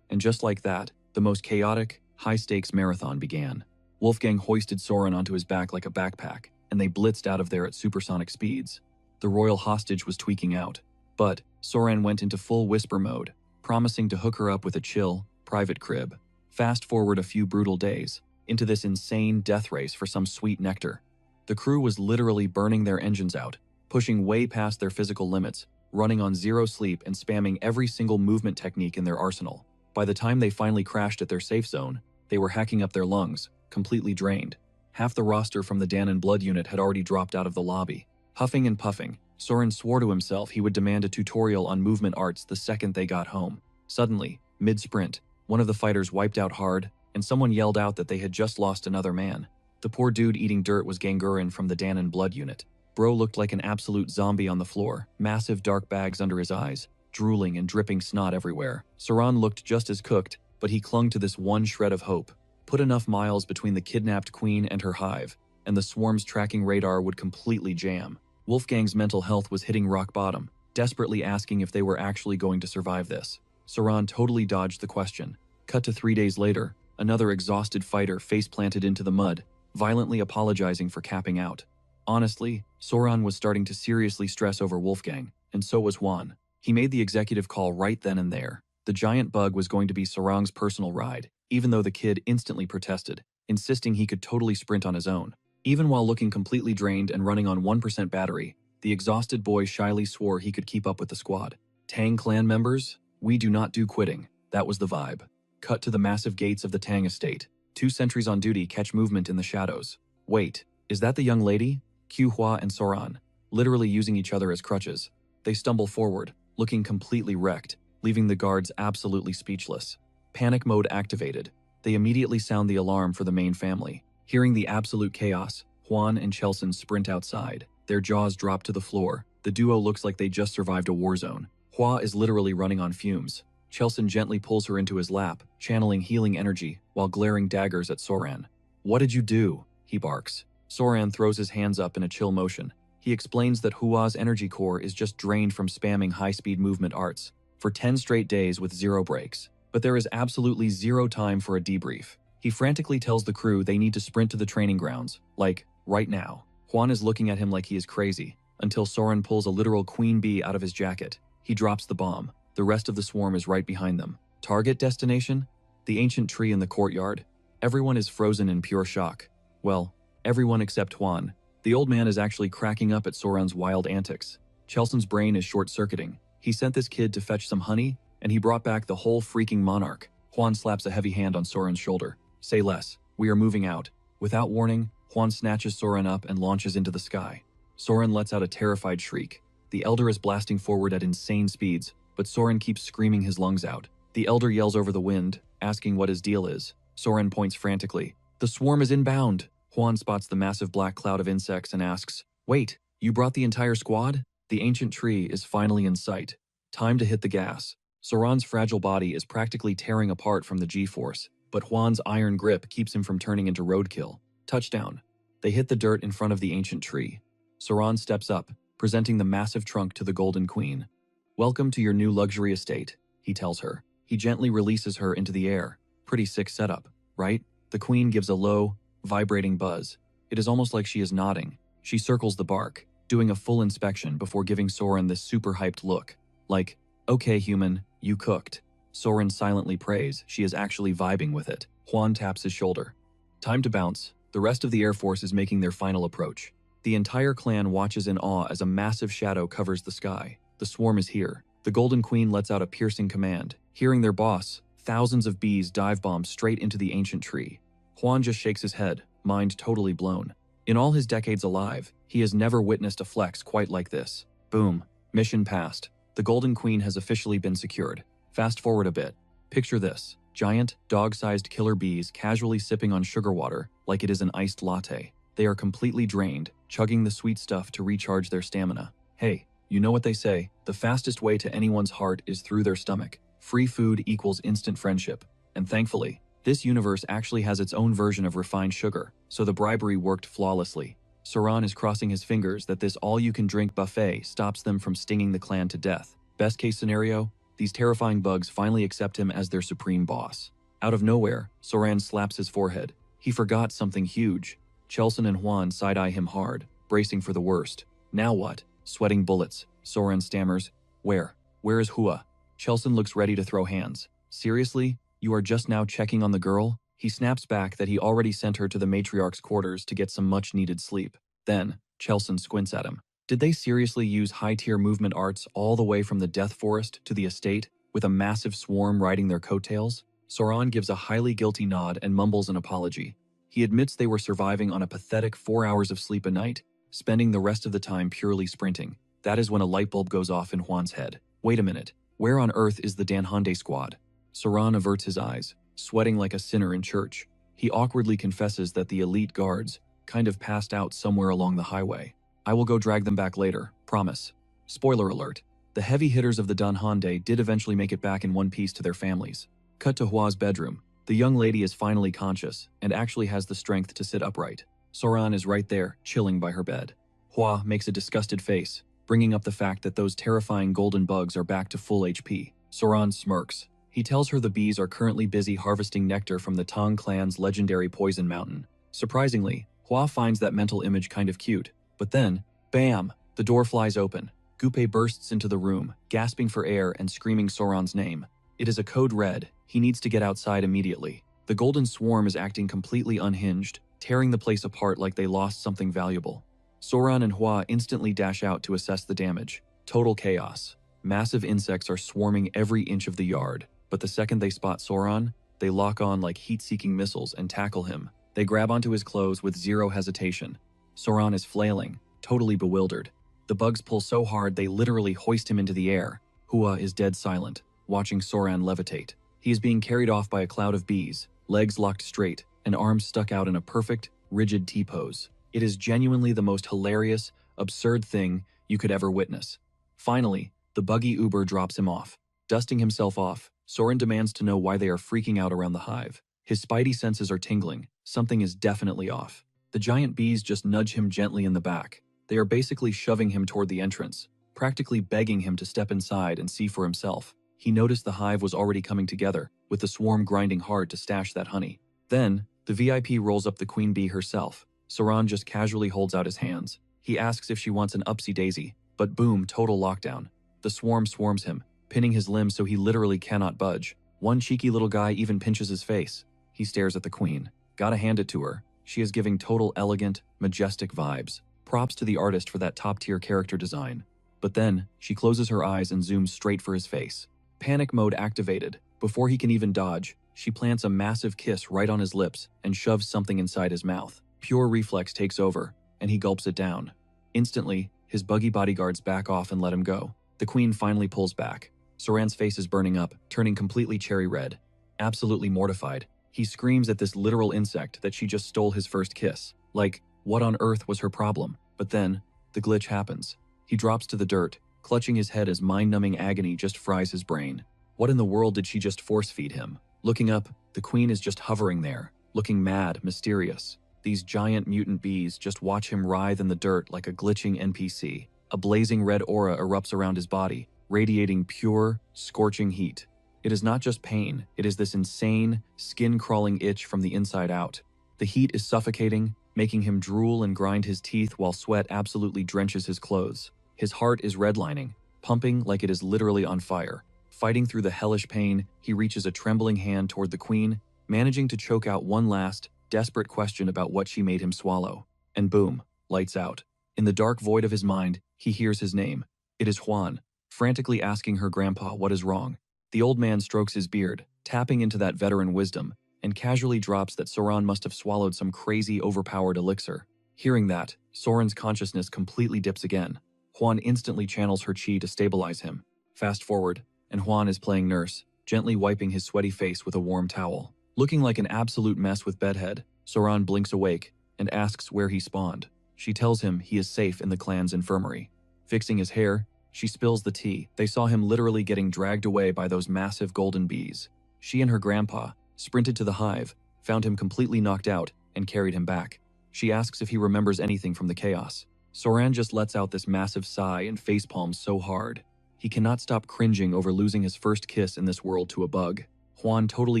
And just like that, the most chaotic, high-stakes marathon began. Wolfgang hoisted Soran onto his back like a backpack, and they blitzed out of there at supersonic speeds. The royal hostage was tweaking out, but Soran went into full whisper mode, promising to hook her up with a chill, private crib. Fast forward a few brutal days, into this insane death race for some sweet nectar. The crew was literally burning their engines out, pushing way past their physical limits, running on zero sleep and spamming every single movement technique in their arsenal. By the time they finally crashed at their safe zone, they were hacking up their lungs, completely drained. Half the roster from the Dan and Blood unit had already dropped out of the lobby. Huffing and puffing, Soran swore to himself he would demand a tutorial on movement arts the second they got home. Suddenly, mid-sprint, one of the fighters wiped out hard, and someone yelled out that they had just lost another man. The poor dude eating dirt was Gangurin from the Dan and Blood unit. Bro looked like an absolute zombie on the floor, massive dark bags under his eyes, drooling and dripping snot everywhere. Soran looked just as cooked, but he clung to this one shred of hope. Put enough miles between the kidnapped queen and her hive, and the swarm's tracking radar would completely jam. Wolfgang's mental health was hitting rock bottom, desperately asking if they were actually going to survive this. Soran totally dodged the question. Cut to 3 days later, another exhausted fighter face-planted into the mud, violently apologizing for capping out. Honestly, Soran was starting to seriously stress over Wolfgang, and so was Juan. He made the executive call right then and there. The giant bug was going to be Soran's personal ride, even though the kid instantly protested, insisting he could totally sprint on his own. Even while looking completely drained and running on 1% battery, the exhausted boy shyly swore he could keep up with the squad. Tang clan members, we do not do quitting. That was the vibe. Cut to the massive gates of the Tang estate. 2 sentries on duty catch movement in the shadows. Wait, is that the young lady? Qiuhua and Soran, literally using each other as crutches. They stumble forward, looking completely wrecked, leaving the guards absolutely speechless. Panic mode activated. They immediately sound the alarm for the main family. Hearing the absolute chaos, Juan and Chelson sprint outside. Their jaws drop to the floor. The duo looks like they just survived a war zone. Hua is literally running on fumes. Chelson gently pulls her into his lap, channeling healing energy while glaring daggers at Soran. "What did you do?" he barks. Soran throws his hands up in a chill motion. He explains that Hua's energy core is just drained from spamming high-speed movement arts for 10 straight days with 0 breaks. But there is absolutely 0 time for a debrief. He frantically tells the crew they need to sprint to the training grounds, like, right now. Juan is looking at him like he is crazy. until Soren pulls a literal queen bee out of his jacket. He drops the bomb. The rest of the swarm is right behind them. Target destination? The ancient tree in the courtyard. Everyone is frozen in pure shock. Well, everyone except Hwan. The old man is actually cracking up at Soren's wild antics. Chelsen's brain is short-circuiting. He sent this kid to fetch some honey, and he brought back the whole freaking monarch. Hwan slaps a heavy hand on Soren's shoulder. Say less. We are moving out. Without warning, Hwan snatches Soren up and launches into the sky. Soren lets out a terrified shriek. The elder is blasting forward at insane speeds, but Soren keeps screaming his lungs out. The elder yells over the wind, asking what his deal is. Soren points frantically. The swarm is inbound. Hwan spots the massive black cloud of insects and asks, Wait, you brought the entire squad? The ancient tree is finally in sight. Time to hit the gas. Soren's fragile body is practically tearing apart from the G-force, but Hwan's iron grip keeps him from turning into roadkill. Touchdown. They hit the dirt in front of the ancient tree. Soren steps up, presenting the massive trunk to the Golden Queen. Welcome to your new luxury estate, he tells her. He gently releases her into the air. Pretty sick setup, right? The queen gives a low, vibrating buzz. It is almost like she is nodding. She circles the bark, doing a full inspection before giving Soren this super hyped look. Like, okay human, you cooked. Soren silently prays she is actually vibing with it. Hwan taps his shoulder. Time to bounce. The rest of the Air Force is making their final approach. The entire clan watches in awe as a massive shadow covers the sky. The swarm is here. The Golden Queen lets out a piercing command. Hearing their boss, thousands of bees dive bomb straight into the ancient tree. Hwan just shakes his head, mind totally blown. In all his decades alive, he has never witnessed a flex quite like this. Boom. Mission passed. The Golden Queen has officially been secured. Fast forward a bit. Picture this. Giant, dog-sized killer bees casually sipping on sugar water like it is an iced latte. They are completely drained, chugging the sweet stuff to recharge their stamina. Hey, you know what they say, the fastest way to anyone's heart is through their stomach. Free food equals instant friendship. And thankfully, this universe actually has its own version of refined sugar, so the bribery worked flawlessly. Soren is crossing his fingers that this all-you-can-drink buffet stops them from stinging the clan to death. Best case scenario, these terrifying bugs finally accept him as their supreme boss. Out of nowhere, Soren slaps his forehead. He forgot something huge. Chelsen and Hwan side-eye him hard, bracing for the worst. Now what? Sweating bullets. Soren stammers. Where is Hua? Chelsen looks ready to throw hands. Seriously? You are just now checking on the girl? He snaps back that he already sent her to the matriarch's quarters to get some much-needed sleep. Then, Chelsen squints at him. Did they seriously use high-tier movement arts all the way from the Death Forest to the estate, with a massive swarm riding their coattails? Soren gives a highly guilty nod and mumbles an apology. He admits they were surviving on a pathetic 4 hours of sleep a night, spending the rest of the time purely sprinting. That is when a light bulb goes off in Hwan's head. Wait a minute, where on earth is the Danhonde squad? Soren averts his eyes, sweating like a sinner in church. He awkwardly confesses that the elite guards kind of passed out somewhere along the highway. I will go drag them back later, promise. Spoiler alert, the heavy hitters of the Danhonde did eventually make it back in one piece to their families. Cut to Hua's bedroom. The young lady is finally conscious and actually has the strength to sit upright. Soren is right there, chilling by her bed. Hua makes a disgusted face, bringing up the fact that those terrifying golden bugs are back to full HP. Soren smirks. He tells her the bees are currently busy harvesting nectar from the Tang clan's legendary poison mountain. Surprisingly, Hua finds that mental image kind of cute. But then, bam! The door flies open. Gupe bursts into the room, gasping for air and screaming Soren's name. It is a code red. He needs to get outside immediately. The golden swarm is acting completely unhinged, tearing the place apart like they lost something valuable. Soren and Hua instantly dash out to assess the damage. Total chaos. Massive insects are swarming every inch of the yard, but the second they spot Soren, they lock on like heat-seeking missiles and tackle him. They grab onto his clothes with zero hesitation. Soren is flailing, totally bewildered. The bugs pull so hard they literally hoist him into the air. Hua is dead silent, watching Soren levitate. He is being carried off by a cloud of bees, legs locked straight, and arms stuck out in a perfect, rigid T-pose. It is genuinely the most hilarious, absurd thing you could ever witness. Finally, the buggy Uber drops him off. Dusting himself off, Soren demands to know why they are freaking out around the hive. His spidey senses are tingling. Something is definitely off. The giant bees just nudge him gently in the back. They are basically shoving him toward the entrance, practically begging him to step inside and see for himself. He noticed the hive was already coming together, with the swarm grinding hard to stash that honey. Then, the VIP rolls up the queen bee herself. Soren just casually holds out his hands. He asks if she wants an upsy-daisy, but boom, total lockdown. The swarm swarms him, pinning his limbs so he literally cannot budge. One cheeky little guy even pinches his face. He stares at the queen. Gotta hand it to her. She is giving total elegant, majestic vibes. Props to the artist for that top-tier character design. But then, she closes her eyes and zooms straight for his face. Panic mode activated. Before he can even dodge, she plants a massive kiss right on his lips and shoves something inside his mouth. Pure reflex takes over, and he gulps it down. Instantly, his buggy bodyguards back off and let him go. The queen finally pulls back. Soran's face is burning up, turning completely cherry red. Absolutely mortified, he screams at this literal insect that she just stole his first kiss. Like, what on earth was her problem? But then, the glitch happens. He drops to the dirt, clutching his head as mind-numbing agony just fries his brain. What in the world did she just force-feed him? Looking up, the queen is just hovering there, looking mad, mysterious. These giant mutant bees just watch him writhe in the dirt like a glitching NPC. A blazing red aura erupts around his body, radiating pure, scorching heat. It is not just pain, it is this insane, skin-crawling itch from the inside out. The heat is suffocating, making him drool and grind his teeth while sweat absolutely drenches his clothes. His heart is redlining, pumping like it is literally on fire. Fighting through the hellish pain, he reaches a trembling hand toward the queen, managing to choke out one last, desperate question about what she made him swallow. And boom, lights out. In the dark void of his mind, he hears his name. It is Juan, frantically asking her grandpa what is wrong. The old man strokes his beard, tapping into that veteran wisdom, and casually drops that Soran must have swallowed some crazy, overpowered elixir. Hearing that, Soran's consciousness completely dips again. Juan instantly channels her chi to stabilize him. Fast forward, and Juan is playing nurse, gently wiping his sweaty face with a warm towel. Looking like an absolute mess with bedhead, Soran blinks awake and asks where he spawned. She tells him he is safe in the clan's infirmary. Fixing his hair, she spills the tea. They saw him literally getting dragged away by those massive golden bees. She and her grandpa sprinted to the hive, found him completely knocked out, and carried him back. She asks if he remembers anything from the chaos. Soran just lets out this massive sigh and facepalms so hard. He cannot stop cringing over losing his first kiss in this world to a bug. Juan totally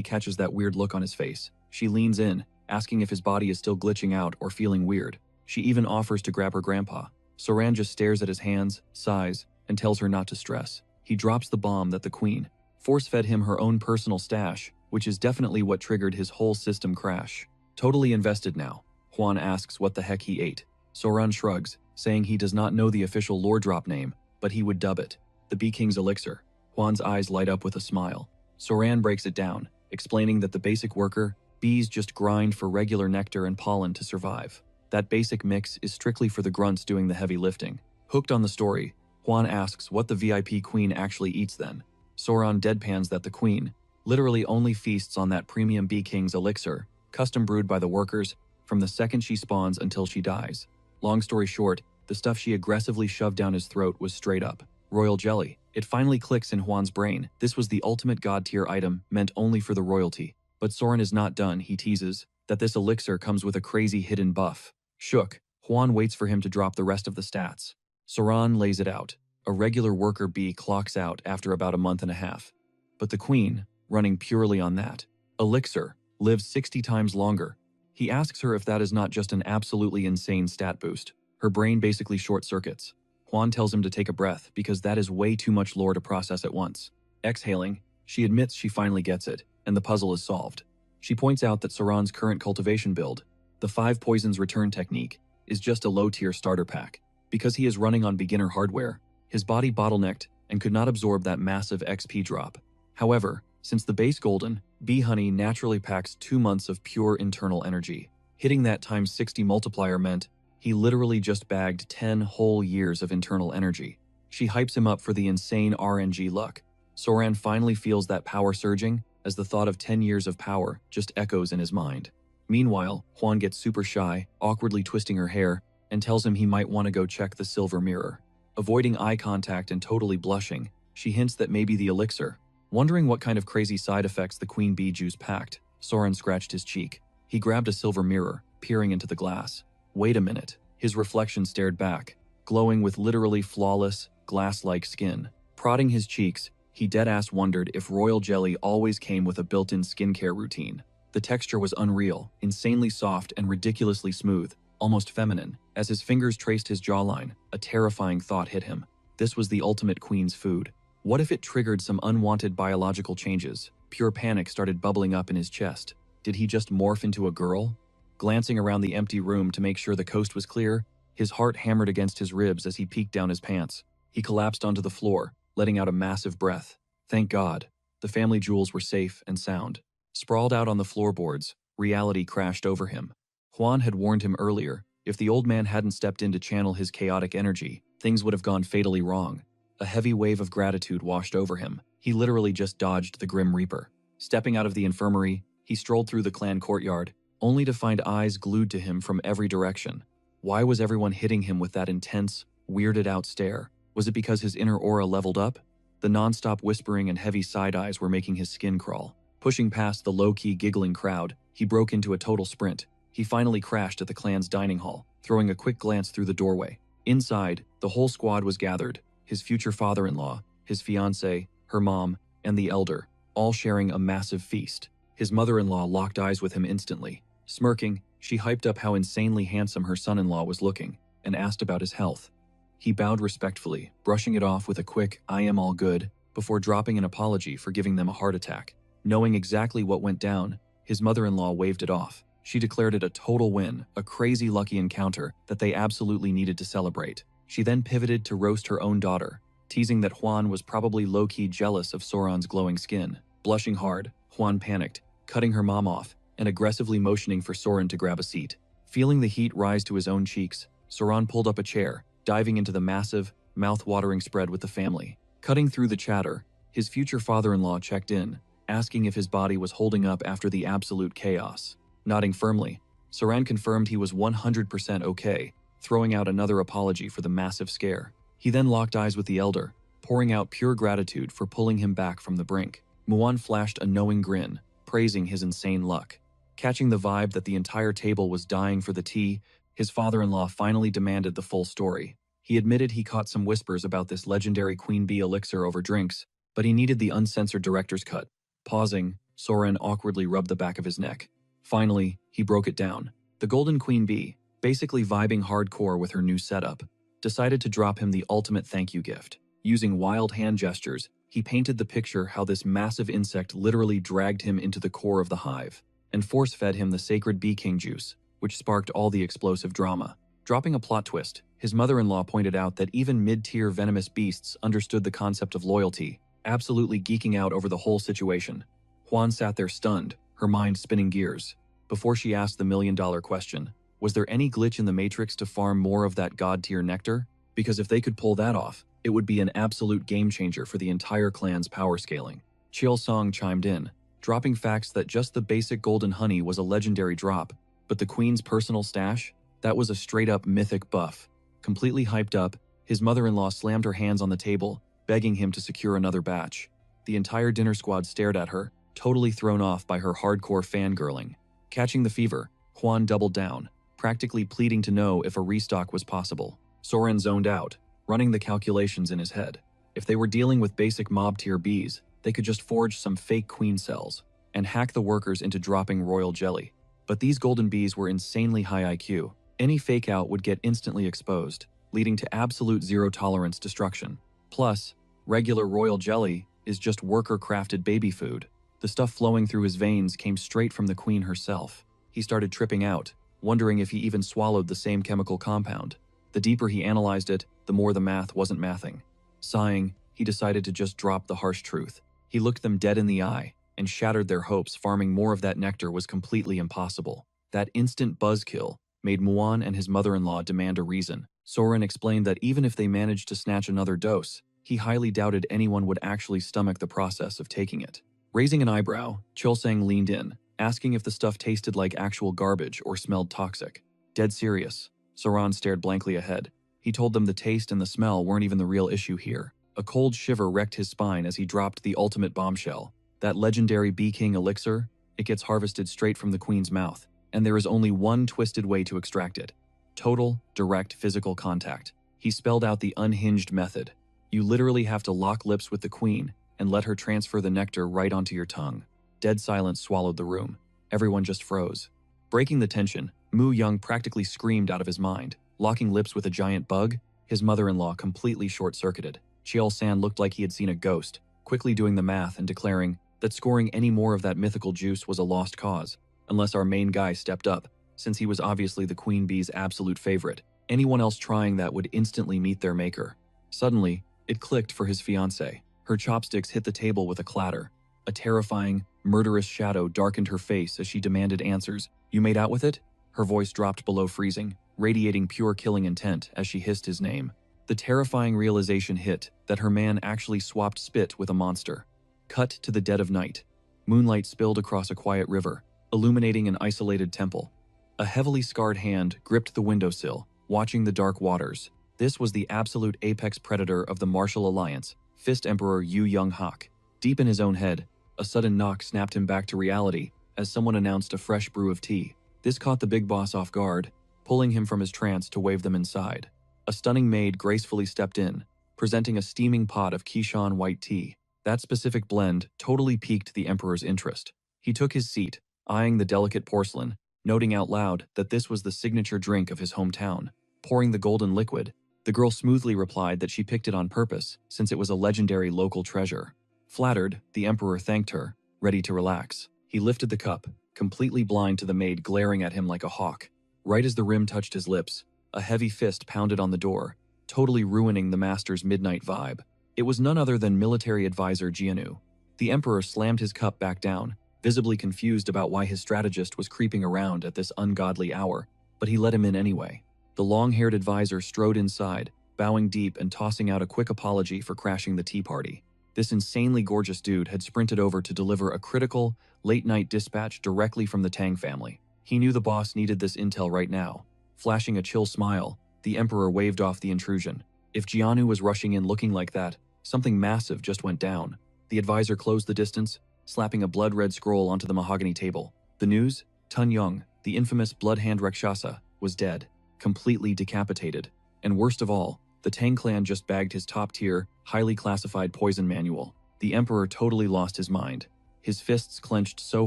catches that weird look on his face. She leans in, asking if his body is still glitching out or feeling weird. She even offers to grab her grandpa. Soran just stares at his hands, sighs, and tells her not to stress. He drops the bomb that the queen force-fed him her own personal stash, which is definitely what triggered his whole system crash. Totally invested now, Juan asks what the heck he ate. Soran shrugs, saying he does not know the official lore drop name, but he would dub it the Bee King's elixir. Juan's eyes light up with a smile. Soran breaks it down, explaining that the basic worker, bees just grind for regular nectar and pollen to survive. That basic mix is strictly for the grunts doing the heavy lifting. Hooked on the story, Juan asks what the VIP queen actually eats then. Soran deadpans that the queen literally only feasts on that premium Bee King's elixir, custom brewed by the workers, from the second she spawns until she dies. Long story short, the stuff she aggressively shoved down his throat was straight up royal jelly. It finally clicks in Juan's brain. This was the ultimate god-tier item meant only for the royalty. But Soran is not done. He teases that this elixir comes with a crazy hidden buff. Shook, Juan waits for him to drop the rest of the stats. Soran lays it out. A regular worker bee clocks out after about a month and a half. But the queen, running purely on that elixir, lives 60 times longer. He asks her if that is not just an absolutely insane stat boost. Her brain basically short-circuits. Juan tells him to take a breath because that is way too much lore to process at once. Exhaling, she admits she finally gets it, and the puzzle is solved. She points out that Soran's current cultivation build, the 5 poisons return technique, is just a low-tier starter pack. Because he is running on beginner hardware, his body bottlenecked and could not absorb that massive XP drop. However, since the base golden, bee honey naturally packs 2 months of pure internal energy. Hitting that times 60 multiplier meant he literally just bagged 10 whole years of internal energy. She hypes him up for the insane RNG luck. Soran finally feels that power surging as the thought of 10 years of power just echoes in his mind. Meanwhile, Juan gets super shy, awkwardly twisting her hair, and tells him he might want to go check the silver mirror. Avoiding eye contact and totally blushing, she hints that maybe the elixir. Wondering what kind of crazy side effects the queen bee juice packed, Soran scratched his cheek. He grabbed a silver mirror, peering into the glass. Wait a minute. His reflection stared back, glowing with literally flawless, glass-like skin. Prodding his cheeks, he deadass wondered if royal jelly always came with a built-in skincare routine. The texture was unreal, insanely soft and ridiculously smooth, almost feminine, As his fingers traced his jawline, a terrifying thought hit him. This was the ultimate queen's food. What if it triggered some unwanted biological changes? Pure panic started bubbling up in his chest. Did he just morph into a girl? Glancing around the empty room to make sure the coast was clear, his heart hammered against his ribs as he peeked down his pants. He collapsed onto the floor, letting out a massive breath. Thank God. The family jewels were safe and sound. Sprawled out on the floorboards, reality crashed over him. Juan had warned him earlier, if the old man hadn't stepped in to channel his chaotic energy, things would have gone fatally wrong. A heavy wave of gratitude washed over him. He literally just dodged the Grim Reaper. Stepping out of the infirmary, he strolled through the clan courtyard, only to find eyes glued to him from every direction. Why was everyone hitting him with that intense, weirded-out stare? Was it because his inner aura leveled up? The non-stop whispering and heavy side-eyes were making his skin crawl. Pushing past the low-key giggling crowd, he broke into a total sprint. He finally crashed at the clan's dining hall, throwing a quick glance through the doorway. Inside, the whole squad was gathered, his future father-in-law, his fiancée, her mom, and the elder, all sharing a massive feast. His mother-in-law locked eyes with him instantly. Smirking, she hyped up how insanely handsome her son-in-law was looking, and asked about his health. He bowed respectfully, brushing it off with a quick, "I am all good," before dropping an apology for giving them a heart attack. Knowing exactly what went down, his mother-in-law waved it off. She declared it a total win, a crazy lucky encounter that they absolutely needed to celebrate. She then pivoted to roast her own daughter, teasing that Juan was probably low-key jealous of Soran's glowing skin. Blushing hard, Juan panicked, cutting her mom off and aggressively motioning for Soran to grab a seat. Feeling the heat rise to his own cheeks, Soran pulled up a chair, diving into the massive, mouth-watering spread with the family. Cutting through the chatter, his future father-in-law checked in, asking if his body was holding up after the absolute chaos. Nodding firmly, Soran confirmed he was 100% okay, throwing out another apology for the massive scare. He then locked eyes with the elder, pouring out pure gratitude for pulling him back from the brink. Muan flashed a knowing grin, praising his insane luck. Catching the vibe that the entire table was dying for the tea, his father-in-law finally demanded the full story. He admitted he caught some whispers about this legendary Queen Bee elixir over drinks, but he needed the uncensored director's cut. Pausing, Soran awkwardly rubbed the back of his neck. Finally, he broke it down. The Golden Queen Bee, basically vibing hardcore with her new setup, decided to drop him the ultimate thank you gift. Using wild hand gestures, he painted the picture how this massive insect literally dragged him into the core of the hive, and force-fed him the sacred bee king juice, which sparked all the explosive drama. Dropping a plot twist, his mother-in-law pointed out that even mid-tier venomous beasts understood the concept of loyalty, absolutely geeking out over the whole situation. Juan sat there stunned, her mind spinning gears. Before she asked the million-dollar question, was there any glitch in the Matrix to farm more of that god-tier nectar? Because if they could pull that off, it would be an absolute game-changer for the entire clan's power scaling. Chiel Song chimed in, dropping facts that just the basic golden honey was a legendary drop, but the queen's personal stash? That was a straight-up mythic buff. Completely hyped up, his mother-in-law slammed her hands on the table, begging him to secure another batch. The entire dinner squad stared at her, totally thrown off by her hardcore fangirling. Catching the fever, Juan doubled down, practically pleading to know if a restock was possible. Soran zoned out, running the calculations in his head. If they were dealing with basic mob-tier bees, they could just forge some fake queen cells and hack the workers into dropping royal jelly. But these golden bees were insanely high IQ. Any fake-out would get instantly exposed, leading to absolute zero-tolerance destruction. Plus, regular royal jelly is just worker-crafted baby food. The stuff flowing through his veins came straight from the queen herself. He started tripping out, wondering if he even swallowed the same chemical compound. The deeper he analyzed it, the more the math wasn't mathing. Sighing, he decided to just drop the harsh truth. He looked them dead in the eye and shattered their hopes farming more of that nectar was completely impossible. That instant buzzkill made Muan and his mother-in-law demand a reason. Soran explained that even if they managed to snatch another dose, he highly doubted anyone would actually stomach the process of taking it. Raising an eyebrow, Chulsang leaned in, asking if the stuff tasted like actual garbage or smelled toxic. Dead serious. Soran stared blankly ahead. He told them the taste and the smell weren't even the real issue here. A cold shiver wrecked his spine as he dropped the ultimate bombshell. That legendary Bee King elixir, it gets harvested straight from the queen's mouth, and there is only one twisted way to extract it. Total, direct physical contact. He spelled out the unhinged method. You literally have to lock lips with the queen and let her transfer the nectar right onto your tongue. Dead silence swallowed the room. Everyone just froze. Breaking the tension, Mu Young practically screamed out of his mind. locking lips with a giant bug, his mother-in-law completely short-circuited. Cheol-san looked like he had seen a ghost, quickly doing the math and declaring that scoring any more of that mythical juice was a lost cause, unless our main guy stepped up, since he was obviously the queen bee's absolute favorite. Anyone else trying that would instantly meet their maker. Suddenly, it clicked for his fiancée. Her chopsticks hit the table with a clatter. A terrifying, murderous shadow darkened her face as she demanded answers. "You made out with it?" Her voice dropped below freezing, radiating pure killing intent as she hissed his name. The terrifying realization hit that her man actually swapped spit with a monster. Cut to the dead of night. Moonlight spilled across a quiet river, illuminating an isolated temple. A heavily scarred hand gripped the windowsill, watching the dark waters. This was the absolute apex predator of the Martial Alliance, Fist Emperor Yu Young-hak. Deep in his own head, a sudden knock snapped him back to reality as someone announced a fresh brew of tea. This caught the big boss off guard, pulling him from his trance to wave them inside. A stunning maid gracefully stepped in, presenting a steaming pot of Qishan white tea. That specific blend totally piqued the Emperor's interest. He took his seat, eyeing the delicate porcelain, noting out loud that this was the signature drink of his hometown. Pouring the golden liquid, the girl smoothly replied that she picked it on purpose, since it was a legendary local treasure. Flattered, the Emperor thanked her, ready to relax. He lifted the cup, completely blind to the maid glaring at him like a hawk. Right as the rim touched his lips, a heavy fist pounded on the door, totally ruining the master's midnight vibe. It was none other than military advisor Jianu. The Emperor slammed his cup back down, visibly confused about why his strategist was creeping around at this ungodly hour, but he let him in anyway. The long-haired advisor strode inside, bowing deep and tossing out a quick apology for crashing the tea party. This insanely gorgeous dude had sprinted over to deliver a critical, late-night dispatch directly from the Tang family. He knew the boss needed this intel right now. Flashing a chill smile, the Emperor waved off the intrusion. If Jianu was rushing in looking like that, something massive just went down. The advisor closed the distance, slapping a blood-red scroll onto the mahogany table. The news? Tun Young, the infamous blood-hand Rakshasa, was dead, completely decapitated. And worst of all, the Tang clan just bagged his top-tier, highly classified poison manual. The Emperor totally lost his mind. His fists clenched so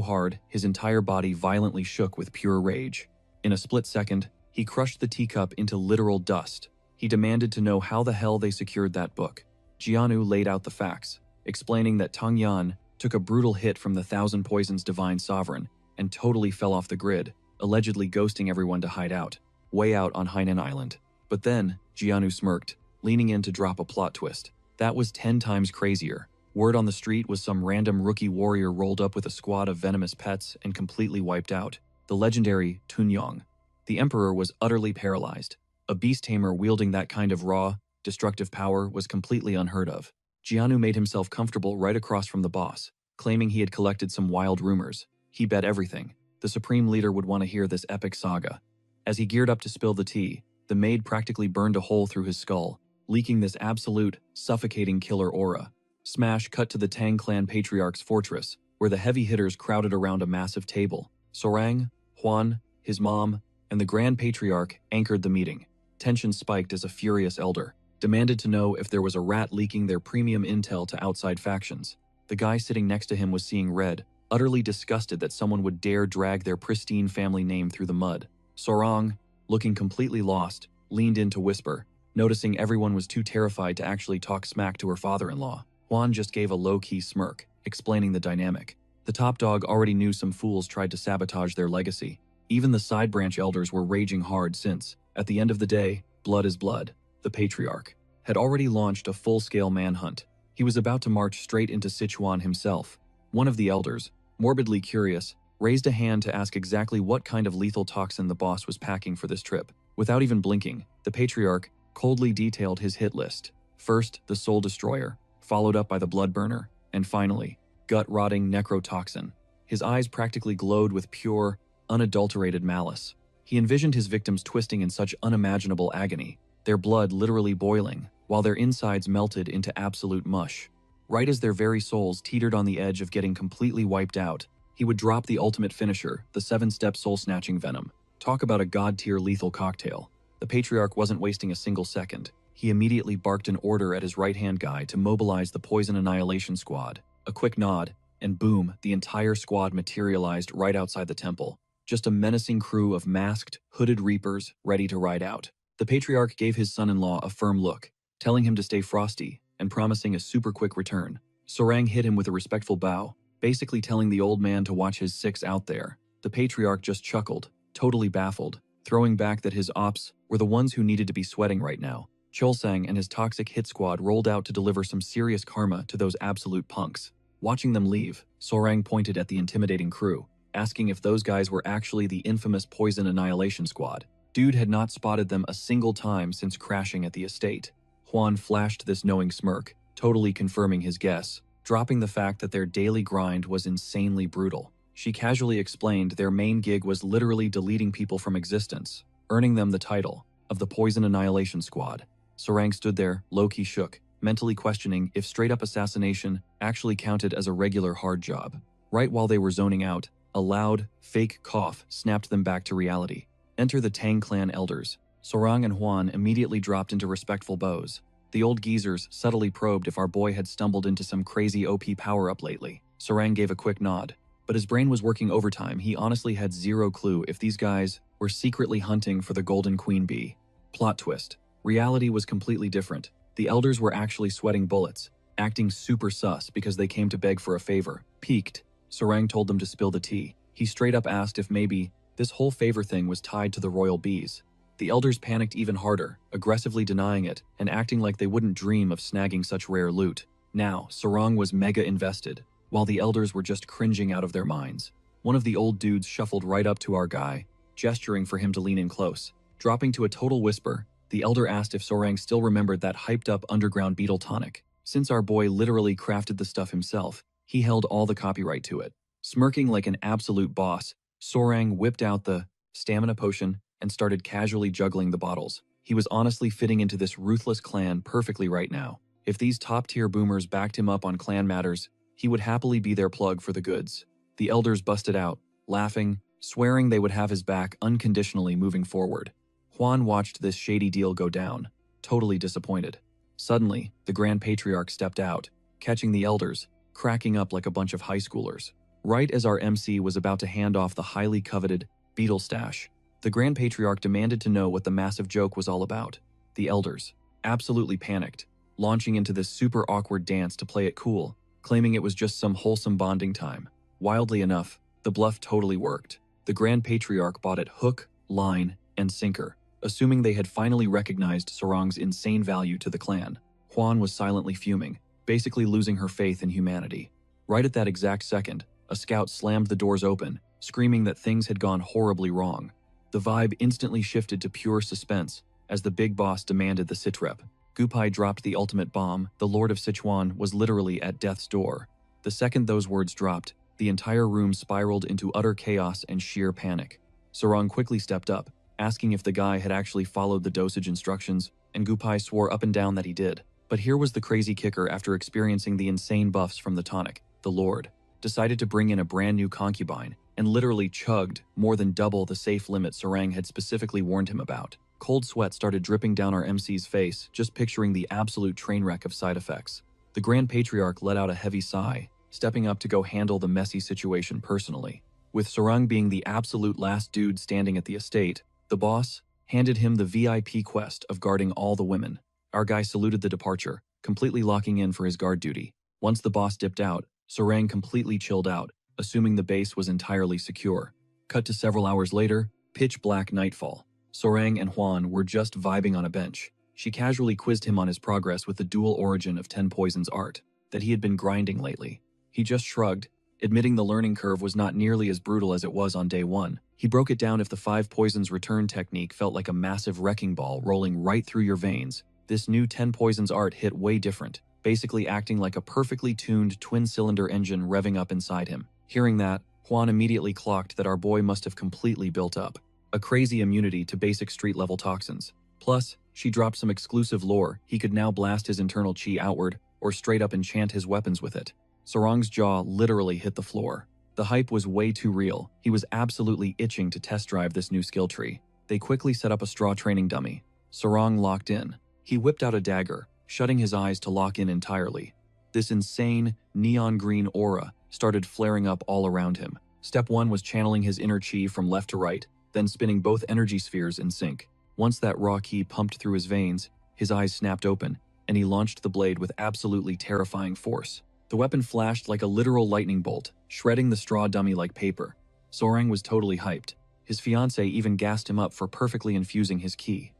hard, his entire body violently shook with pure rage. In a split second, he crushed the teacup into literal dust. He demanded to know how the hell they secured that book. Jianu laid out the facts, explaining that Tang Yan took a brutal hit from the Thousand Poisons Divine Sovereign and totally fell off the grid, allegedly ghosting everyone to hide out, way out on Hainan Island. But then, Jianu smirked, leaning in to drop a plot twist. That was 10 times crazier. Word on the street was some random rookie warrior rolled up with a squad of venomous pets and completely wiped out. The legendary Tun Yong. The Emperor was utterly paralyzed. A beast tamer wielding that kind of raw, destructive power was completely unheard of. Jianu made himself comfortable right across from the boss, claiming he had collected some wild rumors. He bet everything the Supreme Leader would want to hear this epic saga. As he geared up to spill the tea, the maid practically burned a hole through his skull, leaking this absolute, suffocating killer aura. Smash cut to the Tang clan patriarch's fortress, where the heavy hitters crowded around a massive table. Sorang, Huan, his mom, and the Grand Patriarch anchored the meeting. Tension spiked as a furious elder demanded to know if there was a rat leaking their premium intel to outside factions. The guy sitting next to him was seeing red, utterly disgusted that someone would dare drag their pristine family name through the mud. Sorang, looking completely lost, leaned in to whisper, noticing everyone was too terrified to actually talk smack to her father-in-law. Juan just gave a low-key smirk, explaining the dynamic. The top dog already knew some fools tried to sabotage their legacy. Even the side branch elders were raging hard since, at the end of the day, blood is blood. The Patriarch had already launched a full-scale manhunt. He was about to march straight into Sichuan himself. One of the elders, morbidly curious, raised a hand to ask exactly what kind of lethal toxin the boss was packing for this trip. Without even blinking, the Patriarch coldly detailed his hit list. First, the Soul Destroyer, followed up by the Blood Burner, and finally, gut-rotting necrotoxin. His eyes practically glowed with pure, unadulterated malice. He envisioned his victims twisting in such unimaginable agony, their blood literally boiling, while their insides melted into absolute mush. Right as their very souls teetered on the edge of getting completely wiped out, he would drop the ultimate finisher, the 7-step soul-snatching venom. Talk about a god-tier lethal cocktail. The Patriarch wasn't wasting a single second. He immediately barked an order at his right-hand guy to mobilize the Poison Annihilation Squad. A quick nod, and boom, the entire squad materialized right outside the temple. Just a menacing crew of masked, hooded reapers ready to ride out. The patriarch gave his son-in-law a firm look, telling him to stay frosty and promising a super quick return. Sorang hit him with a respectful bow, basically telling the old man to watch his six out there. The patriarch just chuckled, totally baffled, throwing back that his ops were the ones who needed to be sweating right now. Cholsang and his toxic hit squad rolled out to deliver some serious karma to those absolute punks. Watching them leave, Sorang pointed at the intimidating crew, asking if those guys were actually the infamous Poison Annihilation Squad. Dude had not spotted them a single time since crashing at the estate. Juan flashed this knowing smirk, totally confirming his guess, dropping the fact that their daily grind was insanely brutal. She casually explained their main gig was literally deleting people from existence, earning them the title of the Poison Annihilation Squad. Sorang stood there, low-key shook, mentally questioning if straight-up assassination actually counted as a regular hard job. Right while they were zoning out, a loud, fake cough snapped them back to reality. Enter the Tang clan elders. Sorang and Juan immediately dropped into respectful bows. The old geezers subtly probed if our boy had stumbled into some crazy OP power-up lately. Sorang gave a quick nod, but his brain was working overtime. He honestly had zero clue if these guys were secretly hunting for the Golden Queen Bee. Plot twist. Reality was completely different. The elders were actually sweating bullets, acting super sus because they came to beg for a favor. Piqued, Sorang told them to spill the tea. He straight up asked if maybe this whole favor thing was tied to the royal bees. The elders panicked even harder, aggressively denying it and acting like they wouldn't dream of snagging such rare loot. Now, Sorang was mega invested, while the elders were just cringing out of their minds. One of the old dudes shuffled right up to our guy, gesturing for him to lean in close. Dropping to a total whisper, the elder asked if Sorang still remembered that hyped-up underground beetle tonic. Since our boy literally crafted the stuff himself, he held all the copyright to it. Smirking like an absolute boss, Sorang whipped out the stamina potion and started casually juggling the bottles. He was honestly fitting into this ruthless clan perfectly right now. If these top-tier boomers backed him up on clan matters, he would happily be their plug for the goods. The elders busted out, laughing, swearing they would have his back unconditionally moving forward. Juan watched this shady deal go down, totally disappointed. Suddenly, the Grand Patriarch stepped out, catching the elders, cracking up like a bunch of high schoolers. Right as our MC was about to hand off the highly coveted beetle stash, the Grand Patriarch demanded to know what the massive joke was all about. The elders, absolutely panicked, launching into this super awkward dance to play it cool, claiming it was just some wholesome bonding time. Wildly enough, the bluff totally worked. The Grand Patriarch bought it hook, line, and sinker, assuming they had finally recognized Sorang's insane value to the clan. Juan was silently fuming, basically losing her faith in humanity. Right at that exact second, a scout slammed the doors open, screaming that things had gone horribly wrong. The vibe instantly shifted to pure suspense as the big boss demanded the sitrep. Gupai dropped the ultimate bomb. The Lord of Sichuan was literally at death's door. The second those words dropped, the entire room spiraled into utter chaos and sheer panic. Sorang quickly stepped up, asking if the guy had actually followed the dosage instructions, and Gupai swore up and down that he did. But here was the crazy kicker. After experiencing the insane buffs from the tonic, the Lord decided to bring in a brand new concubine and literally chugged more than double the safe limit Sorang had specifically warned him about. Cold sweat started dripping down our MC's face, just picturing the absolute train wreck of side effects. The Grand Patriarch let out a heavy sigh, stepping up to go handle the messy situation personally. With Sorang being the absolute last dude standing at the estate, the boss handed him the VIP quest of guarding all the women. Our guy saluted the departure, completely locking in for his guard duty. Once the boss dipped out, Sorang completely chilled out, assuming the base was entirely secure. Cut to several hours later, pitch black nightfall. Sorang and Juan were just vibing on a bench. She casually quizzed him on his progress with the dual origin of 10 Poisons art that he had been grinding lately. He just shrugged, admitting the learning curve was not nearly as brutal as it was on day one. He broke it down. If the 5 Poisons return technique felt like a massive wrecking ball rolling right through your veins, this new 10 Poisons art hit way different, basically acting like a perfectly tuned twin-cylinder engine revving up inside him. Hearing that, Juan immediately clocked that our boy must have completely built up a crazy immunity to basic street-level toxins. Plus, she dropped some exclusive lore. He could now blast his internal chi outward or straight up enchant his weapons with it. Sorang's jaw literally hit the floor. The hype was way too real. He was absolutely itching to test drive this new skill tree. They quickly set up a straw training dummy. Sorang locked in. He whipped out a dagger, shutting his eyes to lock in entirely. This insane, neon green aura started flaring up all around him. Step 1 was channeling his inner chi from left to right, then spinning both energy spheres in sync. Once that raw ki pumped through his veins, his eyes snapped open, and he launched the blade with absolutely terrifying force. The weapon flashed like a literal lightning bolt, shredding the straw dummy like paper. Sorang was totally hyped. His fiancée even gassed him up for perfectly infusing his ki.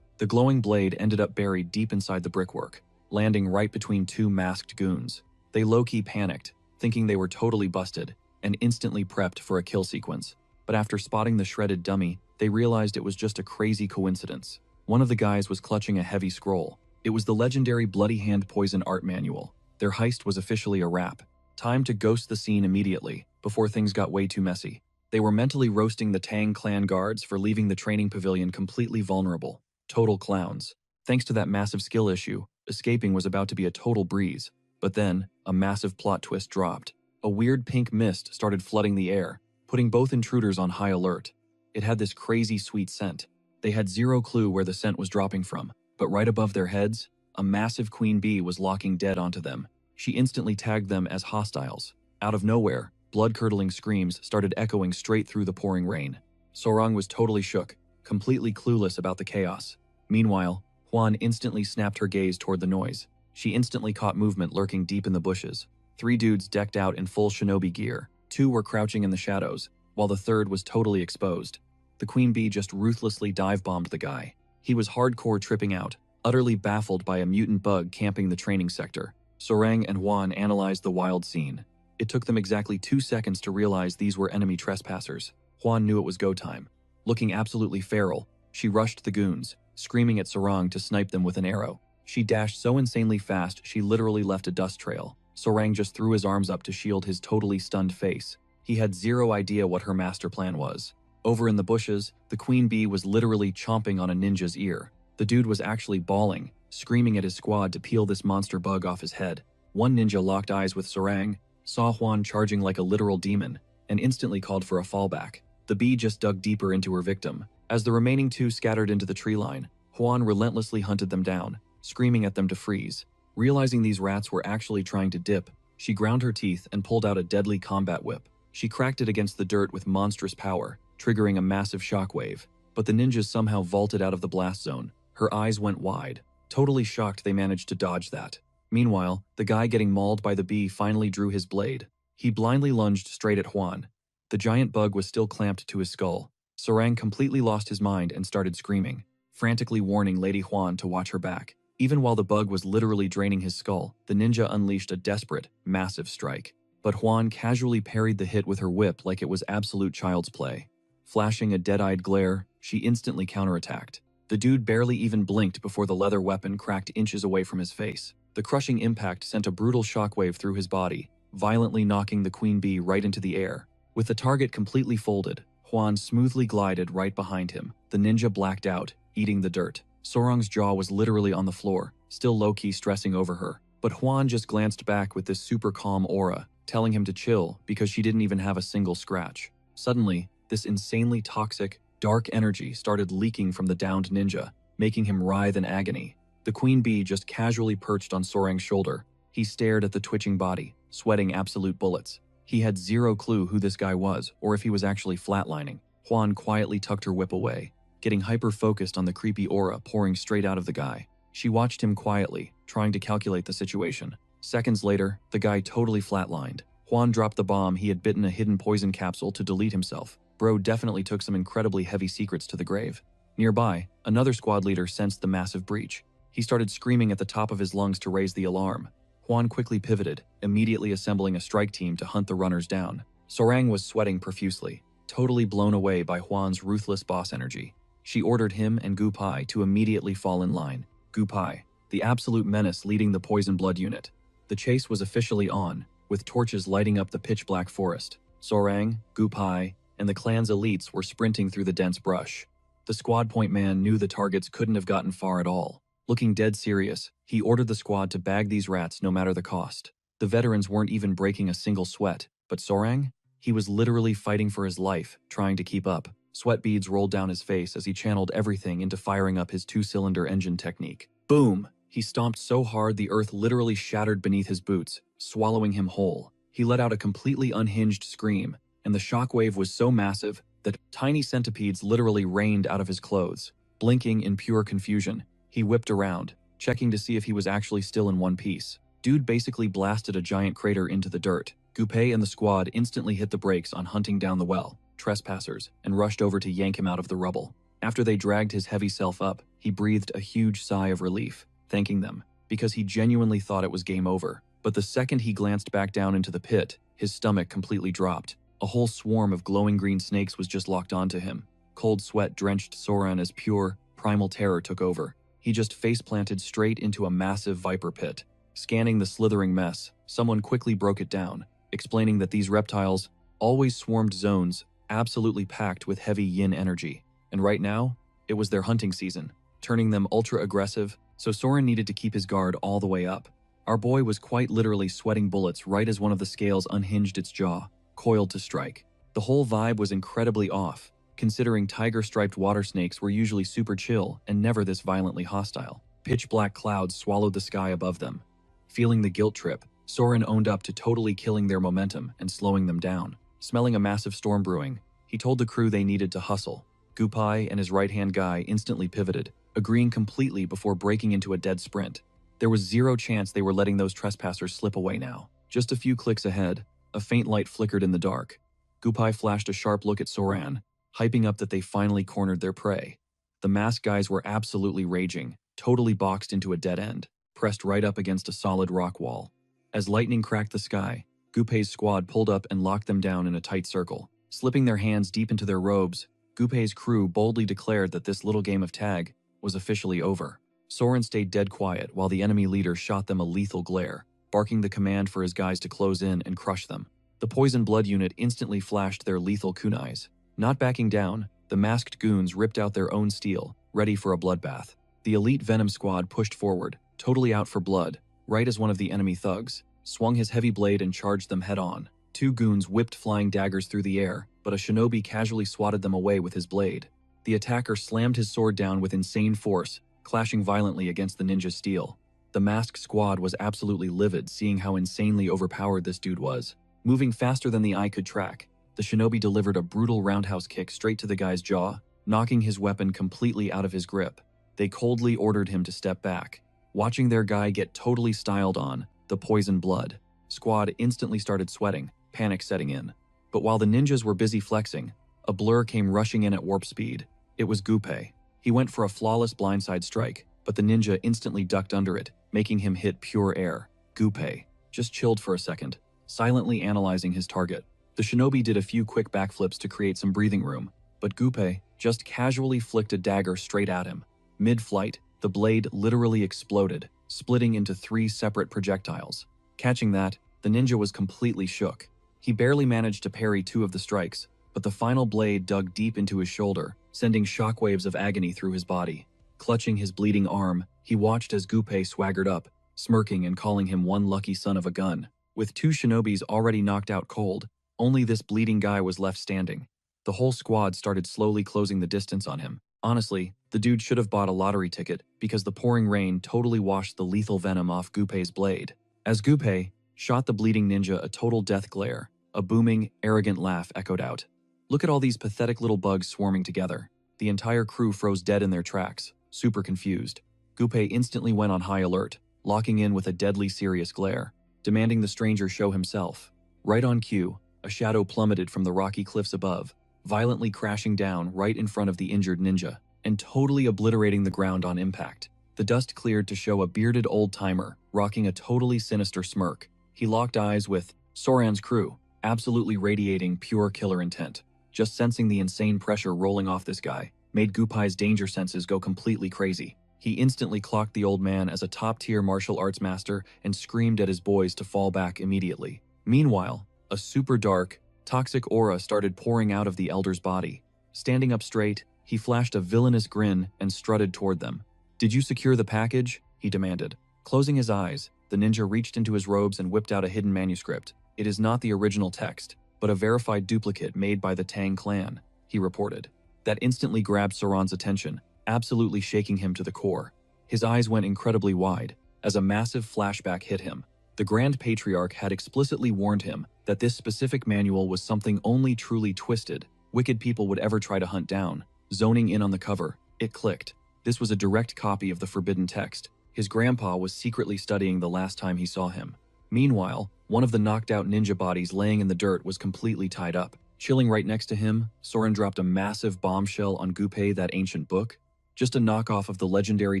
The glowing blade ended up buried deep inside the brickwork, landing right between two masked goons. They low-key panicked, thinking they were totally busted, and instantly prepped for a kill sequence. But after spotting the shredded dummy, they realized it was just a crazy coincidence. One of the guys was clutching a heavy scroll. It was the legendary Bloody Hand Poison Art Manual. Their heist was officially a wrap. Time to ghost the scene immediately, before things got way too messy. They were mentally roasting the Tang clan guards for leaving the training pavilion completely vulnerable. Total clowns. Thanks to that massive skill issue, escaping was about to be a total breeze. But then, a massive plot twist dropped. A weird pink mist started flooding the air, putting both intruders on high alert. It had this crazy sweet scent. They had zero clue where the scent was dropping from, but right above their heads, a massive queen bee was locking dead onto them. She instantly tagged them as hostiles. Out of nowhere, blood-curdling screams started echoing straight through the pouring rain. Sorang was totally shook, completely clueless about the chaos. Meanwhile, Huan instantly snapped her gaze toward the noise. She instantly caught movement lurking deep in the bushes. 3 dudes decked out in full shinobi gear. 2 were crouching in the shadows, while the third was totally exposed. The queen bee just ruthlessly dive-bombed the guy. He was hardcore tripping out, utterly baffled by a mutant bug camping the training sector. Sorang and Huan analyzed the wild scene. It took them exactly 2 seconds to realize these were enemy trespassers. Huan knew it was go time. Looking absolutely feral, she rushed the goons, screaming at Sorang to snipe them with an arrow. She dashed so insanely fast she literally left a dust trail. Sorang just threw his arms up to shield his totally stunned face. He had zero idea what her master plan was. Over in the bushes, the queen bee was literally chomping on a ninja's ear. The dude was actually bawling, screaming at his squad to peel this monster bug off his head. One ninja locked eyes with Sorang, saw Huan charging like a literal demon, and instantly called for a fallback. The bee just dug deeper into her victim. As the remaining 2 scattered into the tree line, Huan relentlessly hunted them down, screaming at them to freeze. Realizing these rats were actually trying to dip, she ground her teeth and pulled out a deadly combat whip. She cracked it against the dirt with monstrous power, triggering a massive shockwave. But the ninjas somehow vaulted out of the blast zone. Her eyes went wide. Totally shocked they managed to dodge that. Meanwhile, the guy getting mauled by the bee finally drew his blade. He blindly lunged straight at Huan. The giant bug was still clamped to his skull. Sorang completely lost his mind and started screaming, frantically warning Lady Huan to watch her back. Even while the bug was literally draining his skull, the ninja unleashed a desperate, massive strike. But Huan casually parried the hit with her whip like it was absolute child's play. Flashing a dead-eyed glare, she instantly counterattacked. The dude barely even blinked before the leather weapon cracked inches away from his face. The crushing impact sent a brutal shockwave through his body, violently knocking the queen bee right into the air. With the target completely folded, Huan smoothly glided right behind him. The ninja blacked out, eating the dirt. Sorang's jaw was literally on the floor, still low-key stressing over her. But Huan just glanced back with this super calm aura, telling him to chill because she didn't even have a single scratch. Suddenly, this insanely toxic, dark energy started leaking from the downed ninja, making him writhe in agony. The queen bee just casually perched on Sorang's shoulder. He stared at the twitching body, sweating absolute bullets. He had zero clue who this guy was or if he was actually flatlining. Huan quietly tucked her whip away, getting hyper-focused on the creepy aura pouring straight out of the guy. She watched him quietly, trying to calculate the situation. Seconds later, the guy totally flatlined. Huan dropped the bomb he had bitten a hidden poison capsule to delete himself. Bro definitely took some incredibly heavy secrets to the grave. Nearby, another squad leader sensed the massive breach. He started screaming at the top of his lungs to raise the alarm. Huan quickly pivoted, immediately assembling a strike team to hunt the runners down. Sorang was sweating profusely, totally blown away by Huan's ruthless boss energy. She ordered him and Gu Pai to immediately fall in line. Gu Pai, the absolute menace leading the Poison Blood unit. The chase was officially on, with torches lighting up the pitch-black forest. Sorang, Gu Pai, and the clan's elites were sprinting through the dense brush. The squad point man knew the targets couldn't have gotten far at all. Looking dead serious, he ordered the squad to bag these rats no matter the cost. The veterans weren't even breaking a single sweat, but Sorang? He was literally fighting for his life, trying to keep up. Sweat beads rolled down his face as he channeled everything into firing up his 2-cylinder engine technique. Boom! He stomped so hard the earth literally shattered beneath his boots, swallowing him whole. He let out a completely unhinged scream, and the shockwave was so massive that tiny centipedes literally rained out of his clothes. Blinking in pure confusion, he whipped around, checking to see if he was actually still in one piece. Dude basically blasted a giant crater into the dirt. Gunpei and the squad instantly hit the brakes on hunting down the trespassers, and rushed over to yank him out of the rubble. After they dragged his heavy self up, he breathed a huge sigh of relief, thanking them, because he genuinely thought it was game over. But the second he glanced back down into the pit, his stomach completely dropped. A whole swarm of glowing green snakes was just locked onto him. Cold sweat drenched Soren as pure, primal terror took over. He just face-planted straight into a massive viper pit. Scanning the slithering mess, someone quickly broke it down, explaining that these reptiles always swarmed zones absolutely packed with heavy yin energy. And right now, it was their hunting season, turning them ultra-aggressive, so Soren needed to keep his guard all the way up. Our boy was quite literally sweating bullets right as one of the scales unhinged its jaw, coiled to strike. The whole vibe was incredibly off, considering tiger-striped water snakes were usually super chill and never this violently hostile. Pitch-black clouds swallowed the sky above them. Feeling the guilt trip, Soren owned up to totally killing their momentum and slowing them down. Smelling a massive storm brewing, he told the crew they needed to hustle. Gunpei and his right-hand guy instantly pivoted, agreeing completely before breaking into a dead sprint. There was zero chance they were letting those trespassers slip away now. Just a few clicks ahead, a faint light flickered in the dark. Gunpei flashed a sharp look at Soren, hyping up that they finally cornered their prey. The masked guys were absolutely raging, totally boxed into a dead end, pressed right up against a solid rock wall. As lightning cracked the sky, Gunpei's squad pulled up and locked them down in a tight circle. Slipping their hands deep into their robes, Gunpei's crew boldly declared that this little game of tag was officially over. Soren stayed dead quiet while the enemy leader shot them a lethal glare, barking the command for his guys to close in and crush them. The poison blood unit instantly flashed their lethal kunais. Not backing down, the masked goons ripped out their own steel, ready for a bloodbath. The elite Venom squad pushed forward, totally out for blood, right as one of the enemy thugs swung his heavy blade and charged them head-on. Two goons whipped flying daggers through the air, but a shinobi casually swatted them away with his blade. The attacker slammed his sword down with insane force, clashing violently against the ninja's steel. The masked squad was absolutely livid seeing how insanely overpowered this dude was. Moving faster than the eye could track, the shinobi delivered a brutal roundhouse kick straight to the guy's jaw, knocking his weapon completely out of his grip. They coldly ordered him to step back. Watching their guy get totally styled on, the poison blood squad instantly started sweating, panic setting in. But while the ninjas were busy flexing, a blur came rushing in at warp speed. It was Gunpei. He went for a flawless blindside strike, but the ninja instantly ducked under it, making him hit pure air. Gunpei just chilled for a second, silently analyzing his target. The shinobi did a few quick backflips to create some breathing room, but Gunpei just casually flicked a dagger straight at him. Mid-flight, the blade literally exploded, splitting into 3 separate projectiles. Catching that, the ninja was completely shook. He barely managed to parry 2 of the strikes, but the final blade dug deep into his shoulder, sending shockwaves of agony through his body. Clutching his bleeding arm, he watched as Gunpei swaggered up, smirking and calling him one lucky son of a gun. With 2 shinobis already knocked out cold, only this bleeding guy was left standing. The whole squad started slowly closing the distance on him. Honestly, the dude should have bought a lottery ticket because the pouring rain totally washed the lethal venom off Gunpei's blade. As Gunpei shot the bleeding ninja a total death glare, a booming, arrogant laugh echoed out. Look at all these pathetic little bugs swarming together. The entire crew froze dead in their tracks, super confused. Gunpei instantly went on high alert, locking in with a deadly serious glare, demanding the stranger show himself. Right on cue, a shadow plummeted from the rocky cliffs above, violently crashing down right in front of the injured ninja, and totally obliterating the ground on impact. The dust cleared to show a bearded old-timer, rocking a totally sinister smirk. He locked eyes with Soran's crew, absolutely radiating pure killer intent. Just sensing the insane pressure rolling off this guy made Gunpei's danger senses go completely crazy. He instantly clocked the old man as a top-tier martial arts master and screamed at his boys to fall back immediately. Meanwhile, a super dark, toxic aura started pouring out of the elder's body. Standing up straight, he flashed a villainous grin and strutted toward them. "Did you secure the package?" he demanded. Closing his eyes, the ninja reached into his robes and whipped out a hidden manuscript. "It is not the original text, but a verified duplicate made by the Tang clan," he reported. That instantly grabbed Soran's attention, absolutely shaking him to the core. His eyes went incredibly wide as a massive flashback hit him. The Grand Patriarch had explicitly warned him that this specific manual was something only truly twisted, wicked people would ever try to hunt down. Zoning in on the cover, It clicked. This was a direct copy of the forbidden text. His grandpa was secretly studying the last time he saw him. Meanwhile, one of the knocked-out ninja bodies laying in the dirt was completely tied up. Chilling right next to him, Soren dropped a massive bombshell on Gunpei, that ancient book. Just a knockoff of the legendary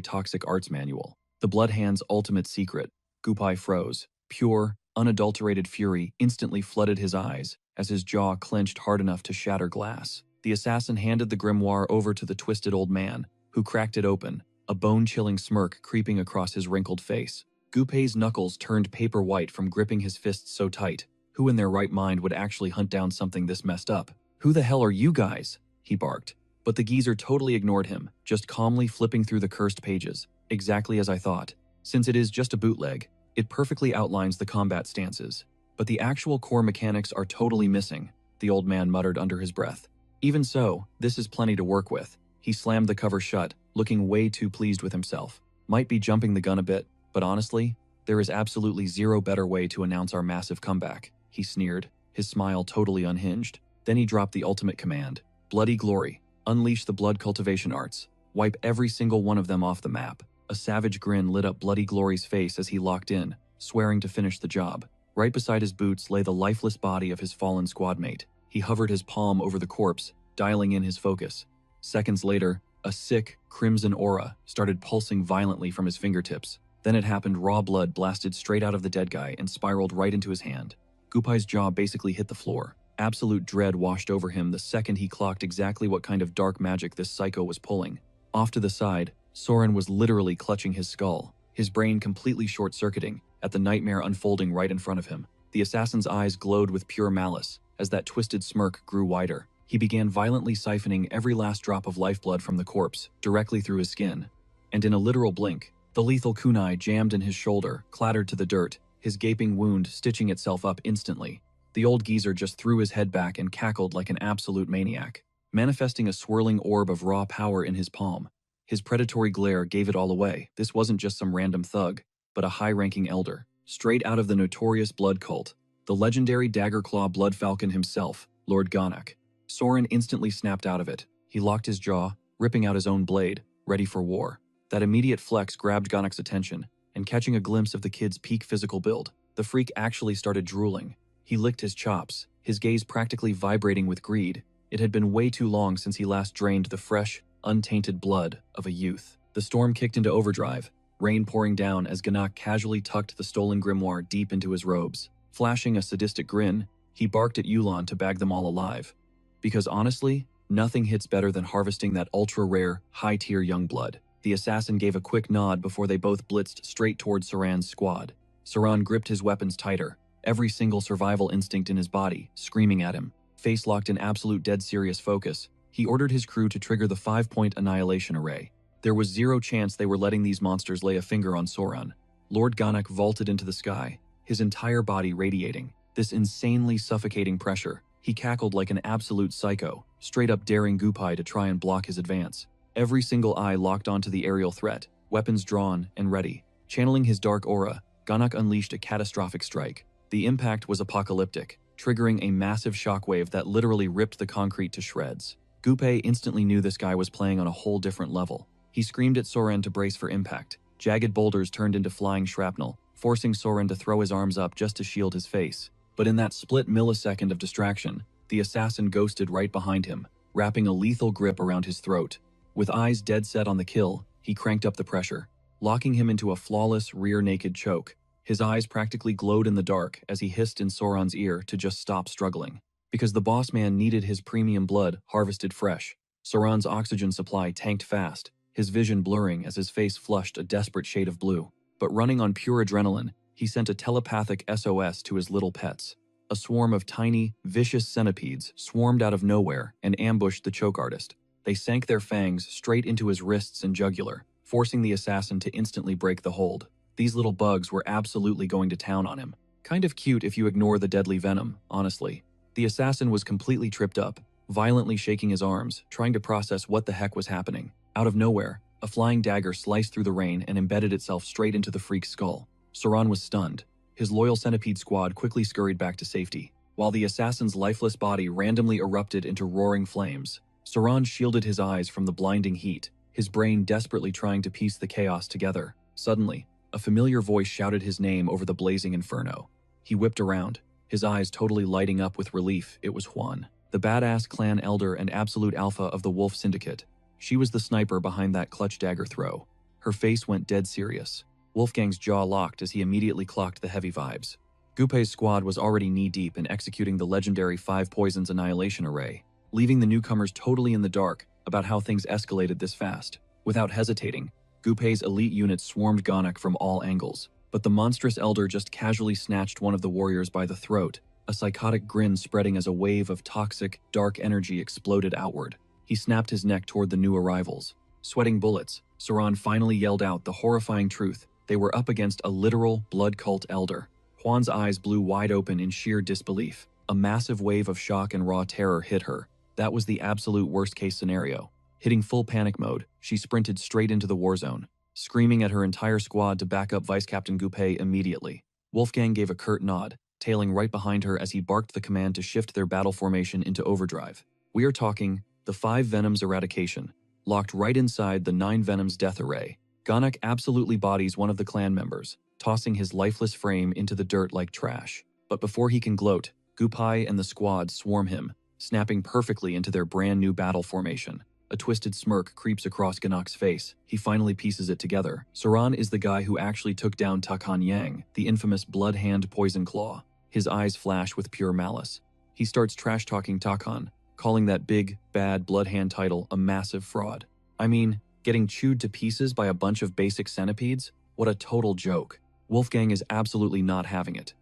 Toxic Arts Manual. The Bloodhand's ultimate secret. Gunpei froze. Pure, unadulterated fury instantly flooded his eyes as his jaw clenched hard enough to shatter glass. The assassin handed the grimoire over to the twisted old man, who cracked it open, a bone-chilling smirk creeping across his wrinkled face. Gunpei's knuckles turned paper white from gripping his fists so tight. Who in their right mind would actually hunt down something this messed up? "Who the hell are you guys?" he barked. But the geezer totally ignored him, just calmly flipping through the cursed pages. Exactly as I thought. Since it is just a bootleg, it perfectly outlines the combat stances. But the actual core mechanics are totally missing, the old man muttered under his breath. Even so, this is plenty to work with. He slammed the cover shut, looking way too pleased with himself. Might be jumping the gun a bit, but honestly, there is absolutely zero better way to announce our massive comeback, he sneered, his smile totally unhinged. Then he dropped the ultimate command. Bloody glory. Unleash the blood cultivation arts. Wipe every single one of them off the map. A savage grin lit up Bloody Glory's face as he locked in, swearing to finish the job. Right beside his boots lay the lifeless body of his fallen squadmate. He hovered his palm over the corpse, dialing in his focus. Seconds later, a sick, crimson aura started pulsing violently from his fingertips. Then it happened. Raw blood blasted straight out of the dead guy and spiraled right into his hand. Gunpei's jaw basically hit the floor. Absolute dread washed over him the second he clocked exactly what kind of dark magic this psycho was pulling. Off to the side, Soren was literally clutching his skull, his brain completely short-circuiting at the nightmare unfolding right in front of him. The assassin's eyes glowed with pure malice as that twisted smirk grew wider. He began violently siphoning every last drop of lifeblood from the corpse directly through his skin. And in a literal blink, the lethal kunai jammed in his shoulder, clattered to the dirt, his gaping wound stitching itself up instantly. The old geezer just threw his head back and cackled like an absolute maniac, manifesting a swirling orb of raw power in his palm. His predatory glare gave it all away. This wasn't just some random thug, but a high-ranking elder, straight out of the notorious blood cult, the legendary Daggerclaw Blood Falcon himself, Lord Ganak. Soren instantly snapped out of it. He locked his jaw, ripping out his own blade, ready for war. That immediate flex grabbed Ganak's attention, and catching a glimpse of the kid's peak physical build, the freak actually started drooling. He licked his chops, his gaze practically vibrating with greed. It had been way too long since he last drained the fresh, untainted blood of a youth. The storm kicked into overdrive, rain pouring down as Ganak casually tucked the stolen grimoire deep into his robes. Flashing a sadistic grin, he barked at Yulan to bag them all alive. Because honestly, nothing hits better than harvesting that ultra-rare, high-tier young blood. The assassin gave a quick nod before they both blitzed straight toward Soran's squad. Soran gripped his weapons tighter, every single survival instinct in his body screaming at him. Face locked in absolute dead serious focus, he ordered his crew to trigger the 5-point annihilation array. There was zero chance they were letting these monsters lay a finger on Soran. Lord Ganak vaulted into the sky, his entire body radiating this insanely suffocating pressure. He cackled like an absolute psycho, straight up daring Gunpei to try and block his advance. Every single eye locked onto the aerial threat, weapons drawn and ready. Channeling his dark aura, Ganak unleashed a catastrophic strike. The impact was apocalyptic, triggering a massive shockwave that literally ripped the concrete to shreds. Gunpei instantly knew this guy was playing on a whole different level. He screamed at Soren to brace for impact. Jagged boulders turned into flying shrapnel, forcing Soren to throw his arms up just to shield his face. But in that split millisecond of distraction, the assassin ghosted right behind him, wrapping a lethal grip around his throat. With eyes dead set on the kill, he cranked up the pressure, locking him into a flawless rear-naked choke. His eyes practically glowed in the dark as he hissed in Soran's ear to just stop struggling. Because the boss man needed his premium blood harvested fresh. Soran's oxygen supply tanked fast, his vision blurring as his face flushed a desperate shade of blue. But running on pure adrenaline, he sent a telepathic SOS to his little pets. A swarm of tiny, vicious centipedes swarmed out of nowhere and ambushed the choke artist. They sank their fangs straight into his wrists and jugular, forcing the assassin to instantly break the hold. These little bugs were absolutely going to town on him. Kind of cute if you ignore the deadly venom, honestly. The assassin was completely tripped up, violently shaking his arms, trying to process what the heck was happening. Out of nowhere, a flying dagger sliced through the rain and embedded itself straight into the freak's skull. Soran was stunned. His loyal centipede squad quickly scurried back to safety, while the assassin's lifeless body randomly erupted into roaring flames. Soran shielded his eyes from the blinding heat, his brain desperately trying to piece the chaos together. Suddenly, a familiar voice shouted his name over the blazing inferno. He whipped around, his eyes totally lighting up with relief. It was Huan, the badass clan elder and absolute alpha of the Wolf Syndicate. She was the sniper behind that clutch dagger throw. Her face went dead serious. Wolfgang's jaw locked as he immediately clocked the heavy vibes. Gunpei's squad was already knee-deep in executing the legendary 5 Poisons Annihilation Array, leaving the newcomers totally in the dark about how things escalated this fast. Without hesitating, Gunpei's elite units swarmed Ganak from all angles, but the monstrous elder just casually snatched one of the warriors by the throat, a psychotic grin spreading as a wave of toxic, dark energy exploded outward. He snapped his neck toward the new arrivals. Sweating bullets, Sauron finally yelled out the horrifying truth. They were up against a literal blood cult elder. Huan's eyes blew wide open in sheer disbelief. A massive wave of shock and raw terror hit her. That was the absolute worst-case scenario. Hitting full panic mode, she sprinted straight into the war zone, screaming at her entire squad to back up Vice Captain Gunpei immediately. Wolfgang gave a curt nod, tailing right behind her as he barked the command to shift their battle formation into overdrive. We are talking the 5 Venoms Eradication, locked right inside the 9 Venoms Death Array. Ganak absolutely bodies one of the clan members, tossing his lifeless frame into the dirt like trash. But before he can gloat, Gunpei and the squad swarm him, snapping perfectly into their brand new battle formation. A twisted smirk creeps across Ganak's face. He finally pieces it together. Sauron is the guy who actually took down Takan Yang, the infamous Blood Hand Poison Claw. His eyes flash with pure malice. He starts trash-talking Takan, calling that big, bad Blood Hand title a massive fraud. I mean, getting chewed to pieces by a bunch of basic centipedes? What a total joke. Wolfgang is absolutely not having it.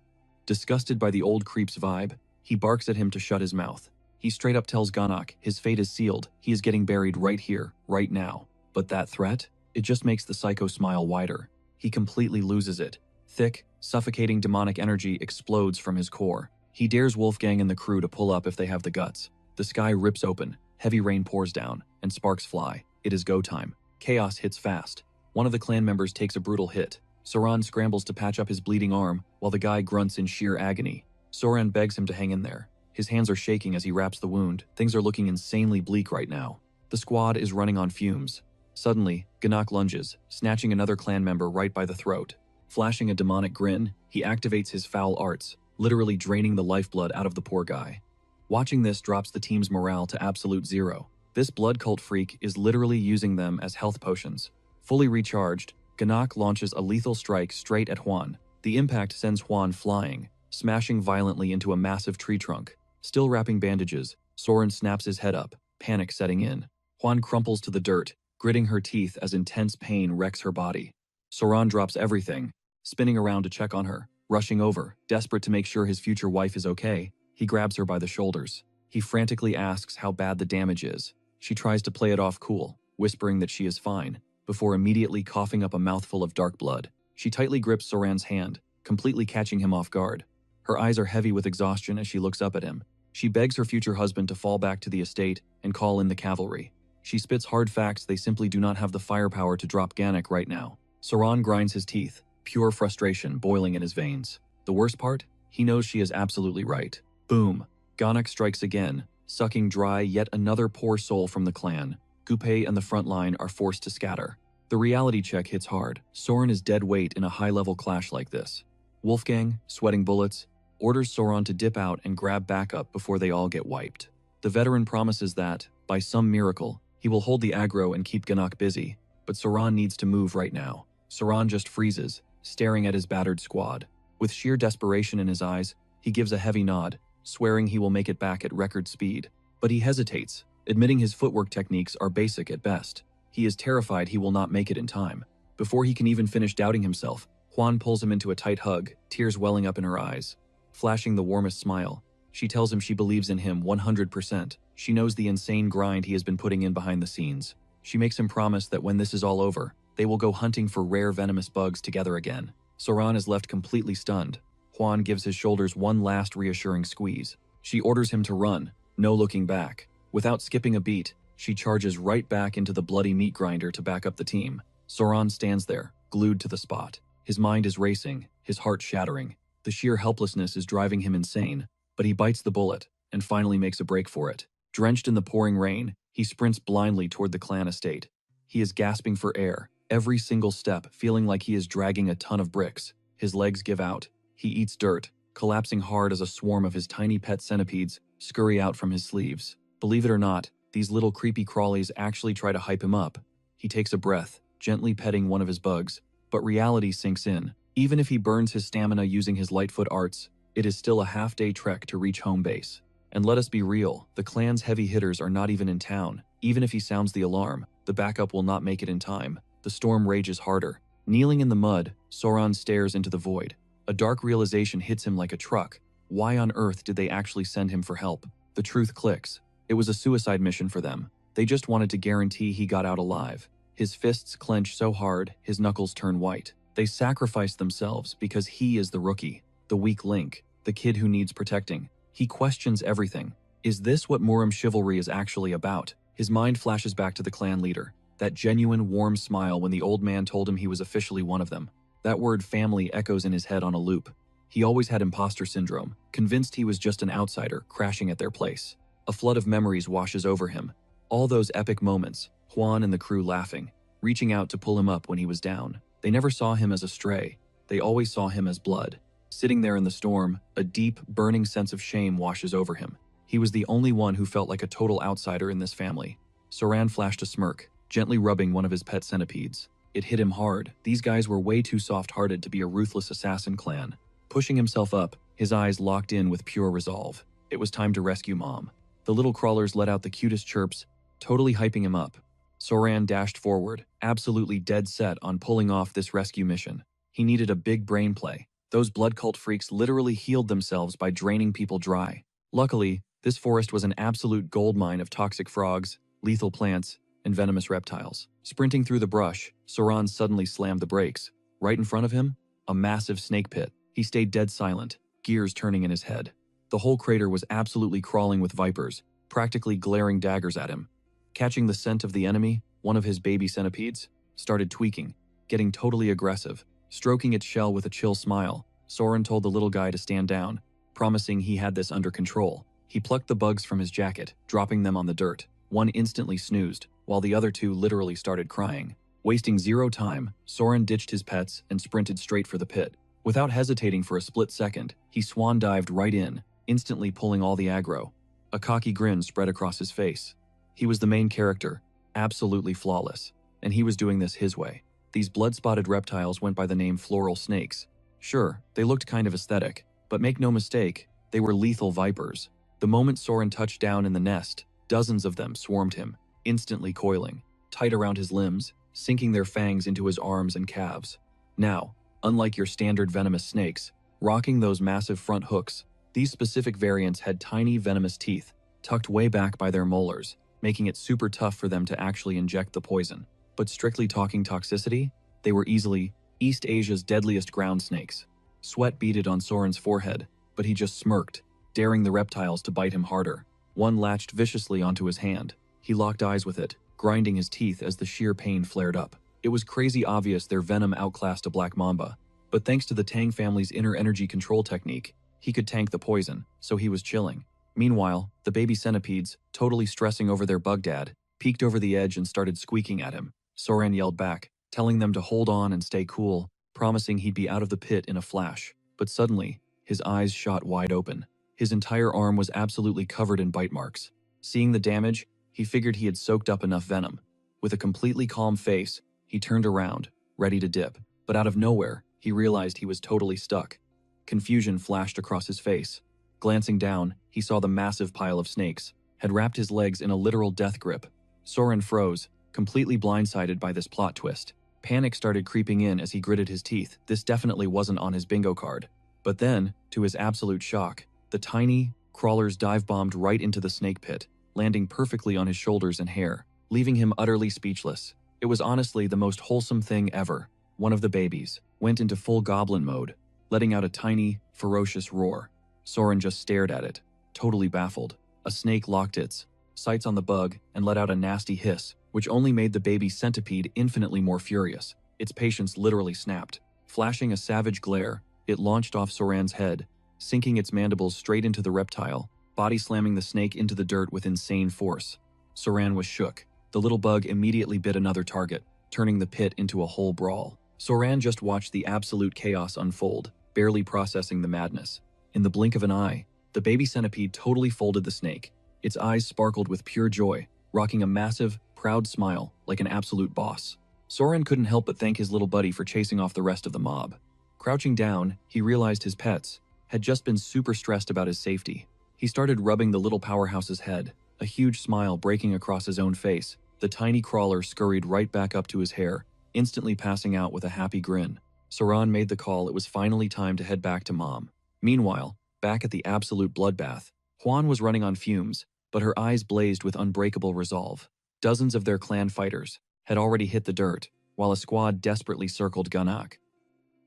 Disgusted by the old creep's vibe, he barks at him to shut his mouth. He straight up tells Ganak his fate is sealed, he is getting buried right here, right now. But that threat? It just makes the psycho smile wider. He completely loses it. Thick, suffocating demonic energy explodes from his core. He dares Wolfgang and the crew to pull up if they have the guts. The sky rips open, heavy rain pours down, and sparks fly. It is go time. Chaos hits fast. One of the clan members takes a brutal hit. Sauron scrambles to patch up his bleeding arm, while the guy grunts in sheer agony. Sauron begs him to hang in there. His hands are shaking as he wraps the wound. Things are looking insanely bleak right now. The squad is running on fumes. Suddenly, Ganak lunges, snatching another clan member right by the throat. Flashing a demonic grin, he activates his foul arts, literally draining the lifeblood out of the poor guy. Watching this drops the team's morale to absolute zero. This blood cult freak is literally using them as health potions. Fully recharged, Ganak launches a lethal strike straight at Huan. The impact sends Huan flying, smashing violently into a massive tree trunk. Still wrapping bandages, Soren snaps his head up, panic setting in. Huan crumples to the dirt, gritting her teeth as intense pain wrecks her body. Sauron drops everything, spinning around to check on her, rushing over, desperate to make sure his future wife is okay. He grabs her by the shoulders. He frantically asks how bad the damage is. She tries to play it off cool, whispering that she is fine, before immediately coughing up a mouthful of dark blood. She tightly grips Soran's hand, completely catching him off guard. Her eyes are heavy with exhaustion as she looks up at him. She begs her future husband to fall back to the estate and call in the cavalry. She spits hard facts they simply do not have the firepower to drop Ganak right now. Sauron grinds his teeth, pure frustration boiling in his veins. The worst part? He knows she is absolutely right. Boom. Ganak strikes again, sucking dry yet another poor soul from the clan. Gunpei and the front line are forced to scatter. The reality check hits hard. Sauron is dead weight in a high-level clash like this. Wolfgang, sweating bullets, orders Sauron to dip out and grab backup before they all get wiped. The veteran promises that, by some miracle, he will hold the aggro and keep Ganak busy, but Sauron needs to move right now. Sauron just freezes, staring at his battered squad. With sheer desperation in his eyes, he gives a heavy nod, swearing he will make it back at record speed. But he hesitates, admitting his footwork techniques are basic at best. He is terrified he will not make it in time. Before he can even finish doubting himself, Huan pulls him into a tight hug, tears welling up in her eyes. Flashing the warmest smile, she tells him she believes in him 100%. She knows the insane grind he has been putting in behind the scenes. She makes him promise that when this is all over, they will go hunting for rare venomous bugs together again. Sauron is left completely stunned. Huan gives his shoulders one last reassuring squeeze. She orders him to run, no looking back. Without skipping a beat, she charges right back into the bloody meat grinder to back up the team. Sauron stands there, glued to the spot. His mind is racing, his heart shattering. The sheer helplessness is driving him insane, but he bites the bullet and finally makes a break for it. Drenched in the pouring rain, he sprints blindly toward the clan estate. He is gasping for air, every single step feeling like he is dragging a ton of bricks. His legs give out. He eats dirt, collapsing hard as a swarm of his tiny pet centipedes scurry out from his sleeves. Believe it or not, these little creepy crawlies actually try to hype him up. He takes a breath, gently petting one of his bugs, but reality sinks in. Even if he burns his stamina using his Lightfoot arts, it is still a half-day trek to reach home base. And let us be real, the clan's heavy hitters are not even in town. Even if he sounds the alarm, the backup will not make it in time. The storm rages harder. Kneeling in the mud, Soran stares into the void. A dark realization hits him like a truck. Why on earth did they actually send him for help? The truth clicks. It was a suicide mission for them. They just wanted to guarantee he got out alive. His fists clench so hard, his knuckles turn white. They sacrifice themselves because he is the rookie, the weak link, the kid who needs protecting. He questions everything. Is this what Muram chivalry is actually about? His mind flashes back to the clan leader. That genuine, warm smile when the old man told him he was officially one of them. That word family echoes in his head on a loop. He always had imposter syndrome, convinced he was just an outsider crashing at their place. A flood of memories washes over him. All those epic moments, Juan and the crew laughing, reaching out to pull him up when he was down. They never saw him as a stray. They always saw him as blood. Sitting there in the storm, a deep, burning sense of shame washes over him. He was the only one who felt like a total outsider in this family. Soran flashed a smirk, gently rubbing one of his pet centipedes. It hit him hard. These guys were way too soft-hearted to be a ruthless assassin clan. Pushing himself up, his eyes locked in with pure resolve. It was time to rescue Mom. The little crawlers let out the cutest chirps, totally hyping him up. Soran dashed forward, absolutely dead set on pulling off this rescue mission. He needed a big brain play. Those blood cult freaks literally healed themselves by draining people dry. Luckily, this forest was an absolute goldmine of toxic frogs, lethal plants, and venomous reptiles. Sprinting through the brush, Soran suddenly slammed the brakes. Right in front of him, a massive snake pit. He stayed dead silent, gears turning in his head. The whole crater was absolutely crawling with vipers, practically glaring daggers at him. Catching the scent of the enemy, one of his baby centipedes started tweaking, getting totally aggressive. Stroking its shell with a chill smile, Soran told the little guy to stand down, promising he had this under control. He plucked the bugs from his jacket, dropping them on the dirt. One instantly snoozed, while the other two literally started crying. Wasting zero time, Soran ditched his pets and sprinted straight for the pit. Without hesitating for a split second, he swan dived right in, instantly pulling all the aggro. A cocky grin spread across his face. He was the main character, absolutely flawless, and he was doing this his way. These blood-spotted reptiles went by the name floral snakes. Sure, they looked kind of aesthetic, but make no mistake, they were lethal vipers. The moment Soran touched down in the nest, dozens of them swarmed him, instantly coiling, tight around his limbs, sinking their fangs into his arms and calves. Now, unlike your standard venomous snakes, rocking those massive front hooks, these specific variants had tiny venomous teeth, tucked way back by their molars, making it super tough for them to actually inject the poison. But strictly talking toxicity, they were easily East Asia's deadliest ground snakes. Sweat beaded on Soran's forehead, but he just smirked, daring the reptiles to bite him harder. One latched viciously onto his hand. He locked eyes with it, grinding his teeth as the sheer pain flared up. It was crazy obvious their venom outclassed a black mamba, but thanks to the Tang family's inner energy control technique, he could tank the poison, so he was chilling. Meanwhile, the baby centipedes, totally stressing over their bug dad, peeked over the edge and started squeaking at him. Soran yelled back, telling them to hold on and stay cool, promising he'd be out of the pit in a flash. But suddenly, his eyes shot wide open. His entire arm was absolutely covered in bite marks. Seeing the damage, he figured he had soaked up enough venom. With a completely calm face, he turned around, ready to dip. But out of nowhere, he realized he was totally stuck. Confusion flashed across his face. Glancing down, he saw the massive pile of snakes had wrapped his legs in a literal death grip. Soran froze, completely blindsided by this plot twist. Panic started creeping in as he gritted his teeth. This definitely wasn't on his bingo card. But then, to his absolute shock, the tiny crawlers dive-bombed right into the snake pit, landing perfectly on his shoulders and hair, leaving him utterly speechless. It was honestly the most wholesome thing ever. One of the babies went into full goblin mode, letting out a tiny, ferocious roar. Soran just stared at it, totally baffled. A snake locked its sights on the bug and let out a nasty hiss, which only made the baby centipede infinitely more furious. Its patience literally snapped. Flashing a savage glare, it launched off Soran's head, sinking its mandibles straight into the reptile, body slamming the snake into the dirt with insane force. Soran was shook. The little bug immediately bit another target, turning the pit into a whole brawl. Soran just watched the absolute chaos unfold, barely processing the madness. In the blink of an eye, the baby centipede totally folded the snake. Its eyes sparkled with pure joy, rocking a massive, proud smile like an absolute boss. Soren couldn't help but thank his little buddy for chasing off the rest of the mob. Crouching down, he realized his pets had just been super stressed about his safety. He started rubbing the little powerhouse's head, a huge smile breaking across his own face. The tiny crawler scurried right back up to his hair, instantly passing out with a happy grin. Soran made the call it was finally time to head back to Mom. Meanwhile, back at the absolute bloodbath, Juan was running on fumes, but her eyes blazed with unbreakable resolve. Dozens of their clan fighters had already hit the dirt, while a squad desperately circled Ganak.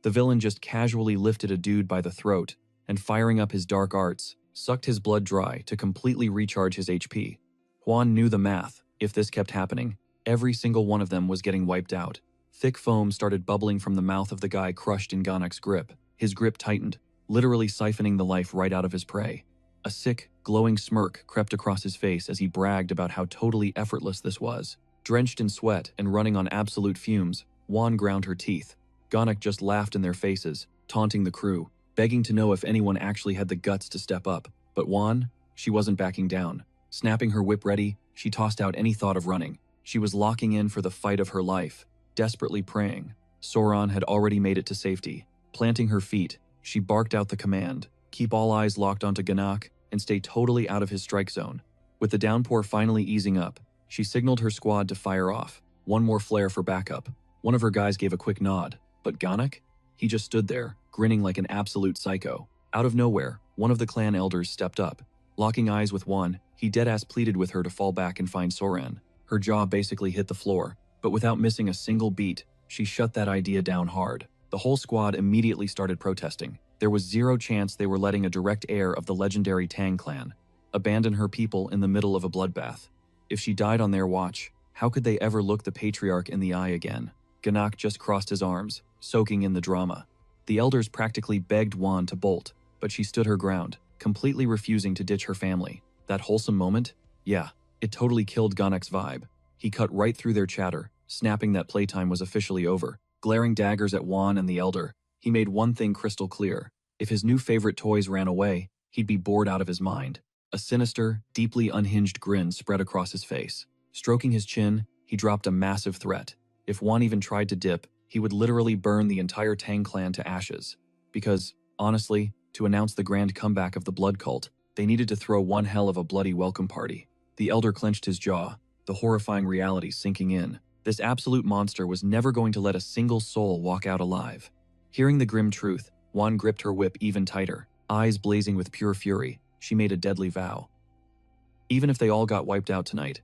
The villain just casually lifted a dude by the throat and, firing up his dark arts, sucked his blood dry to completely recharge his HP. Juan knew the math. If this kept happening, every single one of them was getting wiped out. Thick foam started bubbling from the mouth of the guy crushed in Ganak's grip. His grip tightened, literally siphoning the life right out of his prey. A sick, glowing smirk crept across his face as he bragged about how totally effortless this was. Drenched in sweat and running on absolute fumes, Juan ground her teeth. Ganak just laughed in their faces, taunting the crew, begging to know if anyone actually had the guts to step up. But Juan, she wasn't backing down. Snapping her whip ready, she tossed out any thought of running. She was locking in for the fight of her life, desperately praying. Soran had already made it to safety. Planting her feet, she barked out the command, keep all eyes locked onto Ganak and stay totally out of his strike zone. With the downpour finally easing up, she signaled her squad to fire off. One more flare for backup. One of her guys gave a quick nod, but Ganak? He just stood there, grinning like an absolute psycho. Out of nowhere, one of the clan elders stepped up. Locking eyes with Juan, he deadass pleaded with her to fall back and find Soran. Her jaw basically hit the floor, but without missing a single beat, she shut that idea down hard. The whole squad immediately started protesting. There was zero chance they were letting a direct heir of the legendary Tang clan abandon her people in the middle of a bloodbath. If she died on their watch, how could they ever look the patriarch in the eye again? Ganak just crossed his arms, soaking in the drama. The elders practically begged Juan to bolt, but she stood her ground, completely refusing to ditch her family. That wholesome moment? Yeah, it totally killed Ganak's vibe. He cut right through their chatter, snapping that playtime was officially over. Glaring daggers at Juan and the elder, he made one thing crystal clear. If his new favorite toys ran away, he'd be bored out of his mind. A sinister, deeply unhinged grin spread across his face. Stroking his chin, he dropped a massive threat. If Juan even tried to dip, he would literally burn the entire Tang clan to ashes. Because, honestly, to announce the grand comeback of the blood cult, they needed to throw one hell of a bloody welcome party. The elder clenched his jaw, the horrifying reality sinking in. This absolute monster was never going to let a single soul walk out alive. Hearing the grim truth, Juan gripped her whip even tighter. Eyes blazing with pure fury, she made a deadly vow. Even if they all got wiped out tonight,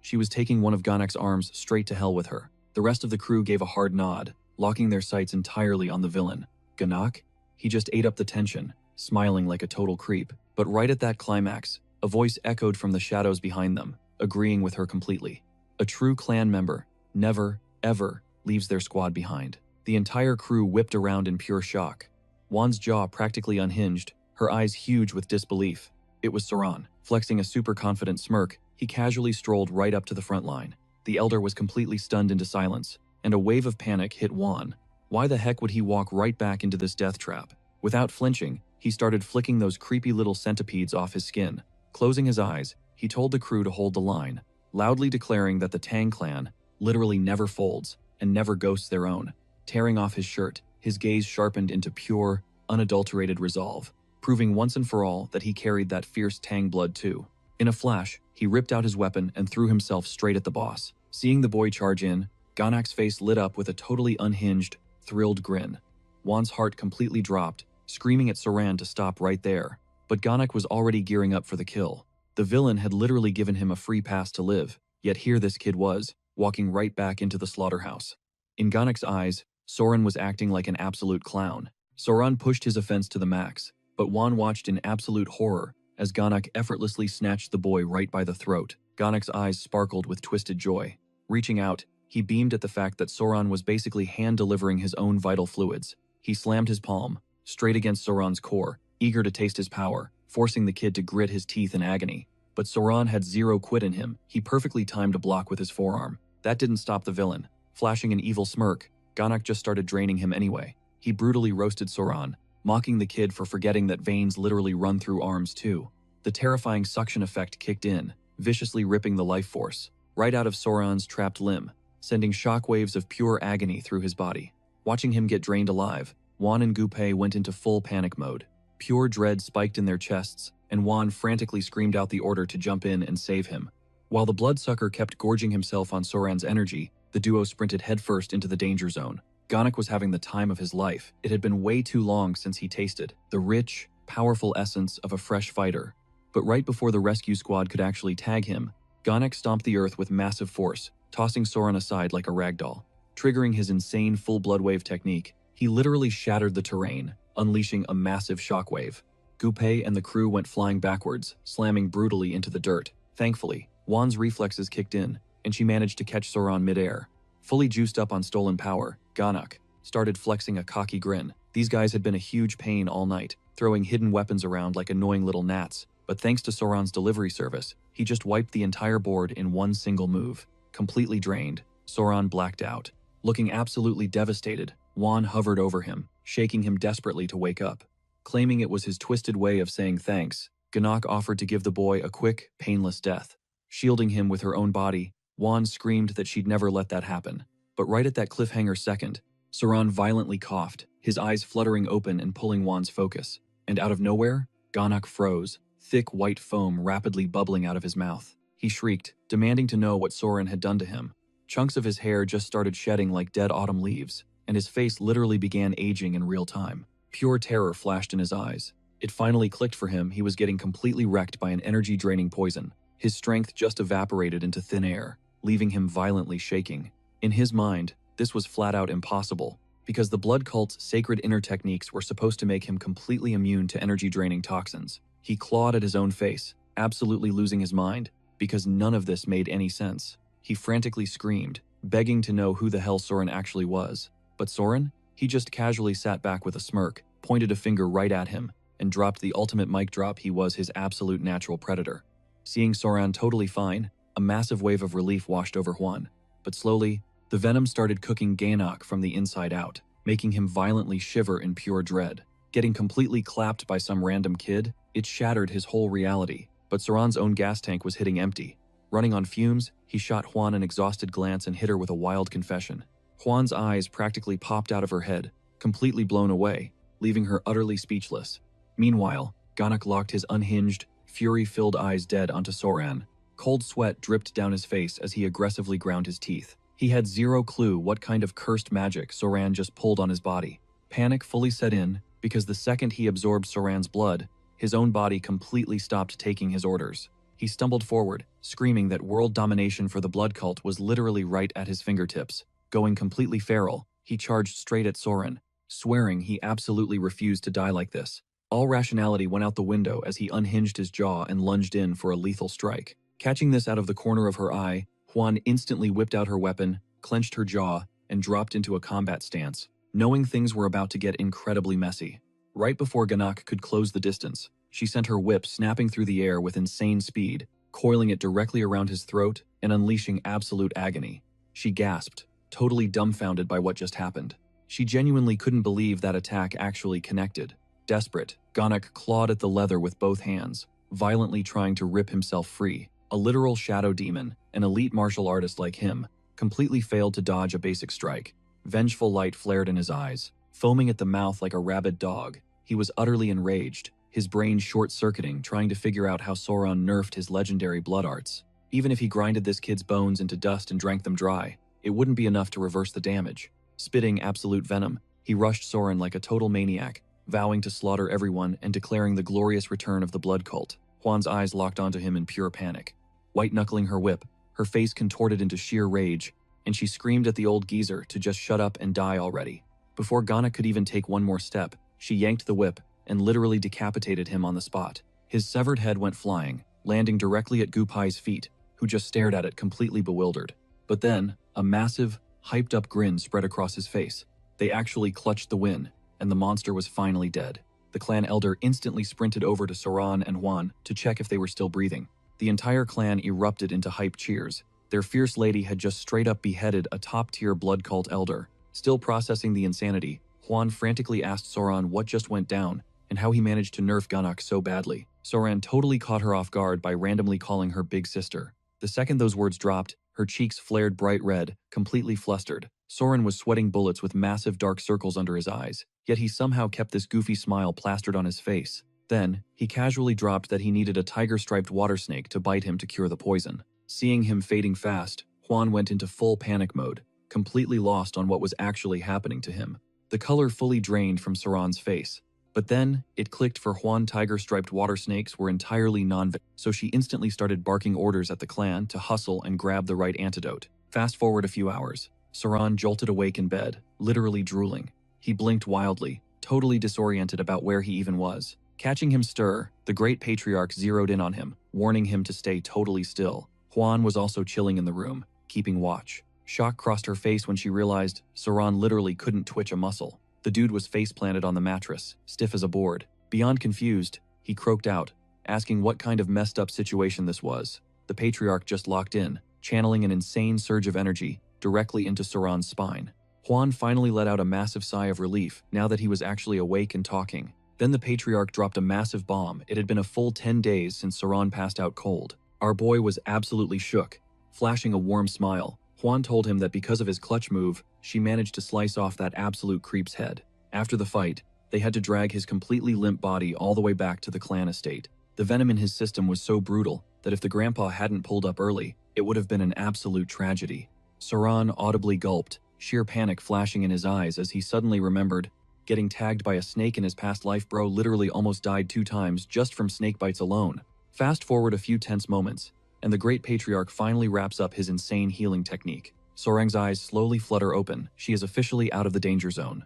she was taking one of Ganak's arms straight to hell with her. The rest of the crew gave a hard nod, locking their sights entirely on the villain. Ganak? He just ate up the tension, smiling like a total creep. But right at that climax, a voice echoed from the shadows behind them, agreeing with her completely. A true clan member never, ever leaves their squad behind. The entire crew whipped around in pure shock. Juan's jaw practically unhinged, her eyes huge with disbelief. It was Soran. Flexing a super confident smirk, he casually strolled right up to the front line. The elder was completely stunned into silence, and a wave of panic hit Juan. Why the heck would he walk right back into this death trap? Without flinching, he started flicking those creepy little centipedes off his skin. Closing his eyes, he told the crew to hold the line, loudly declaring that the Tang clan literally never folds and never ghosts their own. Tearing off his shirt, his gaze sharpened into pure, unadulterated resolve, proving once and for all that he carried that fierce Tang blood too. In a flash, he ripped out his weapon and threw himself straight at the boss. Seeing the boy charge in, Ganak's face lit up with a totally unhinged, thrilled grin. Juan's heart completely dropped, screaming at Soran to stop right there. But Ganak was already gearing up for the kill. The villain had literally given him a free pass to live, yet here this kid was, walking right back into the slaughterhouse. In Ganak's eyes, Soran was acting like an absolute clown. Soran pushed his offense to the max, but Juan watched in absolute horror as Ganak effortlessly snatched the boy right by the throat. Ganak's eyes sparkled with twisted joy. Reaching out, he beamed at the fact that Soran was basically hand-delivering his own vital fluids. He slammed his palm straight against Soran's core, eager to taste his power, forcing the kid to grit his teeth in agony. But Soran had zero quit in him. He perfectly timed a block with his forearm. That didn't stop the villain. Flashing an evil smirk, Ganak just started draining him anyway. He brutally roasted Soran, mocking the kid for forgetting that veins literally run through arms too. The terrifying suction effect kicked in, viciously ripping the life force right out of Soran's trapped limb, sending shockwaves of pure agony through his body. Watching him get drained alive, Juan and Gupe went into full panic mode. Pure dread spiked in their chests, and Juan frantically screamed out the order to jump in and save him. While the bloodsucker kept gorging himself on Soran's energy, the duo sprinted headfirst into the danger zone. Ganak was having the time of his life. It had been way too long since he tasted the rich, powerful essence of a fresh fighter. But right before the rescue squad could actually tag him, Ganak stomped the earth with massive force, tossing Soran aside like a ragdoll. Triggering his insane full blood wave technique, he literally shattered the terrain, unleashing a massive shockwave. Gupe and the crew went flying backwards, slamming brutally into the dirt. Thankfully, Juan's reflexes kicked in, and she managed to catch Soran midair. Fully juiced up on stolen power, Ganak started flexing a cocky grin. These guys had been a huge pain all night, throwing hidden weapons around like annoying little gnats. But thanks to Soran's delivery service, he just wiped the entire board in one single move. Completely drained, Soran blacked out. Looking absolutely devastated, Juan hovered over him, shaking him desperately to wake up. Claiming it was his twisted way of saying thanks, Ganak offered to give the boy a quick, painless death. Shielding him with her own body, Juan screamed that she'd never let that happen. But right at that cliffhanger second, Soran violently coughed, his eyes fluttering open and pulling Juan's focus. And out of nowhere, Ganak froze, thick white foam rapidly bubbling out of his mouth. He shrieked, demanding to know what Soran had done to him. Chunks of his hair just started shedding like dead autumn leaves, and his face literally began aging in real time. Pure terror flashed in his eyes. It finally clicked for him. He was getting completely wrecked by an energy-draining poison. His strength just evaporated into thin air, leaving him violently shaking. In his mind, this was flat out impossible, because the blood cult's sacred inner techniques were supposed to make him completely immune to energy-draining toxins. He clawed at his own face, absolutely losing his mind, because none of this made any sense. He frantically screamed, begging to know who the hell Soran actually was. But Soran? He just casually sat back with a smirk, pointed a finger right at him, and dropped the ultimate mic drop. He was his absolute natural predator. Seeing Soran totally fine, a massive wave of relief washed over Juan. But slowly, the venom started cooking Ganak from the inside out, making him violently shiver in pure dread. Getting completely clapped by some random kid, it shattered his whole reality. But Soran's own gas tank was hitting empty. Running on fumes, he shot Juan an exhausted glance and hit her with a wild confession. Juan's eyes practically popped out of her head, completely blown away, leaving her utterly speechless. Meanwhile, Ganak locked his unhinged, fury-filled eyes dead onto Soran. Cold sweat dripped down his face as he aggressively ground his teeth. He had zero clue what kind of cursed magic Soran just pulled on his body. Panic fully set in, because the second he absorbed Soran's blood, his own body completely stopped taking his orders. He stumbled forward, screaming that world domination for the blood cult was literally right at his fingertips. Going completely feral, he charged straight at Soran, swearing he absolutely refused to die like this. All rationality went out the window as he unhinged his jaw and lunged in for a lethal strike. Catching this out of the corner of her eye, Juan instantly whipped out her weapon, clenched her jaw, and dropped into a combat stance, knowing things were about to get incredibly messy. Right before Ganak could close the distance, she sent her whip snapping through the air with insane speed, coiling it directly around his throat and unleashing absolute agony. She gasped, totally dumbfounded by what just happened. She genuinely couldn't believe that attack actually connected. Desperate, Ganak clawed at the leather with both hands, violently trying to rip himself free. A literal shadow demon, an elite martial artist like him, completely failed to dodge a basic strike. Vengeful light flared in his eyes, foaming at the mouth like a rabid dog. He was utterly enraged, his brain short-circuiting, trying to figure out how Soran nerfed his legendary blood arts. Even if he grinded this kid's bones into dust and drank them dry, it wouldn't be enough to reverse the damage. Spitting absolute venom, he rushed Soran like a total maniac, vowing to slaughter everyone and declaring the glorious return of the blood cult. Juan's eyes locked onto him in pure panic. White-knuckling her whip, her face contorted into sheer rage, and she screamed at the old geezer to just shut up and die already. Before Ganak could even take one more step, she yanked the whip and literally decapitated him on the spot. His severed head went flying, landing directly at Gupai's feet, who just stared at it completely bewildered. But then, a massive, hyped-up grin spread across his face. They actually clutched the win, and the monster was finally dead. The clan elder instantly sprinted over to Soran and Juan to check if they were still breathing. The entire clan erupted into hype cheers. Their fierce lady had just straight up beheaded a top-tier blood cult elder. Still processing the insanity, Juan frantically asked Soran what just went down and how he managed to nerf Ganak so badly. Soran totally caught her off guard by randomly calling her big sister. The second those words dropped, her cheeks flared bright red, completely flustered. Soran was sweating bullets with massive dark circles under his eyes, yet he somehow kept this goofy smile plastered on his face. Then, he casually dropped that he needed a tiger-striped water snake to bite him to cure the poison. Seeing him fading fast, Juan went into full panic mode, completely lost on what was actually happening to him. The color fully drained from Soran's face. But then, it clicked for Juan tiger-striped water snakes were entirely non-venomous, so she instantly started barking orders at the clan to hustle and grab the right antidote. Fast forward a few hours. Soran jolted awake in bed, literally drooling. He blinked wildly, totally disoriented about where he even was. Catching him stir, the great patriarch zeroed in on him, warning him to stay totally still. Juan was also chilling in the room, keeping watch. Shock crossed her face when she realized Soran literally couldn't twitch a muscle. The dude was face-planted on the mattress, stiff as a board. Beyond confused, he croaked out, asking what kind of messed up situation this was. The patriarch just locked in, channeling an insane surge of energy directly into Soran's spine. Juan finally let out a massive sigh of relief now that he was actually awake and talking. Then the patriarch dropped a massive bomb. It had been a full 10 days since Soran passed out cold. Our boy was absolutely shook. Flashing a warm smile, Juan told him that because of his clutch move, she managed to slice off that absolute creep's head. After the fight, they had to drag his completely limp body all the way back to the clan estate. The venom in his system was so brutal that if the grandpa hadn't pulled up early, it would have been an absolute tragedy. Soran audibly gulped, sheer panic flashing in his eyes as he suddenly remembered getting tagged by a snake in his past life. Bro literally almost died 2 times just from snake bites alone. Fast forward a few tense moments, and the great patriarch finally wraps up his insane healing technique. Sorang's eyes slowly flutter open. She is officially out of the danger zone.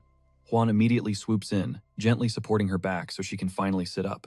Juan immediately swoops in, gently supporting her back so she can finally sit up.